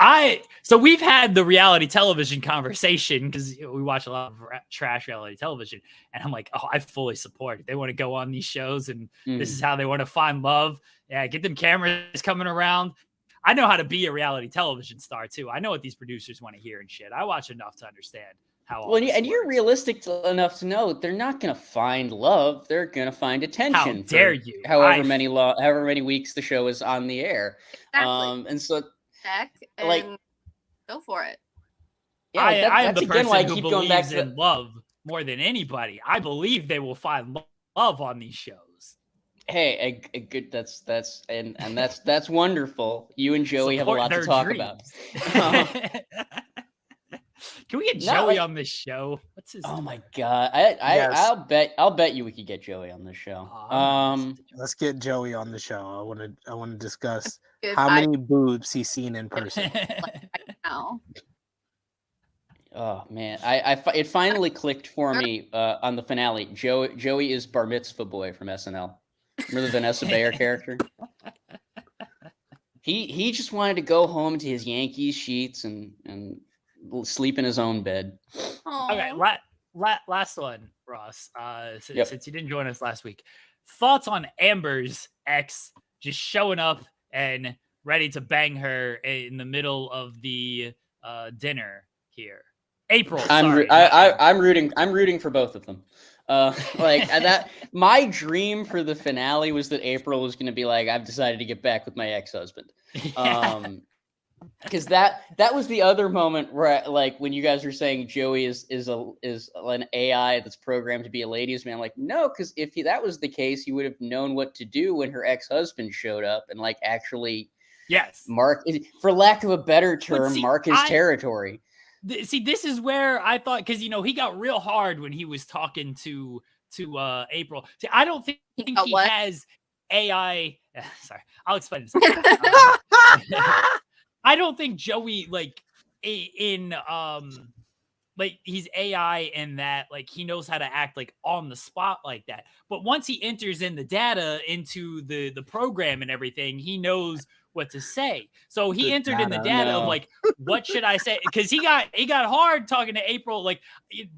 So we've had the reality television conversation because we watch a lot of trash reality television, and I'm like, oh, I fully support it. They want to go on these shows, and this is how they want to find love. Yeah, get them cameras coming around. I know how to be a reality television star too. I know what these producers want to hear and shit. I watch enough to understand how. Well, and you're realistic enough to know they're not going to find love. They're going to find attention. How dare you? However many weeks the show is on the air. Exactly. And so, like, go for it. Yeah, I am the person who believes in love more than anybody. I believe they will find love on these shows. Hey, a good. That's wonderful. You and Joey have a lot to talk about. Can we get Joey on this show? What's his? Oh my God! I'll bet you we could get Joey on this show. Let's get Joey on the show. I want to discuss how many boobs he's seen in person. Oh man, it finally clicked for me on the finale. Joey is Bar Mitzvah Boy from SNL. Remember the Vanessa Bayer character? He just wanted to go home to his Yankees sheets and sleep in his own bed. Okay, last one, Ross. Since you didn't join us last week, thoughts on Amber's ex just showing up and ready to bang her in the middle of the dinner here? April. I'm rooting for both of them. That my dream for the finale was that April was going to be like, I've decided to get back with my ex-husband. Because that was the other moment where, like, when you guys were saying Joey is an AI that's programmed to be a ladies' man, like, no, because if that was the case, you would have known what to do when her ex-husband showed up and, like, actually, mark, for lack of a better term, mark his territory. See, this is where I thought, because he got real hard when he was talking to April. See, I don't think he has AI. Sorry, I'll explain this. I don't think Joey he's AI in that, like, he knows how to act like on the spot like that. But once he enters in the data into the program and everything, he knows what to say. So he entered in the data of, like, what should I say? Because he got hard talking to April. Like,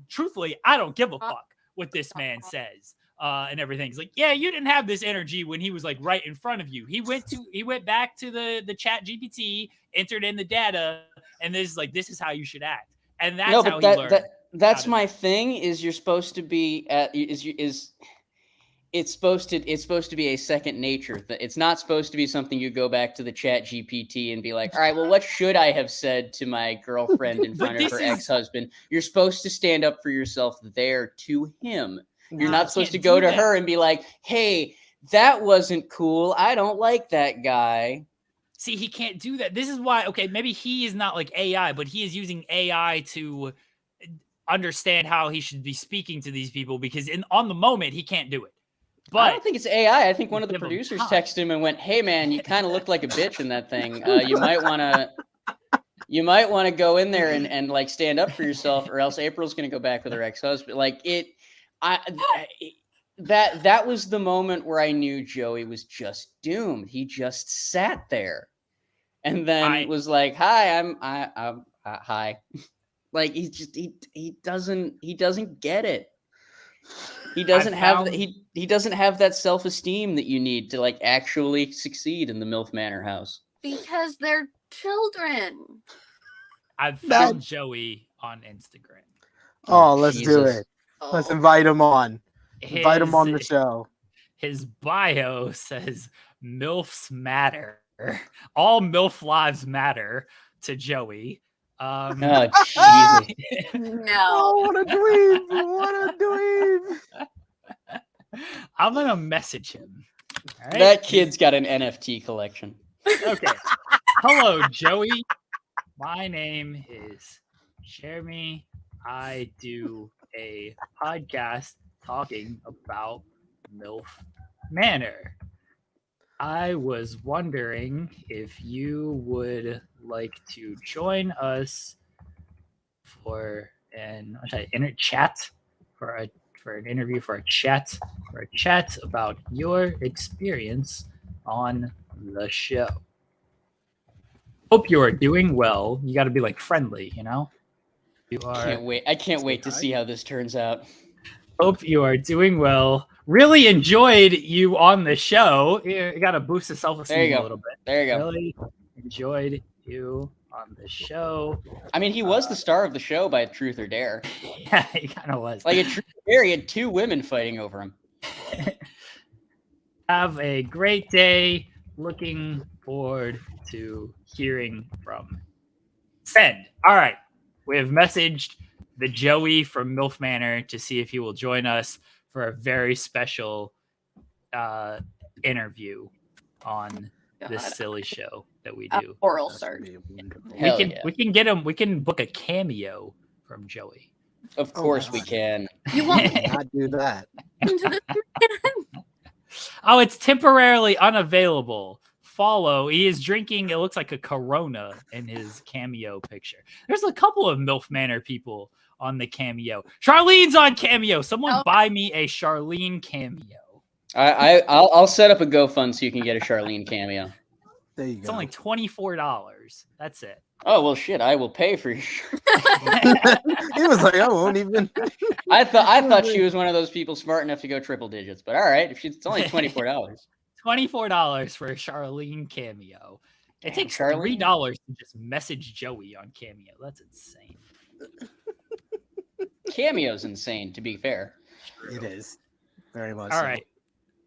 truthfully, I don't give a fuck what this man says. And everything. He's like, yeah, you didn't have this energy when he was, like, right in front of you. He went back to the chat GPT, entered in the data, and this is how you should act. And that's how he learned. That's my thing. Is you're supposed to be it's supposed to be a second nature. It's not supposed to be something you go back to the chat GPT and be like, all right, well, what should I have said to my girlfriend in front of her ex-husband? You're supposed to stand up for yourself there to him. You're not supposed to go to her and be like, hey, that wasn't cool. I don't like that guy. See, he can't do that. This is why, okay, maybe he is not like AI, but he is using AI to understand how he should be speaking to these people, because on the moment, he can't do it. But I don't think it's AI. I think one of the producers texted him and went, hey, man, you kind of looked like a bitch in that thing. You might want to go in there and like stand up for yourself, or else April's going to go back with her ex-husband. Like that was the moment where I knew Joey was just doomed. He just sat there and then was like, hi, I'm hi. Like, he doesn't get it. He doesn't have that self-esteem that you need to, like, actually succeed in the MILF Manor house. Because they're children. I've found Joey on Instagram. Oh, let's do it. Let's invite him on. Invite him on the show. His bio says MILFs matter. All MILF lives matter to Joey. Oh, Jesus. No. Oh, what a dweeb. What a dweeb. I'm going to message him. All right? That kid's got an NFT collection. Okay. Hello, Joey. My name is Jeremy. I do a podcast talking about MILF Manor. I was wondering if you would like to join us for an chat about your experience on the show. Hope you are doing well. You got to be, like, friendly, you know? I can't wait to see how this turns out. Hope you are doing well. Really enjoyed you on the show. You got to boost the self-esteem a little bit. There you go. Really enjoyed you on the show. I mean, he was the star of the show by Truth or Dare. Yeah, he kind of was. Like, a Truth or Dare, he had 2 women fighting over him. Have a great day. Looking forward to hearing from Send. All right. We have messaged the Joey from MILF Manor to see if he will join us for a very special interview on this silly show that we do. Oral search. We can get him. We can book a cameo from Joey. Of course we can. You won't not do that. Oh, it's temporarily unavailable. Follow. He is drinking, it looks like a Corona in his cameo picture. There's a couple of MILF Manor people on the cameo. Charlene's on cameo. Someone buy me a Charlene cameo. I'll set up a GoFund so you can get a Charlene cameo. There you go. It's only $24. That's it. Oh, well, shit, I will pay for your shirt. He was like, I won't even. I thought she was one of those people smart enough to go triple digits, but all right, if it's only $24. $24 for a Charlene cameo. It Damn, takes Charlene. $3 to just message Joey on Cameo. That's insane. Cameo's insane, to be fair. It is. Very much. All so. right.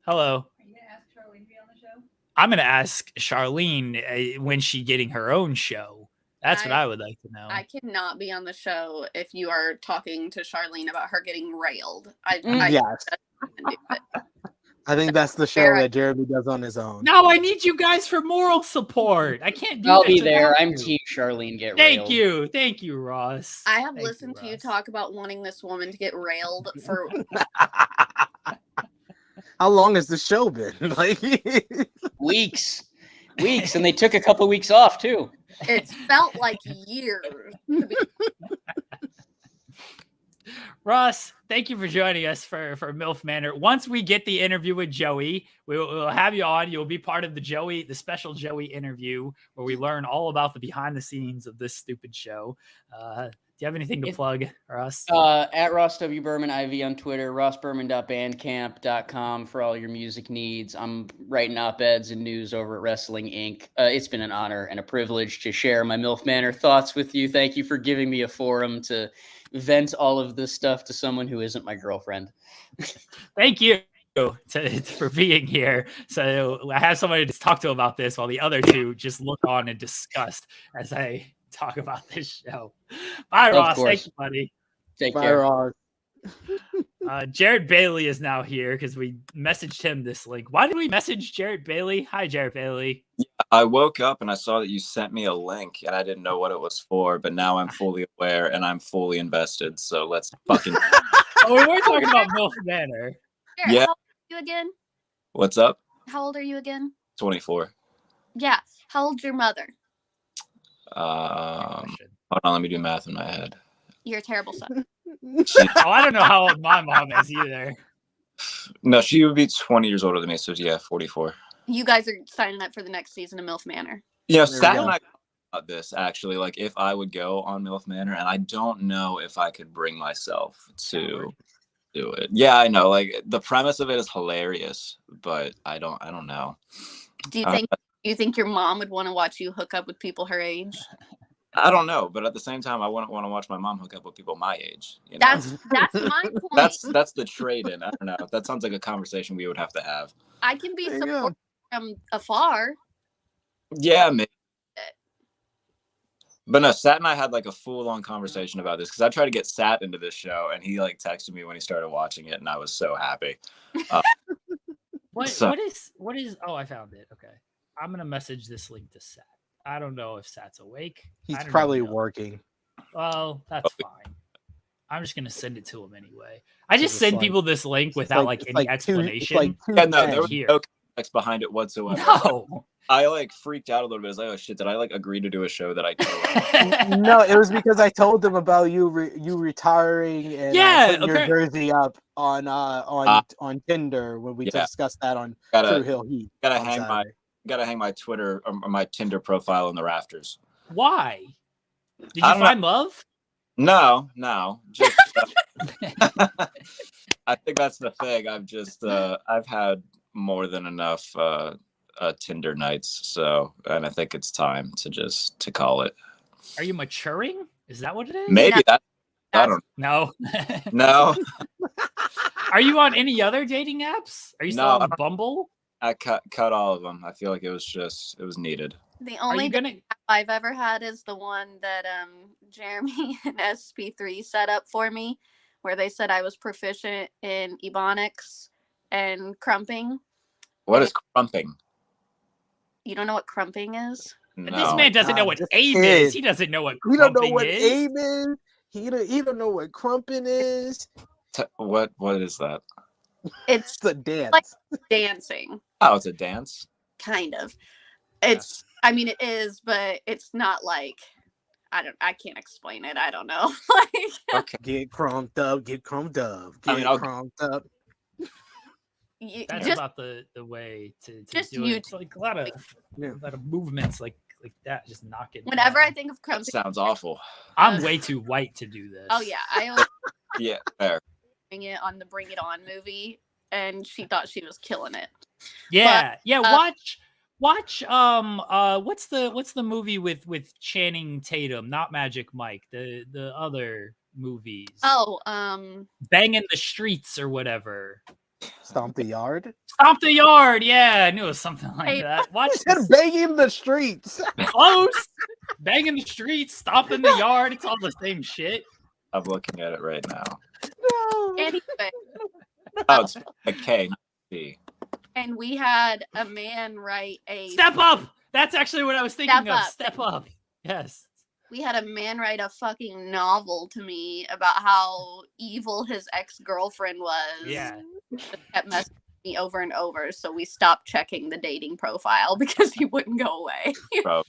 Hello. Are you gonna ask Charlene to be on the show? I'm going to ask Charlene when she getting her own show. That's what I would like to know. I cannot be on the show if you are talking to Charlene about her getting railed. I Yes. couldn't do it. I think that's the show that Jeremy does on his own. No, I need you guys for moral support. I can't do I'll this be there. without I'm you. Team Charlene get Thank railed. you. Thank you, Ross. I have Thank listened to you Ross. talk about wanting this woman to get railed for How long has the show been? Like Weeks, and they took a couple weeks off too. it's felt like years. To be Ross, thank you for joining us for MILF Manor. Once we get the interview with Joey, we'll have you on. You'll be part of the special Joey interview where we learn all about the behind the scenes of this stupid show. Do you have anything to plug, Ross? At Ross W. Berman IV on Twitter, rossberman.bandcamp.com for all your music needs. I'm writing op-eds and news over at Wrestling Inc. It's been an honor and a privilege to share my MILF Manor thoughts with you. Thank you for giving me a forum to vent all of this stuff to someone who isn't my girlfriend. Thank you for being here. So I have somebody to talk to about this while the other two just look on in disgust as I talk about this show. Bye, Ross. Thank you, buddy. Take Bye, care. Ross. Jared Bailey is now here because we messaged him this link. Why did we message Jared Bailey? Hi, Jared Bailey. I woke up and I saw that you sent me a link and I didn't know what it was for, but now I'm fully aware and I'm fully invested. So let's fucking. Oh, we were talking about MILF Manor. Jared, Yeah. how old are you again? What's up? How old are you again? 24. Yeah. How old's your mother? Hold on, let me do math in my head. You're a terrible son. Oh, I don't know how old my mom is either. No, she would be 20 years older than me. So yeah, 44. You guys are signing up for the next season of MILF Manor. You know, There we Sat go. and I talked about this actually, like if I would go on MILF Manor, and I don't know if I could bring myself to do it. Yeah, I know. Like the premise of it is hilarious, but I don't know. Do you think your mom would want to watch you hook up with people her age? I don't know, but at the same time, I wouldn't want to watch my mom hook up with people my age. You know? That's my point. That's the trade-in. I don't know. That sounds like a conversation we would have to have. I can be There you go. supportive from afar. Yeah, maybe. But no, Sat and I had like a full-on conversation about this because I tried to get Sat into this show, and he like texted me when he started watching it, and I was so happy. What So- what is? Oh, I found it. Okay, I'm gonna message this link to Sat. I don't know if Sat's awake. He's I don't probably even know. working. Well, that's fine. I'm just gonna send it to him anyway. I just It's send like- people this link without like it's any two- explanation. It's like Yeah, no, 2:10. there was Here. no context behind it whatsoever. No. I like freaked out a little bit. I was like, oh shit, did I like agree to do a show that I know? No, it was because I told them about you retiring and Yeah, putting your okay. jersey up on Tinder when we Yeah. discussed that on gotta True Hill Heat. gotta on hang my Twitter or my Tinder profile in the rafters. Why? Did you I don't know. find love? No, just I think that's the thing. I've had more than enough Tinder nights, so and I think it's time to call it. Are you maturing? Is that what it is? Maybe Yeah. I don't No. know. Are you on any other dating apps? Are you still No, I on don't- Bumble? I cut all of them. I feel like it was needed. The Are only you gonna? app I've ever had is the one that Jeremy and SP3 set up for me, where they said I was proficient in ebonics and crumping. What is crumping? You don't know what crumping is? No. This man doesn't know God, what this aim kid. is. He doesn't know what He don't know crumping what is. aim is. He don't know what crumping is. What is that? It's It's a dance. Like- dancing, Oh, it's a dance. kind of. It's, I mean, it is, but it's not like, I can't explain it. I don't know. Like, Okay. Get crumped up. Get crumped up. I Get mean, I'll- crumped up. you That's just about the way to just do it. It's like a lot of Yeah. movements, like like that. Just knock it. Whenever down. I think of That crumping, sounds awful. I'm way too white to do this. oh yeah, I always Yeah, fair. bring it on the Bring It On movie, and she thought she was killing it. Yeah, yeah. uh, Watch. What's the movie with Channing Tatum? Not Magic Mike. The other movies. Oh, Bang in the Streets or whatever. Stomp the Yard. Stomp the Yard. Yeah, I knew it was something like Hey, that. Watch Said this. banging the streets. Close. Bang in the Streets. Stomp in the Yard. It's all the same shit. I'm looking at it right now. No. anyway, Oh, it's a K, not a C. and we had a man write a Step Up. That's actually what I was thinking Step of. Up. Step Up. Yes. we had a man write a fucking novel to me about how evil his ex-girlfriend was. Yeah. Just kept messaging me over and over, so we stopped checking the dating profile because he wouldn't go away. Bro.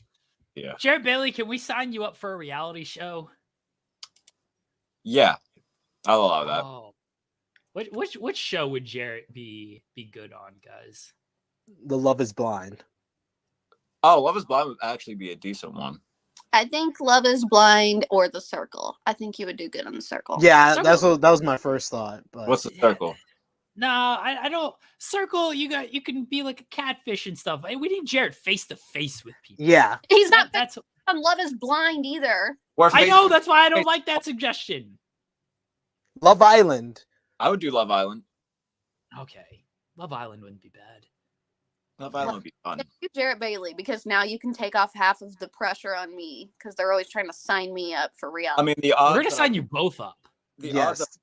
Yeah. Jared Bailey, can we sign you up for a reality show? Yeah. I'll allow that. Oh. Which show would Jarrett be good on, guys? The Love Is Blind. Oh, Love Is Blind would actually be a decent one. I think Love Is Blind or The Circle. I think you would do good on The Circle. Yeah, Circle- that was my first thought. But What's the Yeah. circle? No, I don't. Circle, you can be like a catfish and stuff. We need Jarrett face to face with people. yeah, He's not That's on Love Is Blind either. Or I face- know. That's why I don't like that suggestion. Love Island. I would do Love Island. Okay, Love Island wouldn't be bad. Love Island would be fun. Do Jarrett Bailey, because now you can take off half of the pressure on me because they're always trying to sign me up for reality. I mean, the odds We're gonna sign you both up. the Yes. odds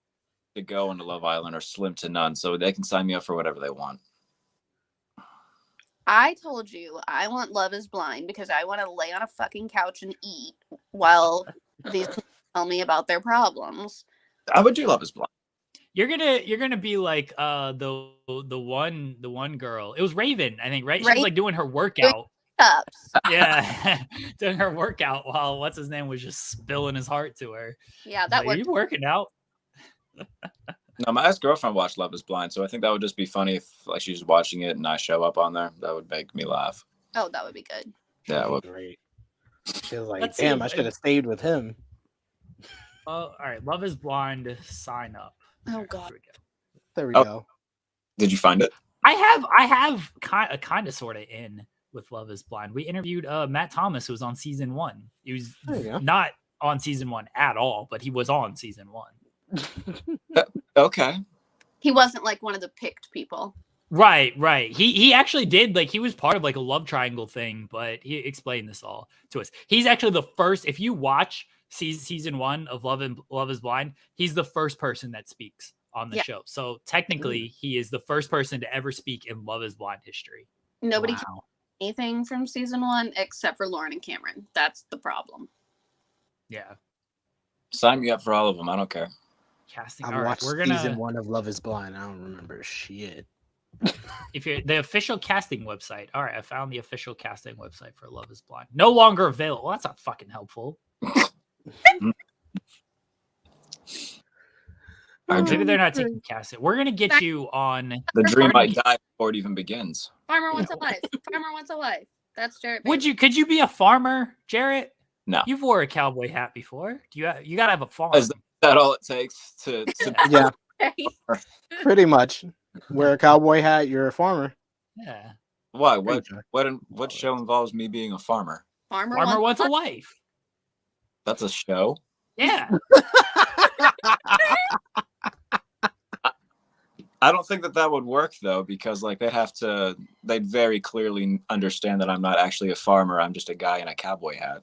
to go into Love Island are slim to none, so they can sign me up for whatever they want. I told you I want Love Is Blind because I want to lay on a fucking couch and eat while these people tell me about their problems. I would do Love Is Blind. You're gonna be like the one girl. It was Raven, I think, right? She was Raven. like doing her workout. Ups. Yeah, doing her workout while what's his name was just spilling his heart to her. Yeah, that Like, worked. you working out? No, my ex-girlfriend watched Love Is Blind, so I think that would just be funny if like she's watching it and I show up on there. That would make me laugh. Oh, that would be good. Yeah, it would. Great. She was like, Let's see. damn, I should have stayed with him. All right. Love Is Blind. Sign up. Oh Here God. we go. There we Oh. go. Did you find it? I have kind of sort of in with Love Is Blind. We interviewed Matt Thomas, who was on season 1. He was There you go. not on season 1 at all, but he was on season 1. Okay. He wasn't like one of the picked people. Right. He actually did, like, he was part of like a love triangle thing, but he explained this all to us. He's actually the first. If you watch season 1 of Love Is Blind, he's the first person that speaks on the Yeah. show. So technically, he is the first person to ever speak in Love Is Blind history. Nobody can Wow. do anything from season 1 except for Lauren and Cameron. That's the problem. Yeah. Sign me up for all of them. I don't care. Casting. I All right, watched we're gonna. season 1 of Love Is Blind. I don't remember shit. If you're the official casting website, all right, I found the official casting website for Love Is Blind. No longer available. Well, that's not fucking helpful. Maybe they're not taking casting. We're gonna get you on. The dream might die before it even begins. Farmer wants a wife. Farmer wants a wife. That's Jarrett. Would you? Could you be a farmer, Jarrett? No. You've wore a cowboy hat before. You gotta have a farm. Is that all it takes to Yeah, Bailey? pretty much. Wear a cowboy hat, you're a farmer. Yeah. why? Pretty much. What show involves me being a farmer? Farmer Farmer wants a a wife. That's a show. Yeah. I don't think that would work though, because like they'd very clearly understand that I'm not actually a farmer. I'm just a guy in a cowboy hat.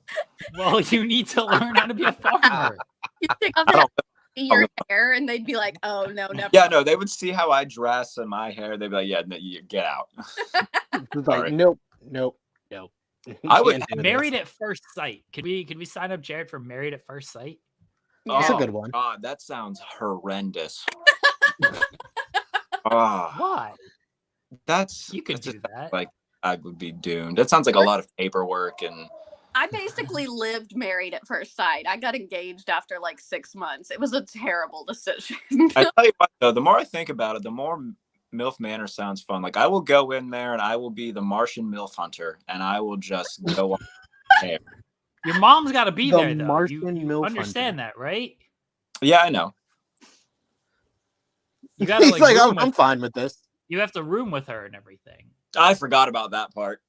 Well, you need to learn how to be a farmer. You take off I don't- your hair and they'd be like, oh no, never. Yeah, no, they would see how I dress and my hair. They'd be like, yeah, no, you get out. It's Sorry. like, nope. I would- Can't do this. Married at First Sight. Could we sign up Jared for Married at First Sight? That's Yeah. a good one. God, that sounds horrendous. Ah, Why? You could that's do just that. like I would be doomed. That sounds like a lot of paperwork and I basically lived Married at First Sight. I got engaged after like 6 months. It was a terrible decision. I tell you what though, the more I think about it, the more MILF Manor sounds fun. Like I will go in there and I will be the Martian MILF hunter and I will just go on care. Your mom's got to be The there, though. Martian You MILF understand hunter. that, right? Yeah, I know. You got to He's like, room I'm with fine with this. You have to room with her and everything. I forgot about that part.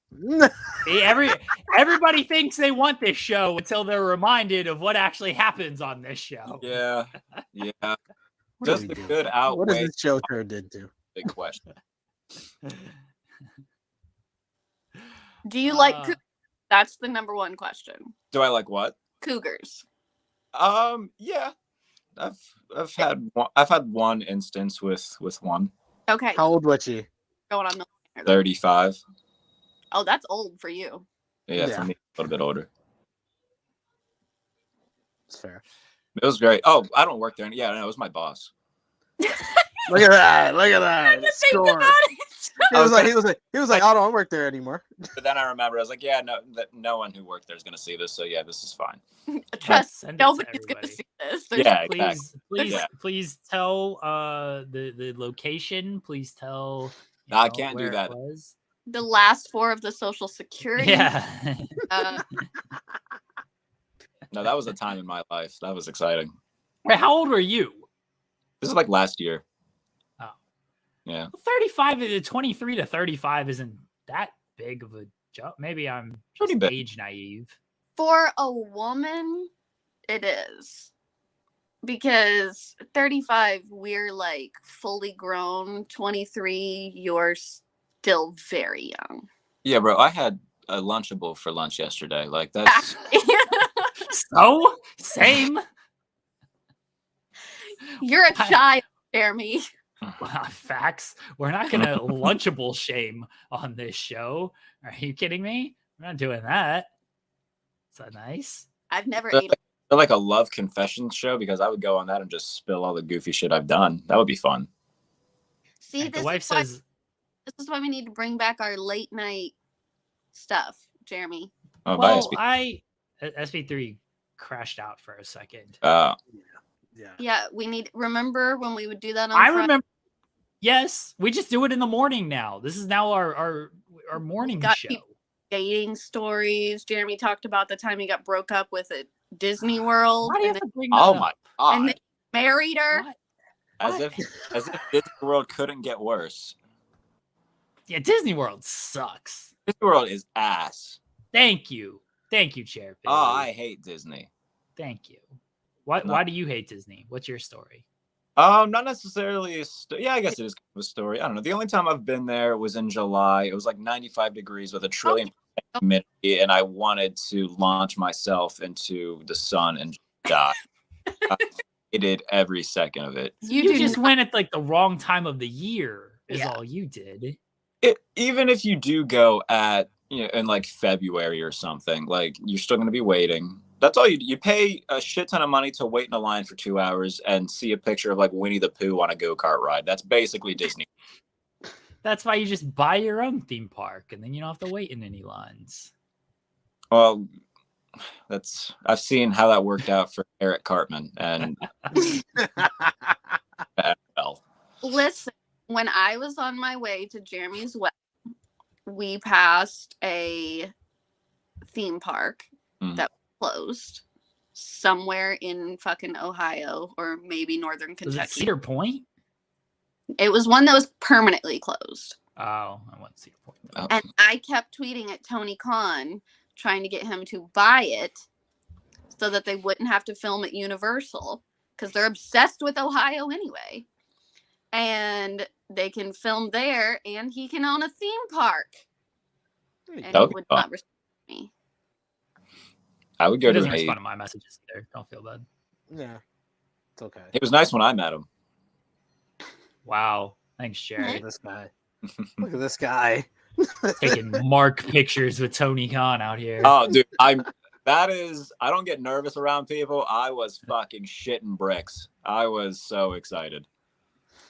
See, everybody thinks they want this show until they're reminded of what actually happens on this show. Yeah, yeah. What Just are the we good doing? outweigh. What does this show turned into? Big question. Do you like cougars? That's the number one question. Do I like what? Cougars. Yeah. I've had one instance with one. Okay. How old was she? Going on the 35. Oh, that's old for you. Yeah, Yeah. for me, a little bit older. It's fair. It was great. Oh, I don't work there. Yeah, no, it was my boss. Look at that! Look at that! Think Score. about it. He was like, I don't work there anymore. But then I remember, I was like, yeah, no one who worked there is going to see this. So yeah, this is fine. Trust Send it to nobody's gonna everybody. see this. Yeah, Please tell the location. Please tell. No, I can't do where it that. was. The last four of the social security. Yeah. No, that was a time in my life. That was exciting. Wait, how old were you? This is like last year. Oh. Yeah. 35 to 23 to 35 isn't that big of a jump. Maybe I'm Pretty just big. age naive. For a woman, it is. Because 35, we're like fully grown. 23, you're still very young. Yeah, bro. I had a Lunchable for lunch yesterday. Like that's So same. You're a child, Jeremy. Facts. We're not gonna Lunchable shame on this show. Are you kidding me? We're not doing that. Is that nice? I've never They're ate. like a love confession show because I would go on that and just spill all the goofy shit I've done. That would be fun. See, The wife says, this is why we need to bring back our late night stuff, Jeremy. Oh, "Well, bye, SP3 crashed out for a second." Yeah. Yeah, we need. Remember when we would do that on I Friday? remember. Yes, we just do it in the morning now. This is now our morning got show. people dating stories. Jeremy talked about the time he got broke up with at Disney World. Why do you and have then, to bring that Oh up? my and god! then married her. What? As if Disney World couldn't get worse. Yeah, Disney World sucks. Disney World is ass. Thank you, Chair. Oh, I hate Disney. Thank you. Why do you hate Disney? What's your story? Not necessarily. Yeah, I guess it is kind of a story. I don't know. The only time I've been there was in July. It was like 95 degrees with a trillion humidity, and I wanted to launch myself into the sun and die. I hated every second of it. You just went at like the wrong time of the year. Is all you did. Even if you do go at in like February or something, like you're still going to be waiting. That's all you pay a shit ton of money to wait in a line for 2 hours and see a picture of like Winnie the Pooh on a go-kart ride. That's basically Disney. That's why you just buy your own theme park and then you don't have to wait in any lines. Well, I've seen how that worked out for Eric Cartman and well. Listen, when I was on my way to Jeremy's wedding, we passed a theme park that was closed somewhere in fucking Ohio or maybe northern Kentucky. Was it Cedar Point? It was one that was permanently closed. Oh, I want Cedar Point. Oh. And I kept tweeting at Tony Khan trying to get him to buy it so that they wouldn't have to film at Universal because they're obsessed with Ohio anyway. And they can film there and he can own a theme park. And he would not respect me. I would go He to doesn't respond to my messages either. Don't feel bad. Yeah. It's okay. It was nice when I met him. Wow. Thanks, Look Jerry. at this guy. Look at this guy. Taking mark pictures with Tony Khan out here. Oh, dude, I don't get nervous around people. I was fucking shitting bricks. I was so excited.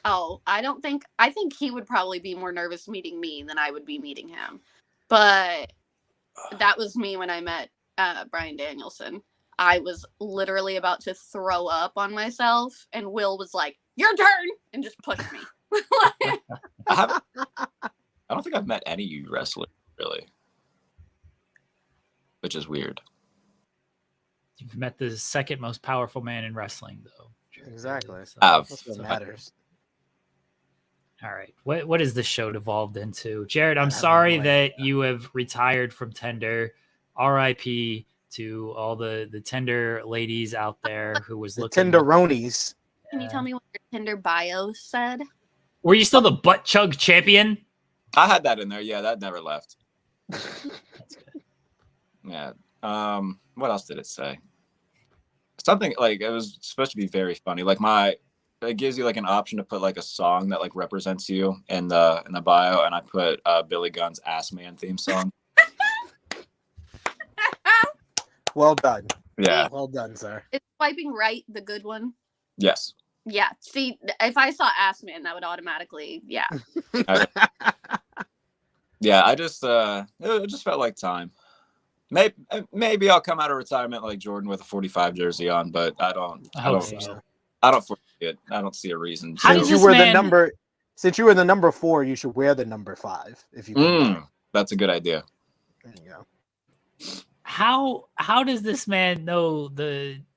Oh, I think he would probably be more nervous meeting me than I would be meeting him. But that was me when I met Brian Danielson. I was literally about to throw up on myself, and Will was like, "Your turn," and just pushed me. I don't think I've met any of you wrestlers, really. which is weird. You've met the second most powerful man in wrestling, though. Exactly. So, That's what matters. all right. What has this show devolved into? Jared, I'm sorry that you have retired from Tender. RIP to all the Tender ladies out there who was looking. Tenderonies. Can you tell me what your Tinder bio said? Were you still the butt chug champion? I had that in there. Yeah, that never left. That's good. Yeah. What else did it say? Something like it was supposed to be very funny. Like it gives you like an option to put like a song that like represents you in the bio, and I put Billy Gunn's Ass Man theme song. Well done. Yeah. Well done, sir. Is swiping right the good one? Yes. Yeah. See, if I saw Ass Man, that would automatically, yeah. Yeah, I just it just felt like time. Maybe I'll come out of retirement like Jordan with a 45 jersey on, but I don't foresee it. I don't see a reason. Since you were the number 4, you should wear the number 5 if you that's a good idea. There you go. How does this man know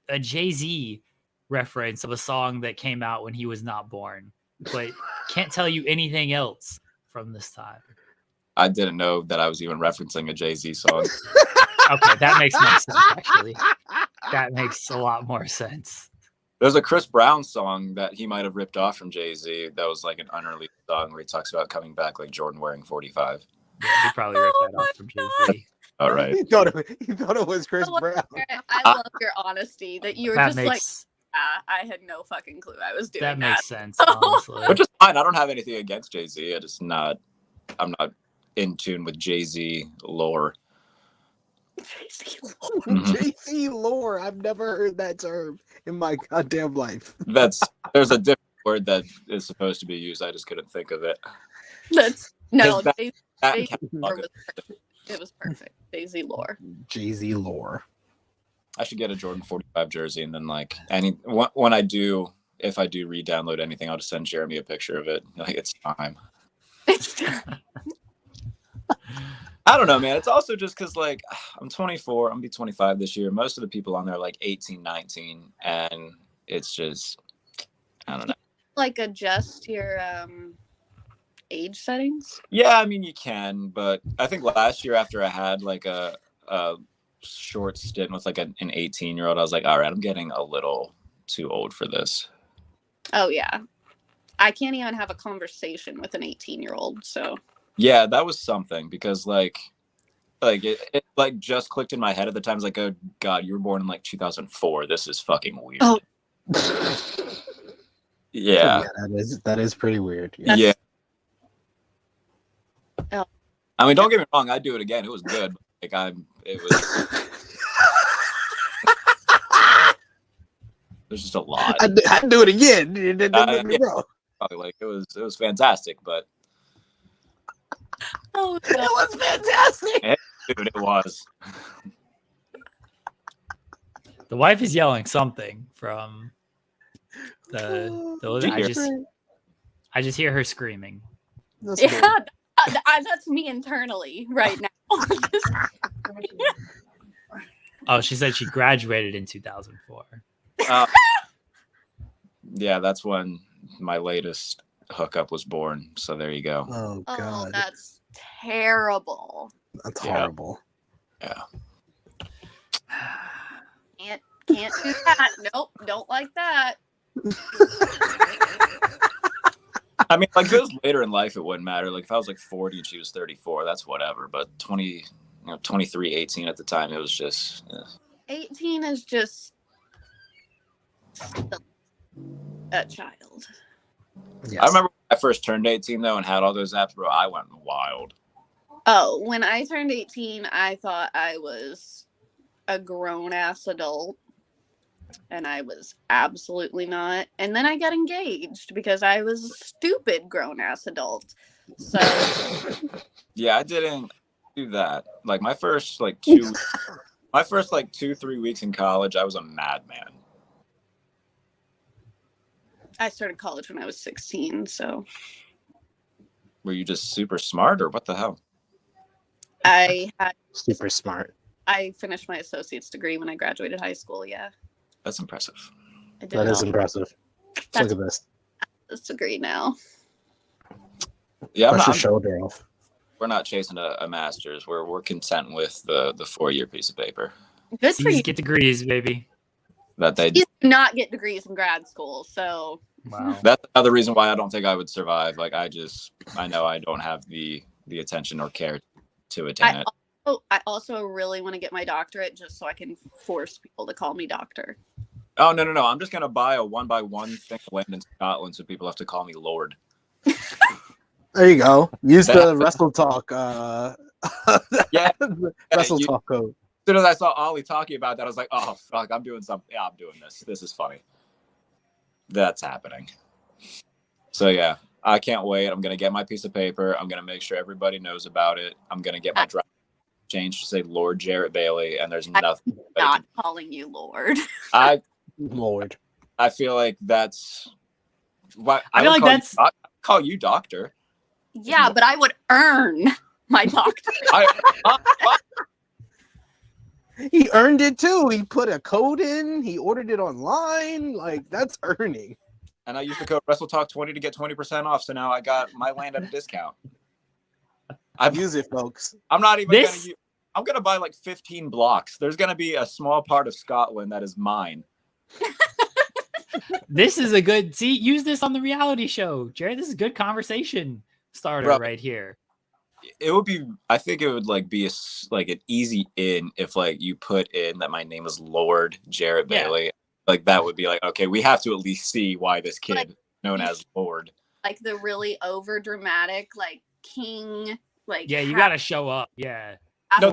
a Jay-Z reference of a song that came out when he was not born, but can't tell you anything else from this time? I didn't know that I was even referencing a Jay-Z song. Okay, that makes more sense, actually. That makes a lot more sense. There's a Chris Brown song that he might have ripped off from Jay-Z that was like an unreleased song where he talks about coming back like Jordan wearing 45. Yeah, he probably ripped that off from Jay-Z. All right. He thought it was Chris Brown. I love your honesty that you were just like, I had no fucking clue I was doing that. That makes sense, honestly. Which is fine. I don't have anything against Jay-Z. I'm not in tune with Jay-Z lore. Jay-Z lore. Jay-Z lore. I've never heard that term in my goddamn life. There's a different word that is supposed to be used. I just couldn't think of it. It was perfect. Jay-Z lore. Jay-Z lore. I should get a Jordan 45 jersey, and then like when I do, if I do re-download anything, I'll just send Jeremy a picture of it. Like it's time. I don't know, man. It's also just because like I'm 24. I'm gonna be 25 this year. Most of the people on there are like 18, 19, and it's just I don't know. Like adjust your age settings? Yeah, I mean you can, but I think last year after I had like a short stint with like an 18-year-old, I was like, all right, I'm getting a little too old for this. Oh yeah. I can't even have a conversation with an 18-year-old, so yeah, that was something because like it like just clicked in my head at the time. I was like, oh god, you were born in like 2004. This is fucking weird. Oh. Yeah. That is pretty weird. Yeah. Oh. I mean, don't get me wrong, I'd do it again. It was good. But, like it was there's just a lot. I'd do it again. Yeah, probably like it was fantastic, but oh, it was fantastic. Dude, it was. The wife is yelling something from the I just hear her screaming. That's that's me internally right now. Oh, she said she graduated in 2004. Yeah, that's when my latest hookup was born. So there you go. Oh god. Oh, that's terrible. That's horrible. Yeah. Can't do that. Nope, don't like that. I mean, like if it was later in life, it wouldn't matter. Like if I was like 40 and she was 34, that's whatever. But 23, 18 at the time, it was just 18 is just a child. Yes. I remember when I first turned 18 though and had all those apps, bro. I went wild. Oh, when I turned 18, I thought I was a grown-ass adult, and I was absolutely not. And then I got engaged because I was a stupid grown-ass adult. So yeah, I didn't do that. Like my first 3 weeks in college, I was a madman. I started college when I was 16, so Were you just super smart or what the hell? I had Super smart. I finished my associate's degree when I graduated high school. Yeah. That's impressive. I did That is all impressive. That's- Look at this degree now. Yeah, Brush your shoulder off. we're not chasing a master's. We're content with the 4-year piece of paper. Good for C's you. get degrees, baby. That they. You do not get degrees in grad school, so Wow. That's another reason why I don't think I would survive. Like I know I don't have the attention or care to attain it. I also really want to get my doctorate just so I can force people to call me doctor. Oh no! I'm just gonna buy a 1x1 thing of land in Scotland so people have to call me Lord. There you go. Use the Wrestle Talk. Yeah, Wrestle Talk code. As soon as I saw Ollie talking about that, I was like, "Oh fuck! I'm doing something. Yeah, I'm doing this. This is funny. That's happening." So yeah, I can't wait. I'm gonna get my piece of paper. I'm gonna make sure everybody knows about it. I'm gonna get my drive changed to say Lord Jarrett Bailey, and there's nothing. Not calling you Lord. Lord. I feel like that's what I feel like that's call you doctor. Yeah, but I would earn my doctorate. He earned it too. He put a code in. He ordered it online. Like that's earning. And I used the code WrestleTalk20 to get 20% off. So now I got my land at a discount. I've used it, folks. I'm not even gonna use. I'm gonna buy like 15 blocks. There's gonna be a small part of Scotland that is mine. This is a good use this on the reality show, Jared. This is a good conversation starter right here. It would be. I think it would like be like an easy in if like you put in that my name is Lord Jarrett Bailey. Like that would be like, okay, we have to at least see why this kid known as Lord. Like the really over dramatic, like king, like you got to show up. Yeah. No,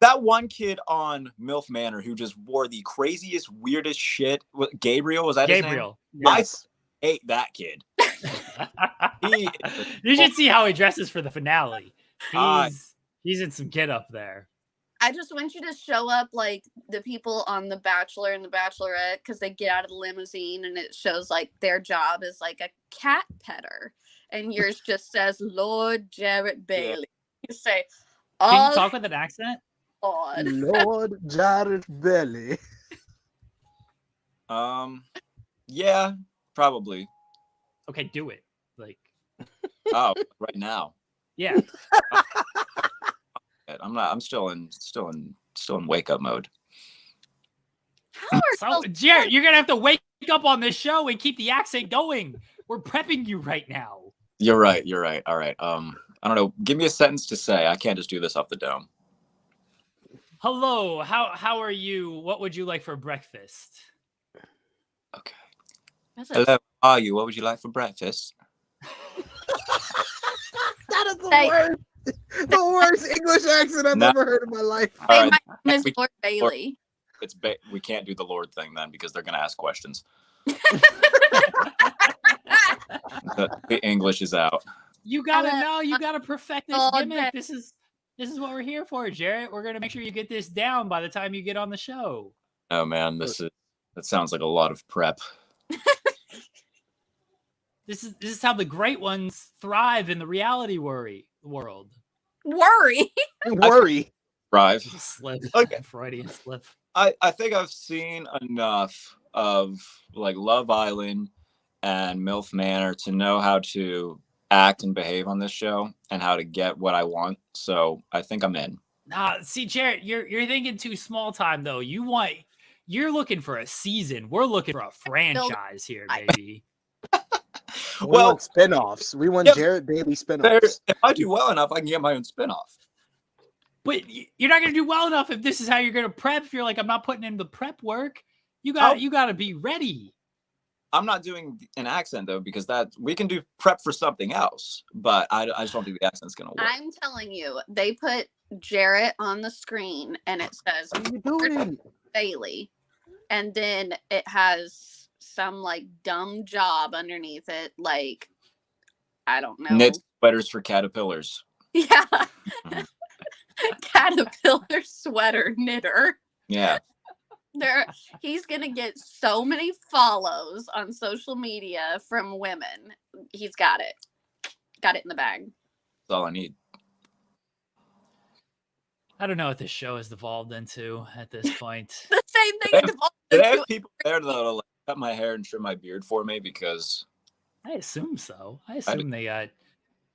that one kid on MILF Manor who just wore the craziest, weirdest shit. Gabriel, was that his name? Yes. I ate that kid. You should see how he dresses for the finale. He's in some get up there. I just want you to show up like the people on The Bachelor and The Bachelorette because they get out of the limousine and it shows like their job is like a cat petter. And yours just says Lord Jarrett Bailey. You say, can you talk with an accent? Lord Jarrett Bailey. Yeah, probably. Okay, do it. Like, right now. Yeah. I'm still in wake up mode. Jared, you're gonna have to wake up on this show and keep the accent going. We're prepping you right now. You're right. All right. I don't know. Give me a sentence to say. I can't just do this off the dome. Hello. How are you? What would you like for breakfast? Okay. Hello. How are you? What would you like for breakfast? That is the worst English accent I've ever heard in my life. All right. My name is Lord Bailey. We can't do the Lord thing then because they're gonna ask questions. The English is out. You gotta know. You gotta perfect this gimmick. This is what we're here for, Jarrett. We're gonna make sure you get this down by the time you get on the show. Oh man, that sounds like a lot of prep. This is how the great ones thrive in the reality world. Worry. Thrive. Slip. Okay. Freudian slip. I think I've seen enough of like Love Island and MILF Manor to know how to act and behave on this show and how to get what I want. So I think I'm in. See, Jarrett, you're thinking too small time though. You're looking for a season. We're looking for a franchise here, baby. We want spinoffs. We want Jarrett Bailey spinoffs. If I do well enough, I can get my own spinoff. But you're not going to do well enough if this is how you're going to prep. If you're like, I'm not putting in the prep work, you got to be ready. I'm not doing an accent though because that we can do prep for something else. But I just don't think the accent's going to work. I'm telling you, they put Jarrett on the screen and it says what are you doing? Bailey, and then it has some like dumb job underneath it, like I don't know. Knit sweaters for caterpillars. Yeah. Caterpillar sweater knitter. Yeah. He's gonna get so many follows on social media from women. He's got it in the bag. That's all I need. I don't know what this show has evolved into at this point. The same thing. Do they have people there to like cut my hair and trim my beard for me? Because I assume so. I assume they got,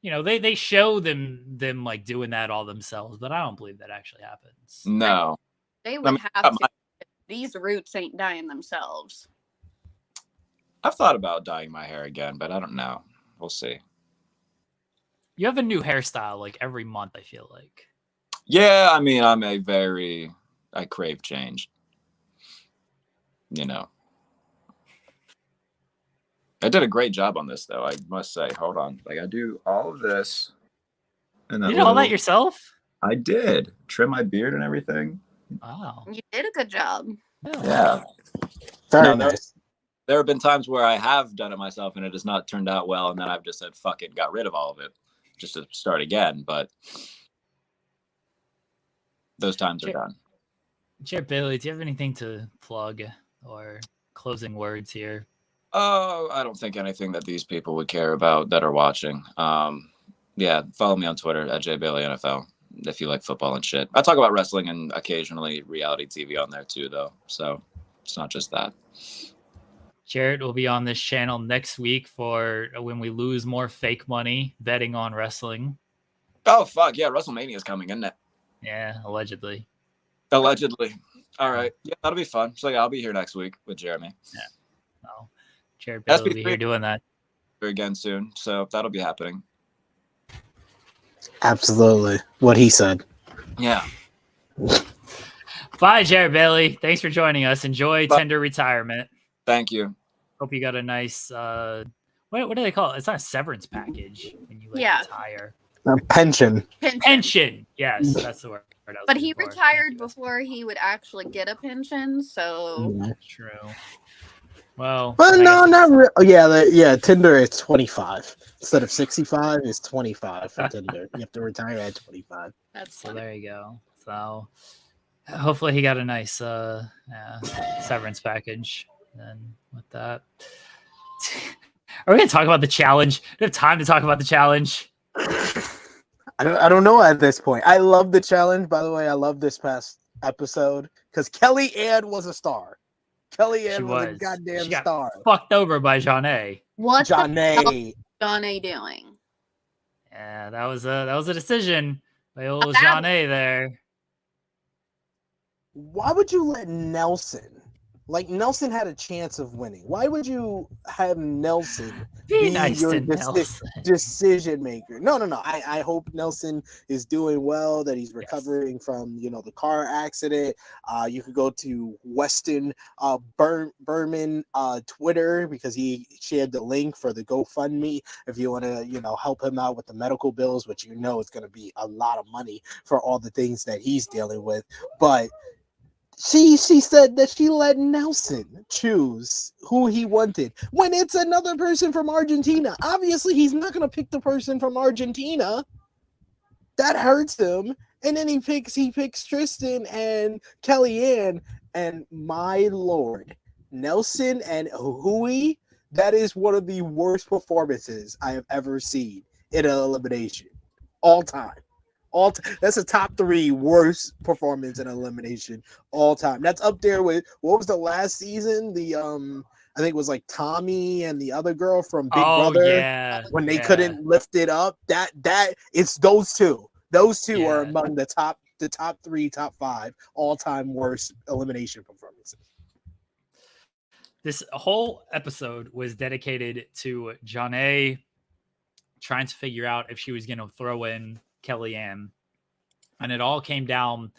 they show them like doing that all themselves, but I don't believe that actually happens. no, They would have to. These roots ain't dying themselves. I've thought about dyeing my hair again, but I don't know. We'll see. You have a new hairstyle like every month, I feel like. Yeah, I mean, I crave change. I did a great job on this, though. I must say. Hold on. Like, I do all of this. And you did all that yourself? I did. Trim my beard and everything. Wow. You did a good job. Yeah. Very nice. There have been times where I have done it myself and it has not turned out well. And then I've just said, fuck it, got rid of all of it just to start again. But those times are done. Jared Bailey, do you have anything to plug or closing words here? Oh, I don't think anything that these people would care about that are watching. Yeah, follow me on Twitter at JBaileyNFL if you like football and shit. I talk about wrestling and occasionally reality TV on there too, though. So it's not just that. Jared will be on this channel next week for when we lose more fake money betting on wrestling. Oh, fuck. Yeah, WrestleMania is coming, isn't it? Yeah, allegedly. Allegedly. All right. Yeah, that'll be fun. So yeah, I'll be here next week with Jeremy. Yeah. Oh, Jared Bailey will be here doing that again soon. So that'll be happening. Absolutely. What he said. Yeah. Bye, Jared Bailey. Thanks for joining us. Enjoy tender retirement. Thank you. Hope you got a nice what do they call it? It's not a severance package when you retire. A pension. Pension. Yes, that's the word. But he retired before he would actually get a pension, so that's true. Well, no, not real. Oh, yeah, Tinder is 25 instead of 65. It's 25 for Tinder. You have to retire at 25. So there you go. So hopefully he got a nice severance package. And with that, are we gonna talk about the challenge? Do we have time to talk about the challenge? I don't know at this point. I love the challenge. By the way, I love this past episode because Kellyanne was a star. Kellyanne was a goddamn she got star. Fucked over by Janae. What Janae? Janae doing? Yeah, that was a decision by old Janae there. Why would you let Nelson? Like, Nelson had a chance of winning. Why would you have Nelson be nice your Nelson. decision maker? No. I hope Nelson is doing well, that he's recovering from, the car accident. You could go to Weston Berman Twitter because he shared the link for the GoFundMe if you want to, help him out with the medical bills, which it's going to be a lot of money for all the things that he's dealing with. But She said that she let Nelson choose who he wanted when it's another person from Argentina. Obviously, he's not going to pick the person from Argentina. That hurts him. And then he picks Tristan and Kellyanne. And my Lord, Nelson and Hui, that is one of the worst performances I have ever seen in an elimination. All time. That's a top 3 worst performance in elimination all time. That's up there with what was the last season? The I think it was like Tommy and the other girl from Big Brother when they couldn't lift it up. That it's those two. Those two are among the top 3, top 5 all time worst elimination performances. This whole episode was dedicated to Janae trying to figure out if she was going to throw in Kellyanne, and it all came down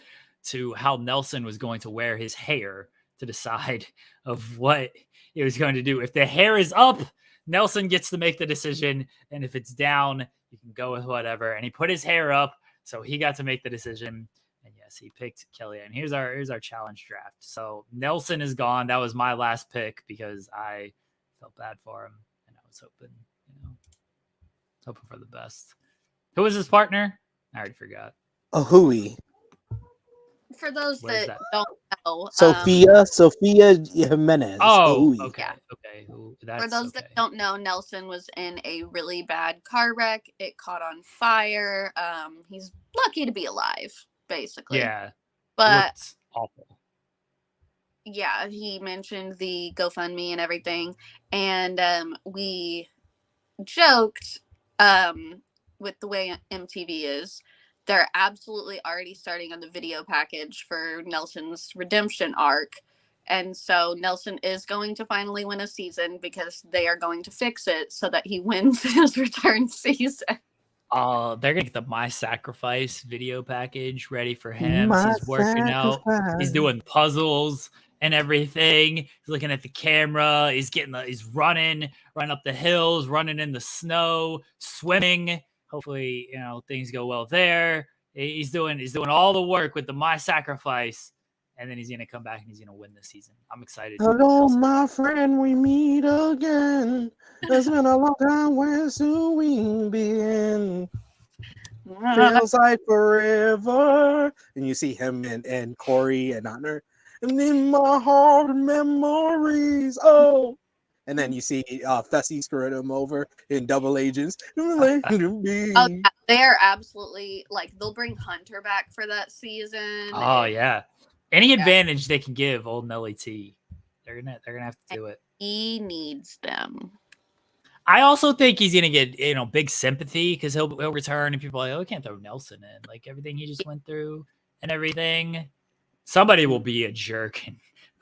to how Nelson was going to wear his hair to decide of what it was going to do. If the hair is up, Nelson gets to make the decision, and if it's down, you can go with whatever. And he put his hair up, so he got to make the decision. And yes, he picked Kellyanne. Here's our challenge draft. So Nelson is gone. That was my last pick because I felt bad for him, and I was hoping for the best. Who was his partner? I already forgot. Hui. For those that don't know, Sophia Jimenez. Oh, okay. For those that don't know, Nelson was in a really bad car wreck. It caught on fire. He's lucky to be alive, basically. Yeah. But Looked awful. yeah, he mentioned the GoFundMe and everything, and we joked with the way MTV is, they're absolutely already starting on the video package for Nelson's redemption arc. And so Nelson is going to finally win a season because they are going to fix it so that he wins his return season. They're gonna get the My Sacrifice video package ready for him. He's working out. He's doing puzzles and everything. He's looking at the camera. He's running up the hills, running in the snow, swimming. Hopefully, things go well there. He's doing all the work with the My Sacrifice, and then he's gonna come back and he's gonna win this season. I'm excited. Hello, my friend, we meet again. It's been a long time. Where's we been? Feels like forever. And you see him and Corey and Honor. And in my heart, memories. Oh. And then you see Fessy screwing him over in Double Agents. Oh, yeah, they're absolutely, like, they'll bring Hunter back for that season. Oh, yeah. Any advantage they can give old Nelly T, they're gonna have to do it. He needs them. I also think he's gonna get big sympathy because he'll return and people are like, oh, we can't throw Nelson in, like everything he just went through and everything. Somebody will be a jerk and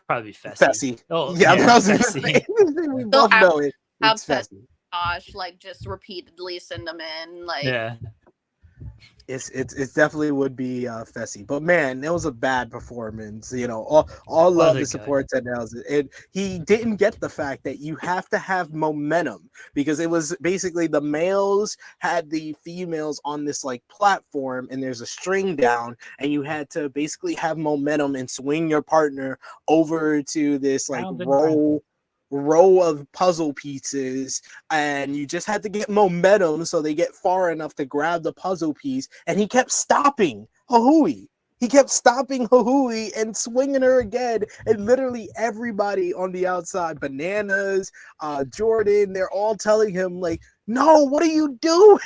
probably Fessy. Oh yeah, Fessy. We both know it. It's Fessy. Gosh, like just repeatedly send them in, like yeah. It's definitely would be Fessy, but man, it was a bad performance. All love and support to Nelson. He didn't get the fact that you have to have momentum because it was basically the males had the females on this like platform, and there's a string down, and you had to basically have momentum and swing your partner over to this like row of puzzle pieces, and you just had to get momentum so they get far enough to grab the puzzle piece, and he kept stopping Hahui. He kept stopping Hahui and swinging her again, and literally everybody on the outside, Bananas, Jordan, they're all telling him like, no, what are you doing?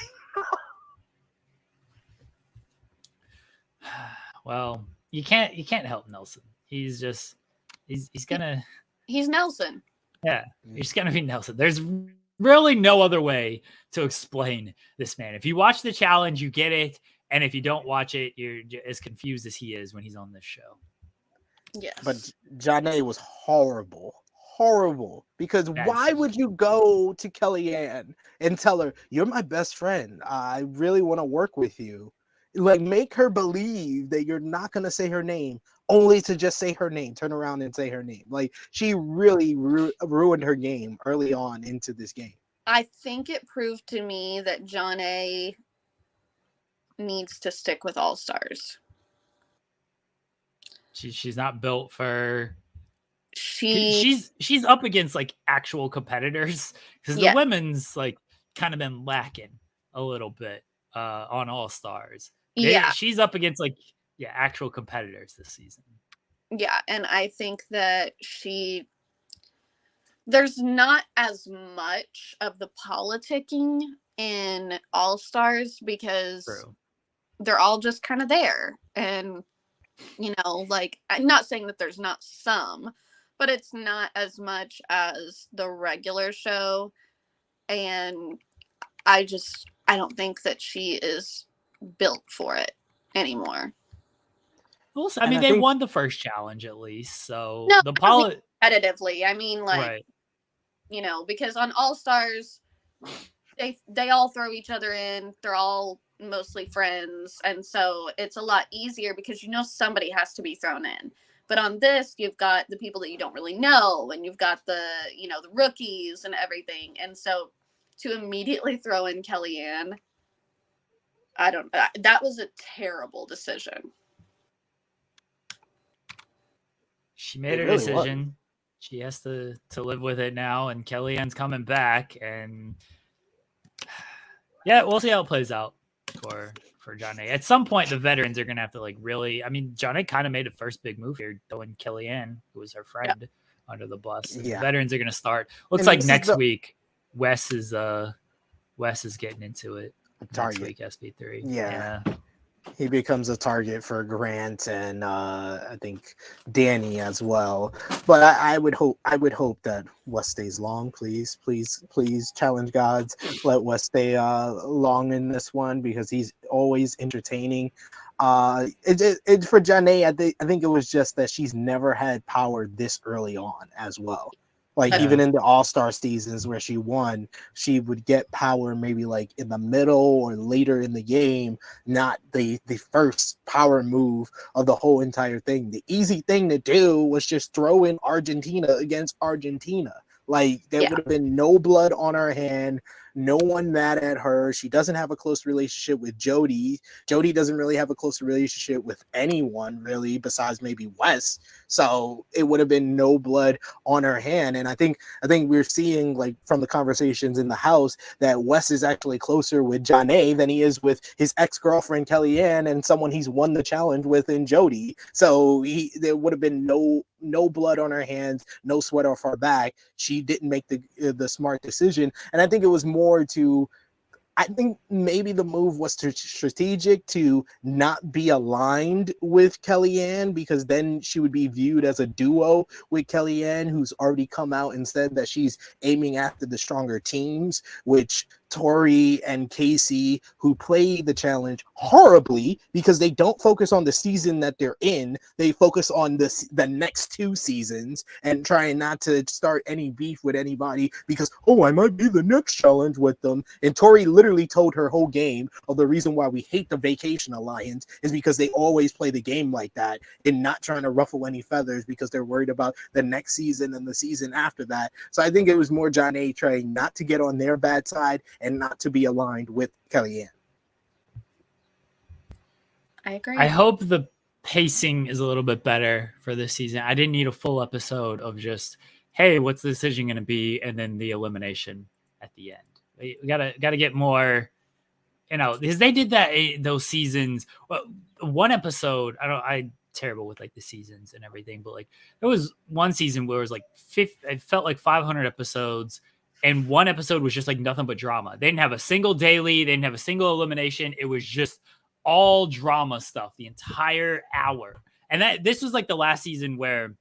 Well, you can't help Nelson. He's Nelson. Yeah, he's gonna be Nelson. There's really no other way to explain this man. If you watch the challenge, you get it, and if you don't watch it, you're as confused as he is when he's on this show. Yes, but Janae was horrible, because why would you go to Kellyanne and tell her, you're my best friend, I really want to work with you? Like, make her believe that you're not going to say her name, only to just say her name, turn around and say her name. Like, she really ruined her game early on into this game. I think it proved to me that Janae needs to stick with All Stars. She's not built for. She's up against like actual competitors because the women's like kind of been lacking a little bit on All Stars. She's up against actual competitors this season. Yeah, and I think that there's not as much of the politicking in All Stars because they're all just kind of there. And, like, I'm not saying that there's not some, but it's not as much as the regular show. And I don't think that she is built for it anymore. Well, I mean, they won the first challenge at least, so no, the competitively. I mean, like, because on All Stars, they all throw each other in. They're all mostly friends, and so it's a lot easier because somebody has to be thrown in. But on this, you've got the people that you don't really know, and you've got the the rookies and everything, and so to immediately throw in Kellyanne, that was a terrible decision. She made her decision. She has to live with it now, and Kellyanne's coming back, and we'll see how it plays out for Janae. At some point, the veterans are gonna have to really. I mean, Janae kind of made a first big move here, throwing Kellyanne, who was her friend, under the bus. Yeah. The veterans are gonna start. Looks like next week, Wes is getting into it. Next week, SP3. Yeah. he becomes a target for Grant and I think Danny as well. But I would hope that West stays long. Please, challenge gods. Let West stay long in this one because he's always entertaining. It for Janae, I think it was just that she's never had power this early on as well. Like even in the All-Star seasons where she won, she would get power maybe like in the middle or later in the game, not the first power move of the whole entire thing. The easy thing to do was just throw in Argentina against Argentina. Like there would have been no blood on her hand, no one mad at her. She doesn't have a close relationship with Jody. Jody doesn't really have a close relationship with anyone really besides maybe West. So it would have been no blood on her hand. And I think we're seeing like from the conversations in the house that Wes is actually closer with Janae than he is with his ex-girlfriend Kellyanne and someone he's won the challenge with in Jody. So there would have been no blood on her hands, no sweat off her back. She didn't make the smart decision. And I think it was more I think maybe the move was strategic to not be aligned with Kellyanne because then she would be viewed as a duo with Kellyanne, who's already come out and said that she's aiming after the stronger teams, which Tori and Casey, who play the challenge horribly because they don't focus on the season that they're in. They focus on the next two seasons and trying not to start any beef with anybody because, I might be the next challenge with them. And Tori literally told her whole game of the reason why we hate the Vacation Alliance is because they always play the game like that and not trying to ruffle any feathers because they're worried about the next season and the season after that. So I think it was more Janae trying not to get on their bad side and not to be aligned with Kellyanne. I agree. I hope the pacing is a little bit better for this season. I didn't need a full episode of just, hey, what's the decision going to be? And then the elimination at the end. We gotta get more, because they did that those seasons. Well, one episode, I'm terrible with like the seasons and everything, but like there was one season where it was like it felt like 500 episodes. And one episode was just like nothing but drama. They didn't have a single daily. They didn't have a single elimination. It was just all drama stuff the entire hour. And this was like the last season where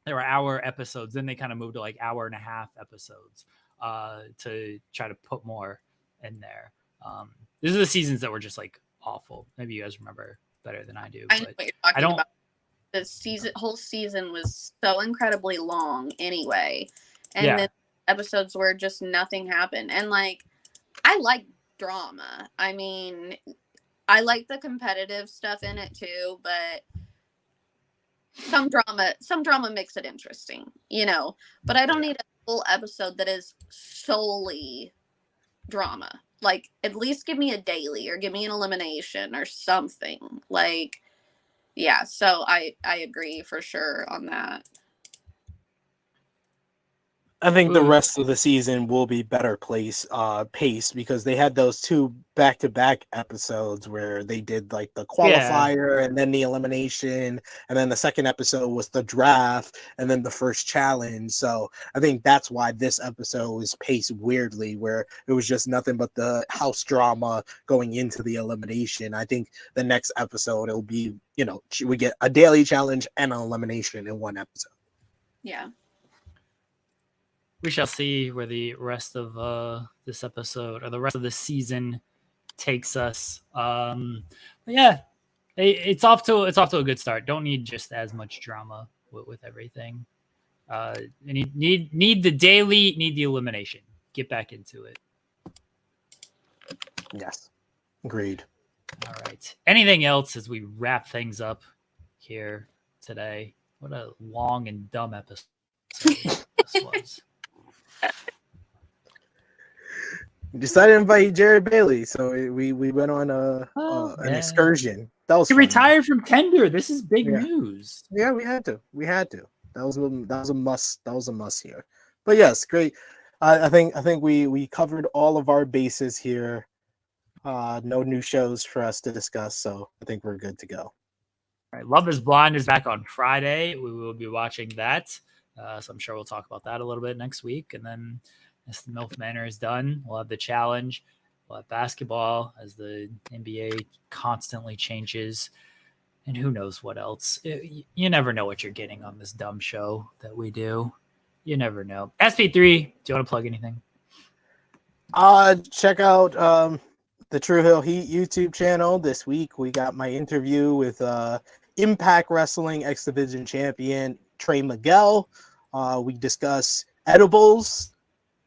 there were hour episodes. Then they kind of moved to like hour and a half episodes to try to put more in there. These are the seasons that were just like awful. Maybe you guys remember better than I do. I know what you're talking about. The whole season was so incredibly long anyway. And then episodes where just nothing happened. And like, I like drama. I mean, I like the competitive stuff in it too, but some drama makes it interesting, but I don't need a full episode that is solely drama. Like, at least give me a daily or give me an elimination or something. Like, so I agree for sure on that. I think the rest of the season will be better paced because they had those two back-to-back episodes where they did like the qualifier and then the elimination, and then the second episode was the draft and then the first challenge. So I think that's why this episode was paced weirdly, where it was just nothing but the house drama going into the elimination. I think the next episode it'll be, we get a daily challenge and an elimination in one episode. Yeah. We shall see where the rest of this episode or the rest of the season takes us. It's off to a good start. Don't need just as much drama with everything. Need the daily, need the elimination. Get back into it. Yes, agreed. All right. Anything else as we wrap things up here today? What a long and dumb episode this was. We decided to invite Jared Bailey, so we went on an excursion. That was he retired from Tender. This is big news. Yeah, we had to. That was a must. That was a must here. But yes, great. I think we covered all of our bases here. No new shows for us to discuss, so I think we're good to go. All right, Love is Blind is back on Friday. We will be watching that. So I'm sure we'll talk about that a little bit next week. And then as the MILF Manor is done, we'll have the challenge. We'll have basketball as the NBA constantly changes. And who knows what else. You never know what you're getting on this dumb show that we do. You never know. SP3, do you want to plug anything? Check out the True Hill Heat YouTube channel. This week we got my interview with Impact Wrestling X Division champion Trey Miguel. We discuss edibles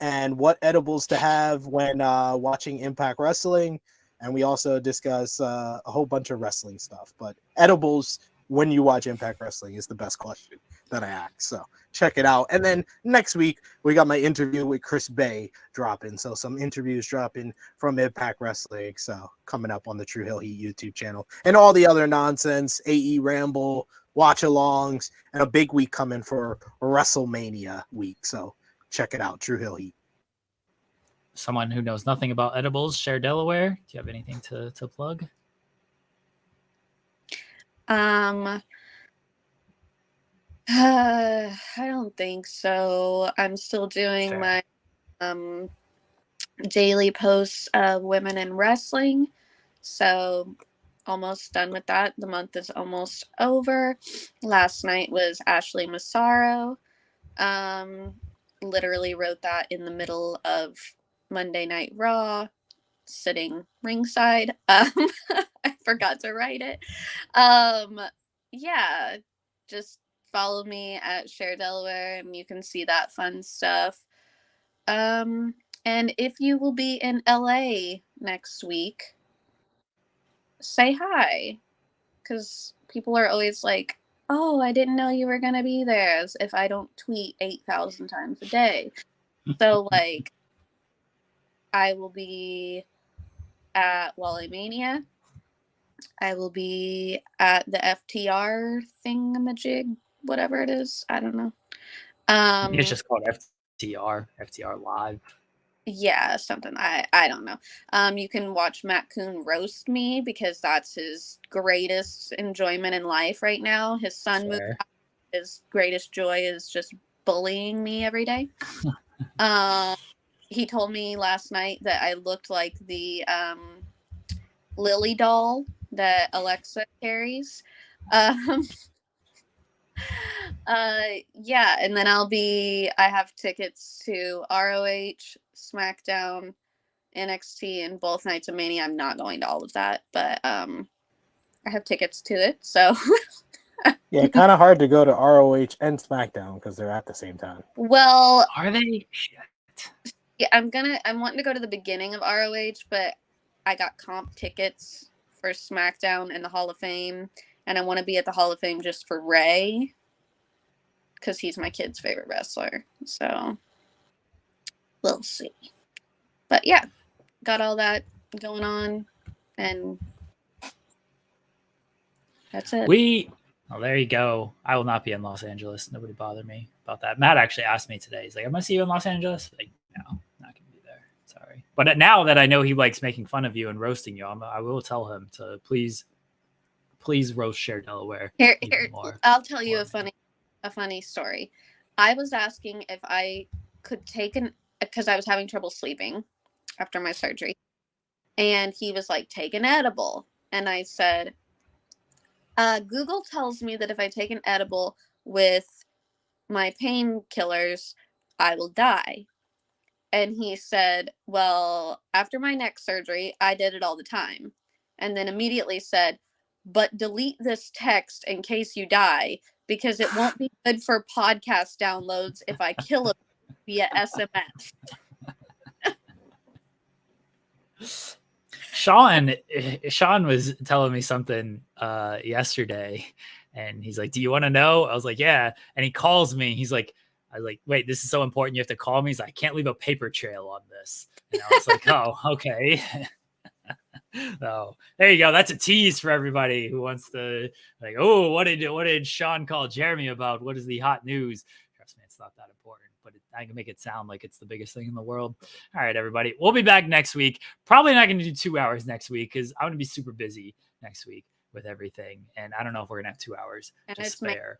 and what edibles to have when watching Impact Wrestling. And we also discuss a whole bunch of wrestling stuff. But edibles when you watch Impact Wrestling is the best question that I ask. So check it out. And then next week, we got my interview with Chris Bay dropping. So some interviews dropping from Impact Wrestling. So coming up on the True Hill Heat YouTube channel. And all the other nonsense, AE Ramble, watch-alongs, and a big week coming for WrestleMania week. So check it out, True Hill Heat. Someone who knows nothing about edibles, Cher Delaware. Do you have anything to plug? I don't think so. I'm still doing Fair. my daily posts of women in wrestling. So almost done with that. The month is almost over. Last night was Ashley Massaro. Literally wrote that in the middle of Monday Night Raw, sitting ringside. I forgot to write it. Yeah, just follow me at Cher Delaware and you can see that fun stuff. And if you will be in LA next week, say hi, because people are always like, oh, I didn't know you were going to be there, as if I don't tweet 8,000 times a day. So, like, I will be at Wally Mania. I will be at the FTR thingamajig, whatever it is. I don't know. It's just called FTR Live. Yeah, something. I don't know. You can watch Matt Coon roast me because that's his greatest enjoyment in life right now. His son moved out. His greatest joy is just bullying me every day. He told me last night that I looked like the Lily doll that Alexa carries. Yeah, and then I have tickets to ROH, SmackDown, NXT, and both nights of Mania. I'm not going to all of that, but I have tickets to it, so Yeah, kind of hard to go to ROH and SmackDown because they're at the same time. Well, are they? Shit. Yeah, I'm wanting to go to the beginning of ROH, but I got comp tickets for SmackDown and the Hall of Fame, and I want to be at the Hall of Fame just for Ray because he's my kid's favorite wrestler. So we'll see. But yeah, got all that going on, and that's it. Well, there you go. I will not be in Los Angeles. Nobody bother me about that. Matt actually asked me today. He's like, "I'm gonna see you in Los Angeles." Like, no, not gonna be there. Sorry. But now that I know he likes making fun of you and roasting you, I will tell him to please roast Cher Delaware. Here, I'll tell you a funny story. I was asking if I could take because I was having trouble sleeping after my surgery, and he was like, "Take an edible," and I said, Google tells me that if I take an edible with my painkillers, I will die. And he said, well, after my neck surgery, I did it all the time. And then immediately said, but delete this text in case you die, because it won't be good for podcast downloads if I kill it via SMS. Sean was telling me something yesterday, and he's like, "Do you want to know?" I was like, "Yeah." And he calls me. He's like, "I was like, wait, this is so important. You have to call me." He's like, "I can't leave a paper trail on this." And I was like, "Oh, okay." So there you go. That's a tease for everybody who wants to like, oh, what did Sean call Jeremy about? What is the hot news? Trust me, it's not that important, but I can make it sound like it's the biggest thing in the world. All right, everybody. We'll be back next week. Probably not going to do 2 hours next week because I'm going to be super busy next week with everything. And I don't know if we're going to have 2 hours to spare.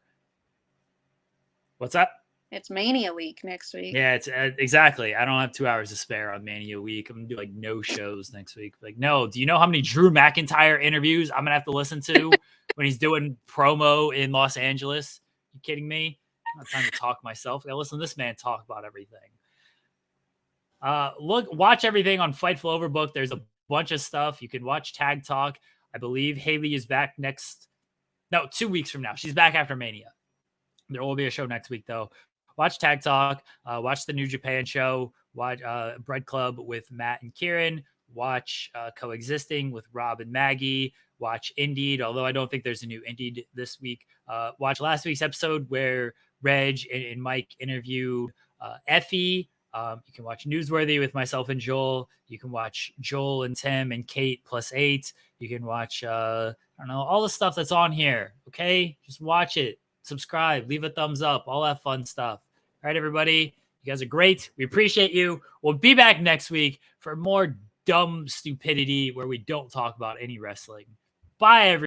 What's that? It's Mania week next week. Yeah, it's exactly. I don't have 2 hours to spare on Mania week. I'm gonna do like no shows next week. Like, no, do you know how many Drew McIntyre interviews I'm gonna have to listen to when he's doing promo in Los Angeles? You kidding me? I don't have time to talk myself. I listen to this man talk about everything. Watch everything on Fightful Overbook. There's a bunch of stuff. You can watch Tag Talk. I believe Haley is back 2 weeks from now. She's back after Mania. There will be a show next week though. Watch Tag Talk, watch the New Japan show, watch Bread Club with Matt and Kieran, watch Coexisting with Rob and Maggie, watch Indeed, although I don't think there's a new Indeed this week. Watch last week's episode where Reg and Mike interviewed Effie. You can watch Newsworthy with myself and Joel. You can watch Joel and Tim and Kate +8. You can watch, I don't know, all the stuff that's on here. Okay, just watch it. Subscribe, leave a thumbs up, all that fun stuff. All right, everybody, you guys are great. We appreciate you. We'll be back next week for more dumb stupidity where we don't talk about any wrestling. Bye, everybody.